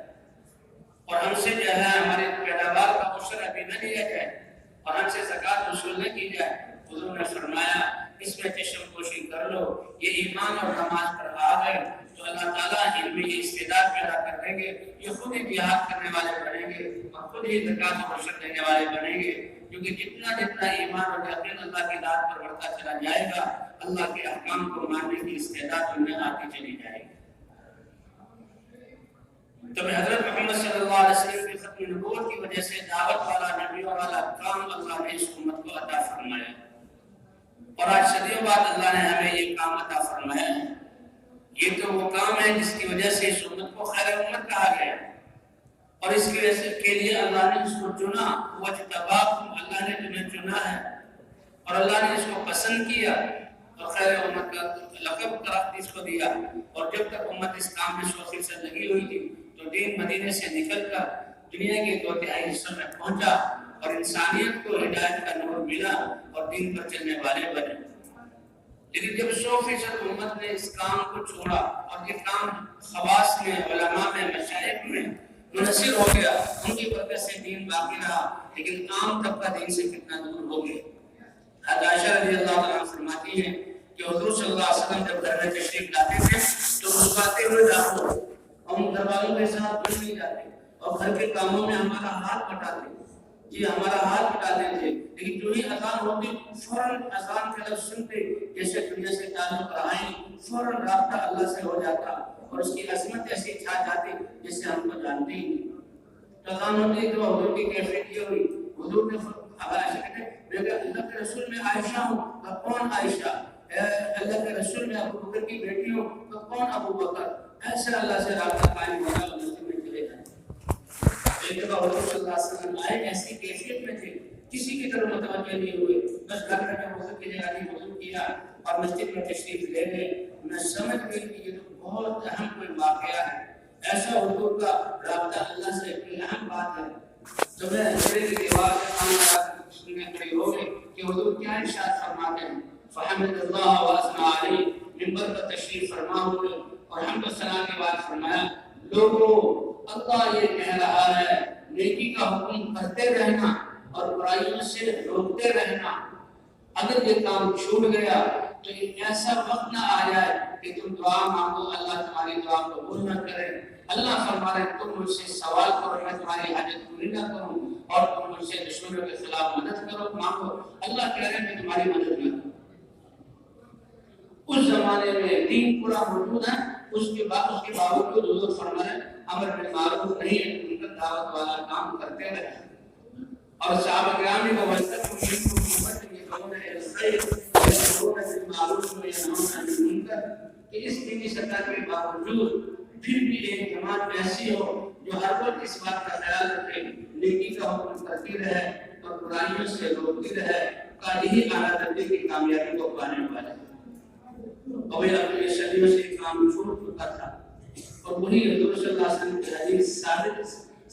Speaker 2: اور ہم سے جو ہے ہماری پیداوار کا عشر ابھی نہ لیا جائے اور ہم سے زکوٰۃ وصول نہ کی جائے۔ حضور نے فرمایا اس میں چشم پوشی کر لو، یہ ایمان اور نماز پر آ گئے تو اللہ تعالیٰ ان میں یہ استعداد پیدا کر دیں گے، یہ خود ہی جہاد کرنے والے بنیں گے اور خود ہی زکوٰۃ و عشر دینے والے بنیں گے، کیونکہ جتنا ایمان اور یقین اللہ کی ذات پر بڑھتا چلا جائے گا، اللہ کے احکام کو ماننے کی استعداد ان میں آتی چلی جائے گی۔ تو حضرت محمد صلی اللہ علیہ وسلم کی ختم نبوت کی وجہ سے دعوت والا نبیوں والا کام اللہ نے اس امت کو عطا فرمایا، اور آج صدیوں بعد اللہ نے ہمیں یہ کام عطا فرمایا ہے۔ یہ تو وہ کام ہے جس کی وجہ سے اس امت کو خیر امت کہا گیا، اور اس کی وجہ کے لیے اللہ نے اس کو چنا، وَاجْتَبَاكُمْ، اللہ نے تمہیں چنا ہے اور اللہ نے اس کو پسند کیا اور خیر امت کا لقب اس کو دیا۔ اور جب تک امت اس کام میں 100% لگی ہوئی تھی تو دین مدینے سے نکل کر دنیا کے 2/3 حصوں میں پہنچا اور انسانیت کو ہدایت کا نور ملا اور دین پر چلنے والے بنے۔ لیکن جب 100% امت نے اس کام کو چھوڑا اور یہ کام خواص میں، علماء میں، مشائخ میں منحصر ہو گیا، ان کی برکت سے دین باقی رہا، لیکن عام طبقہ دین سے کتنا دور ہو گیا۔ حضرت عائشہ رضی اللہ عنہ فرماتی ہیں کہ حضور صلی اللہ علیہ وسلم جب گھر میں تشریف لاتے تھے تو مسکراتے ہوئے داخل ہوتے، ہم گھر والوں کے ساتھ گھل نہیں جاتے اور گھر کے کاموں میں ہمارا ہاتھ بٹاتے، ہمارا ہاتھ بٹاتے تھے، لیکن جو ہی اذان ہوتی فوراً اذان کا لفظ سنتے جیسے دنیا سے تعلق رہائیں، فوراً رابطہ اللہ سے ہو جاتا اور اس کی عظمت ایسی چھا جاتی جسے ہم کو جانتے ہی نہیں۔ تو اذان ہوتی تو حضور کی کیفیت یہ ہوئی، حضور نے عائشہ کہتے ہیں میں اللہ کے رسول میں عائشہ ہوں تو کون عائشہ، اللہ کے رسول میں ابو بکر کی بیٹی ہوں تو کون ابو بکر، ایسے اللہ سے رابطہ قائم ہونا اور مسجد میں چلے جائیں۔ ایک دفعہ حضور صلی اللہ علیہ وسلم آئے ایسی کیفیت میں تھے، کسی کی طرف متوجہ نہیں ہوئے، بس گھر میں وضو کی جگہ نہیں وضو کیا اور مسجد میں تشریف لے گئے۔ میں سمجھ گئی کہ یہ تو بہت اہم کوئی واقعہ ہے، ایسا حضور کا رابطہ اللہ سے کوئی اہم بات ہے۔ تو میں میرے دیوار کے سامنے سننے کھڑی ہو گئی کہ حضور کیا ارشاد فرماتے ہیں۔ فحمد اللہ واسنا علیہ، منبر پر تشریف فرما ہوئے اور حمد و ثنا کے بعد فرمایا لوگوں اللہ یہ کہہ رہا ہے نیکی کا حکم کرتے رہنا اور برائیوں سے روکتے رہنا، اگر یہ کام چھوٹ گیا تو ایسا وقت نہ آ جائے کہ تم دعا مانگو اللہ تمہاری دعا قبول نہ کرے۔ اللہ فرما رہے تم مجھ سے سوال کرو میں تمہاری حاجت پوری نہ کروں، اور تم مجھ سے دشمنوں کے خلاف مدد کرو مانگو، اللہ کہہ رہے ہیں میں تمہاری مدد نہ کروں۔ اس زمانے میں دین پورا موجود ہے، اس کے باوجود حضور فرما رہے ہیں امر بالمعروف نہیں ہے، ان کا دعوت والا کام کرتے رہے۔ اور صحابہ کرام نے وَاسْتَغْفِرُوا کہ اس دینی سطح کے باوجود پھر بھی ایک جماعت ایسی ہو جو ہر وقت اس بات کا خیال رکھے، نیکی کا حکم کرتی رہے اور برائیوں سے روکتی رہے، کا یہی اعلیٰ درجے کی کامیابی کو پانے والا ہے۔ اور یہ اپنی صدیوں سے کام چھوڑ چکا تھا، اور وہی حضور صلی اللہ علیہ وسلم کی حدیث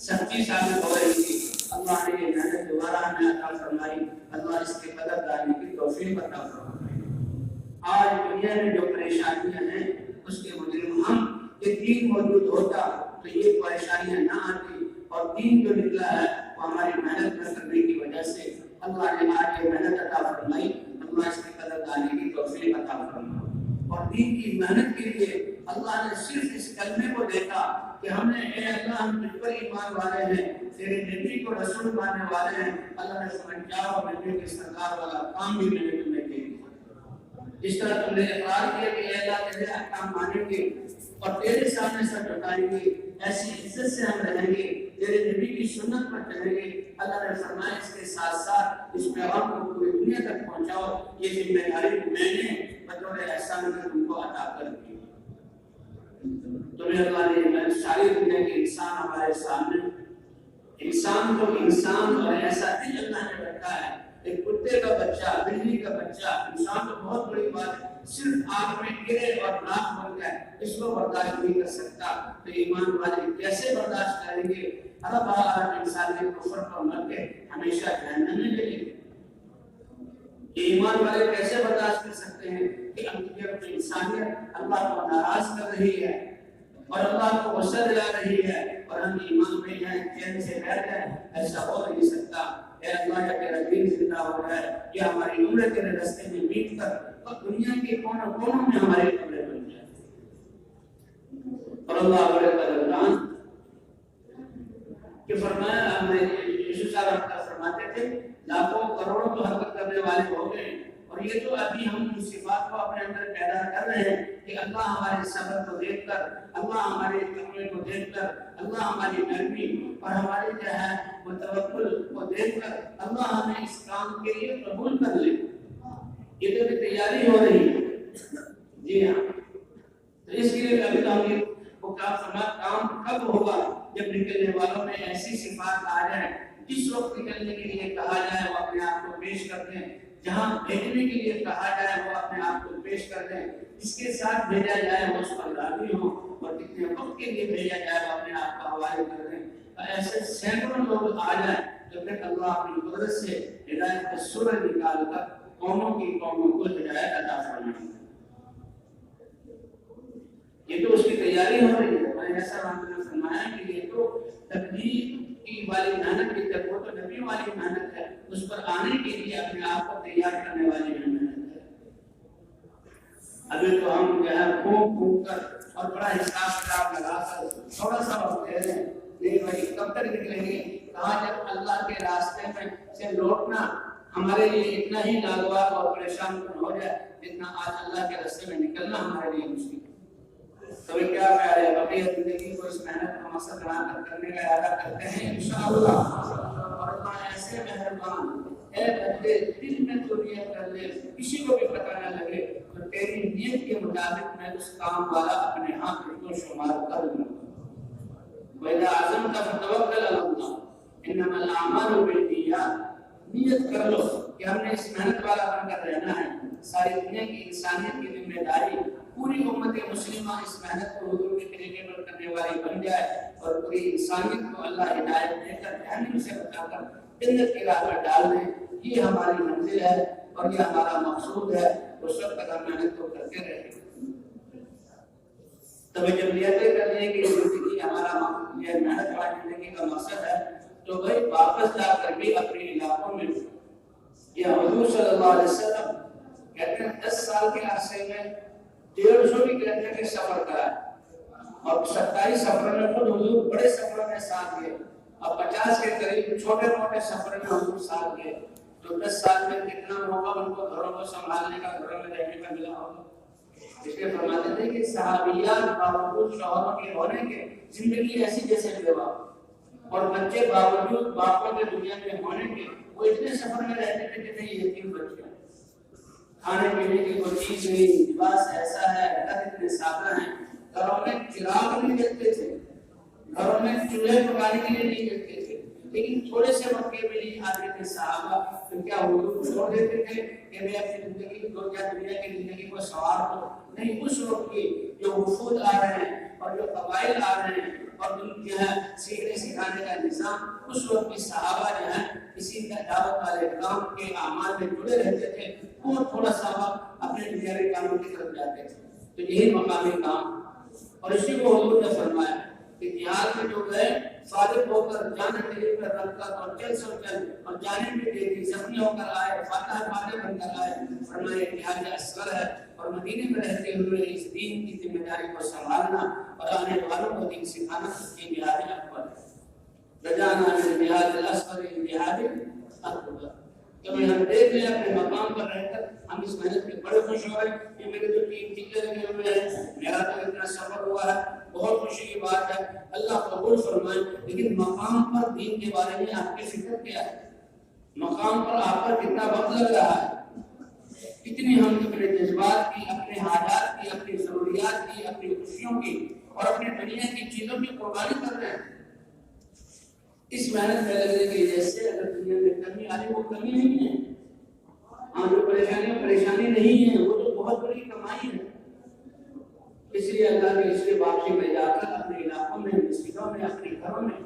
Speaker 2: سچی ثابت ہو رہی تھی۔ اللہ نے یہ محنت دوبارہ ہمیں عطا فرمائی، اللہ اس کے قدر دانی کی توفیق عطا فرمائی۔ آج دنیا میں جو پریشانیاں ہیں اس کے مجرم ہم، کہ دین موجود ہوتا تو یہ پریشانیاں نہ آتی، اور دین جو نکلا ہے وہ ہماری محنت نہ کرنے کی وجہ سے اللہ نے آج یہ محنت عطا فرمائی، اللہ اس کی قدر دانی کی توفیق عطا فرمائی۔ اور دین کی محنت کے لیے اللہ نے صرف اس کلمے کو دیکھا کہ ہم نے اے اللہ ہم تجھ پر ایمان والے ہیں، تیرے نبی کو رسول ماننے والے ہیں، اللہ نے فرمایا جاؤ نبی کے سرکار والا کام بھی میں نے تمہیں دے دیا۔ جس طرح تم نے اقرار کیا کہ اے اللہ تیرے احکام مانیں گے اور تیرے سامنے سر جھکائیں گے، ایسی عزت سے ہم رہیں گے، تیرے نبی کی سنت پر چلیں گے، اللہ نے فرمایا اس کے ساتھ ساتھ اس پیغام کو پوری دنیا تک پہنچاؤ، یہ ذمہ داری میں نے بطور احسان میں تم کو عطا کر دی۔ تمہیں اللہ نے ساری دنیا کے انسان ہمارے سامنے، انسان کو انسان اور ایسا دل اللہ نے رکھا ہے، ایک کتے کا بچہ، بلی کا بچہ، انسان تو بہت بڑی بات ہے، صرف آگ میں گرے اور ناک بن گئے، اس کو برداشت نہیں کر سکتا، تو ایمان والے کیسے برداشت کریں گے؟ ارب آرام انسان کے کفر پر مر کے ہمیشہ جہنم میں لے گے۔ ایمان والے کیسے برداشت کر سکتے ہیں کہ انسانیت اللہ کو ناراض کر رہی ہے اور اللہ کو غصہ دلا رہی ہے اور ہم ایمان میں جائیں چین سے بیٹھ جائیں؟ ایسا ہو نہیں سکتا۔ اے اللہ یا تیرا دین زندہ ہو جائے یا ہماری عمریں تیرے راستے میں بیت کر اور دنیا کے کونے کونے میں ہماری عمریں بن جائیں۔ اور اللہ بڑے قدردان کہ فرمایا ہمیں یسوع صاحب فرماتے تھے لاکھوں کروڑوں تو حرکت کرنے والے ہو گئے، اور یہ تو ابھی ہم اس صفات کو اپنے اندر پیدا کر رہے ہیں کہ اللہ ہمارے صبر کو دیکھ کر، اللہ ہمارے تقوی کو دیکھ کر، اللہ ہماری نرمی اور ہمارے جو ہے توکل کو دیکھ کر اللہ ہمیں اس کام کے لیے قبول کر لے۔ یہ تو تیاری ہو رہی ہے، جی ہاں، تو اس کے لیے ابھی تو ہم وہ کام کب ہوگا جب نکلنے والوں میں ایسی صفات آ جائے، جس وقت نکلنے کے لیے کہا جائے وہ اپنے آپ کو پیش کر دیں، جہاں بھیجنے کے لیے کہا جائے وہ اپنے آپ کو پیش کر دیں، جس کے ساتھ بھیجا جائے وہ اس پر راضی ہوں، اور کتنے وقت کے لیے بھیجا جائے وہ اپنے آپ کا حوالے کر دیں۔ ایسے سینکڑوں لوگ آ جائیں تو پھر اللہ اپنی قدرت سے ہدایت کا سورج نکال کر قوموں کو ہدایت عطا فرمائیں۔ یہ تو اس کی تیاری ہو رہی ہے۔ میں ایسا فرمایا کہ یہ تو تبلیغ کی والی محنت کی طرف، وہ تو نبی والی محنت ہے، اس پر آنے کے لیے اپنے آپ کو تیار کرنے والی محنت ہے۔ ابھی تو ہم جو ہے گھوم کر اور بڑا حساب کتاب لگا کر تھوڑا سا وقت دے رہے ہیں، لیکن بھائی کب تک نکلیں گے؟ کہاں جب اللہ کے راستے میں سے لوٹنا ہمارے لیے اتنا ہی ناگوار اور پریشان ہو جائے جتنا آج اللہ کے راستے میں نکلنا ہمارے لیے مشکل ہے۔ تو کیا خیال ہے بقیہ زندگی کو اس محنت کا مقصد بنا کر کرنے کا ارادہ کرتے ہیں انشاءاللہ؟ اور اللہ ایسے مہربان اے بندے دل میں تو نیت کر لے، کسی کو بھی پتہ نہ لگے، تو تیری نیت کے مطابق میں اس کام والا اپنے ہاتھ کو شمار کر لوں گا۔ وَإِذَا عَزَمْتَ فَتَوَكَّلْ عَلَى اللَّهِ إِنَّمَا الْأَعْمَالُ بِالنِّيَّاتِ۔ نیت کر لو کہ ہم نے اس محنت والا بن کر رہنا ہے، ساری دنیا کی انسانیت کی ذمہ داری، پوری امت مسلمہ اس محنت کو حضور کے طریقے پر کرنے والی بن جائے اور پوری انسانیت کو اللہ ہدایت دے کر جہنم سے بچا کر جنت کی راہ پر ڈال دیں۔ یہ ہماری منزل ہے اور یہ ہمارا مقصود ہے، اس وقت تک ہم محنت کو کرتے رہیں۔ تب جب نیتیں کر لیں کہ زندگی ہمارا یہ محنت والی زندگی کا مقصد ہے، تو بھائی واپس جا کر بھی اپنے علاقوں میں یا حضور صلی اللہ علیہ وسلم کہتے ہیں 10 سال کے عرصے میں 150 بھی کہتے ہیں سفر کرا اور 27 سفر میں خود حضور بڑے سفر میں ساتھ گئے اور 50 کے قریب چھوٹے موٹے سفر میں حضور ساتھ گئے. تو 10 سال میں کتنا موقع ان کو گھروں کو سنبھالنے کا, گھروں میں رہنے کا ملا ہوگا. اس لیے فرماتے تھے کہ صحابیات باوجود شوہروں کے ہونے کے زندگی ایسی جیسے بیوہ, اور بچے باوجود باپوں کے دنیا میں ہونے کے وہ اتنے سفر میں رہتے تھے جیسے یتیم بچے. کھانے پینے کی کوئی چیز نہیں, لباس ایسا ہے, اتنے سادہ ہیں, گھروں میں چراغ نہیں جلتے تھے, گھروں میں چولہے پکانے کے لیے نہیں جلتے تھے, لیکن تھوڑے سے وقت کے لیے آتے تھے صحابہ. تو کیا حضور چھوڑ دیتے تھے کہ میں اپنی زندگی کو یا دنیا کی زندگی کو سوار دوں؟ نہیں, اس وقت کی جو وفود آ رہے ہیں اور جو قبائل آ رہے ہیں اور جو ہے سیکھنے سکھانے کا نظام, اس وقت کی صحابہ جو ہے اسی دعوت والے کام کے اعمال میں جڑے رہتے تھے, اور تھوڑا سا وقت اپنے دنیاوی کاموں کی طرف جاتے تھے. تو یہی مقامی کام, اور اسی کو حضور نے فرمایا کہ جہاد میں جو گئے صادق ہو کر جان دلی پر رکھ کر اور چل سو چل اور جانے بھی دے دی, زخمی ہو کر آئے, فاتح بن کر آئے. فرمایا جہاد اصغر ہے, اور مدینے میں رہتے ہوئے اس دین کی ذمہ داری کو سنبھالنا اور آنے والوں کو دین سکھانا یہ جہاد اکبر ہے. رجانا من جہاد الاصغر جہاد اکبر. کبھی ہم دیکھ لیں اپنے مقام پر رہ کر ہم اس محنت میں بڑے خوش ہو رہے کہ میرے جو 3 ٹکے لگے ہوئے ہیں, میرا تو اتنا سفر ہوا ہے, بہت خوشی کی بات ہے, اللہ قبول فرمائے. لیکن مقام پر دین کے بارے میں آپ کی فکر کیا ہے؟ مقام پر آپ کا کتنا وقت لگ رہا ہے؟ کتنی ہم اپنے جذبات کی, اپنے حاجات کی, اپنی ضروریات کی, اپنی خوشیوں کی اور اپنی دنیا کی چیزوں کی قربانی کر رہے ہیں. اس محنت میں لگنے کی وجہ سے اگر دنیا میں کمی آ رہی, وہ کمی نہیں ہے. ہاں, جو پریشانی نہیں ہے وہ تو بہت بڑی کمائی ہے. اس لیے اللہ نے اس کے واپسی میں جا کر اپنے علاقوں میں, مسجدوں میں, اپنے گھروں میں,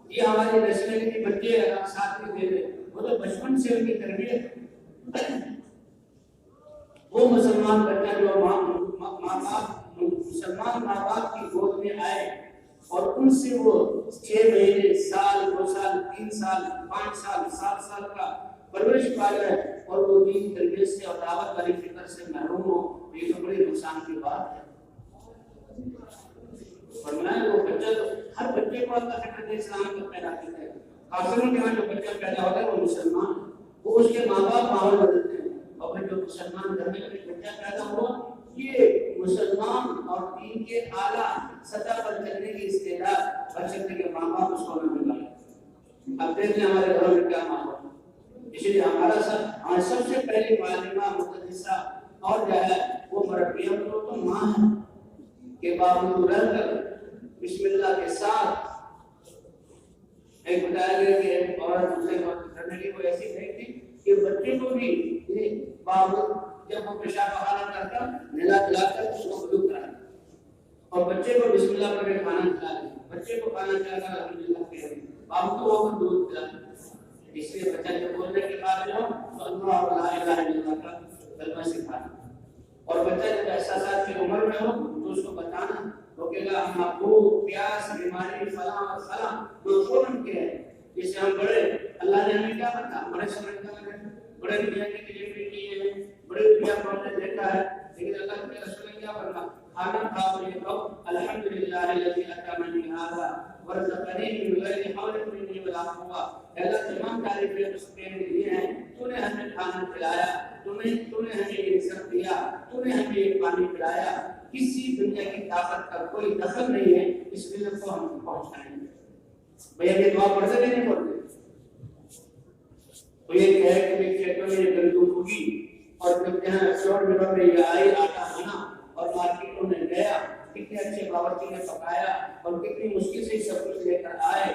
Speaker 2: یہ ہماری نسلیں کے بچے ساتھ میں دے رہے, وہ تو بچپن سے ان کی تربیت. وہ مسلمان بچہ جو مسلمان ماں باپ کی گود میں آئے اور ان سے وہ 6 مہینے, سال, 2 سال, 3 سال, 5 سال, 7 سال کا پرورش پا جائے اور وہ دین تربیت سے اور دعوت والی فکر سے محروم ہو, یہ تو بڑی نقصان کی بات ہے. فرمایا وہ بچہ تو ہر بچے کو اللہ فکر اسلام کو پیدا کرتا ہے. کافروں کے ہاں جو بچہ پیدا ہوتا ہے وہ مسلمان, وہ اس کے ماں باپ ماحول بدلتے ہیں, اور پھر جو مسلمان گھر میں بچہ پیدا ہوا یہ مسلمان اور دین کے اعلیٰ سطح پر چلنے کی استعداد بچے کے ماں باپ اس کو نہ ملا. اب دیکھیں ہمارے گھروں میں کیا ماحول ہے. اس لیے ہمارا سب سے پہلی معلمہ, مقدسہ اور جو ہے وہ مربیہ تو ماں ہے کہ باوجود رہ کر بسم اللہ کے ساتھ ایک بتایا گیا کہ ایک عورت دوسرے عورت کرنے کی کوئی ایسی نہیں تھی کہ بچے کو بھی باوجود جب وہ پیشاب خانہ کر کر نلا دلا کر اس کو بلوک کرا اور بچے کو بسم اللہ پڑھ کے کھانا کھلا دیں, بچے کو کھانا کھلا کر الحمدللہ کہہ دیں, باوجود وہ دودھ پلا دیں. اس لیے بچہ جب بولنے کے قابل ہو تو اللہ اور لا الہ الا اللہ کا کلمہ سکھانا, اور بچہ جب احساسات کی عمر میں ہو تو اس کو بتانا, وہ کہے گا ہم بھوک, پیاس, بیماری, فلاں اور فلاں فوراً کے ہیں. جس سے ہم بڑے, اللہ نے ہمیں کیا بتا, بڑے سمجھدار ہیں, بڑے دنیا کے لیے کیے ہیں, بڑے دنیا کو ہم نے دیکھا ہے, لیکن اللہ کے رسول نے کیا فرمایا, کھانا کھاؤ یہ کہو الحمدللہ الذی اطعمنی ھذا ورزقنی من غیر حول منی ولا قوة. اللہ تمام تعریفیں اس کے لیے ہیں, تو نے ہمیں کھانا کھلایا, تو نے ہمیں یہ رزق دیا, تو نے ہمیں یہ پانی پلایا, کسی دنیا کی طاقت کا کوئی دخل نہیں ہے اس رزق کو ہم پہنچائیں گے. بھیا یہ دعا پڑھتے نہیں پڑھتے؟ تو یہ کہہ کہ میں کھیتوں میں گندم ہوگی اور جب جہاں چوڑ ملوں میں یہ آئی آٹا بنا اور مارکیٹوں میں گیا, کتنے اچھے باورچی نے پکایا اور کتنی مشکل سے سب کچھ لے کر آئے,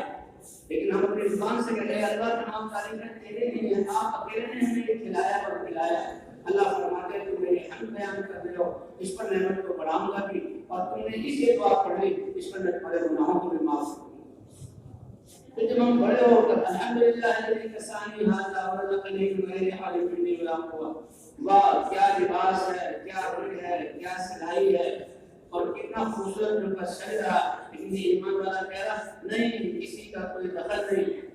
Speaker 2: لیکن ہم اپنی زبان سے کہتے ہیں اللہ تمام تعریفیں تیرے لیے ہیں, آپ اکیلے نے ہمیں یہ کھلایا اور پلایا. اللہ فرماتے ہیں تم میری حمد بیان کر رہے ہو, اس پر نعمت کو بڑھاؤں گا بھی, اور تم نے اس یہ دعا پڑھ لی, اس پر میں تمہارے گناہوں کو بھی معاف کروں گا. تو جب ہم بڑے ہو کر الحمدللہ الذی کسانی ھذا ورزقنی من غیر حول منی ولا قوة, واہ کیا لباس ہے, کیا رنگ ہے, کیا سلائی ہے, اور کتنا خوبصورت ان کا شہر رہا. لیکن یہ ایمان والا کہہ رہا نہیں, کسی کا کوئی دخل نہیں,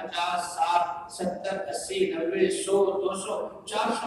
Speaker 2: 50, 60, 70, 80, 90, 100, 200, 400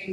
Speaker 2: 3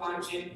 Speaker 2: 5-6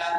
Speaker 2: 4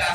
Speaker 2: 4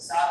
Speaker 2: 7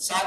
Speaker 2: 7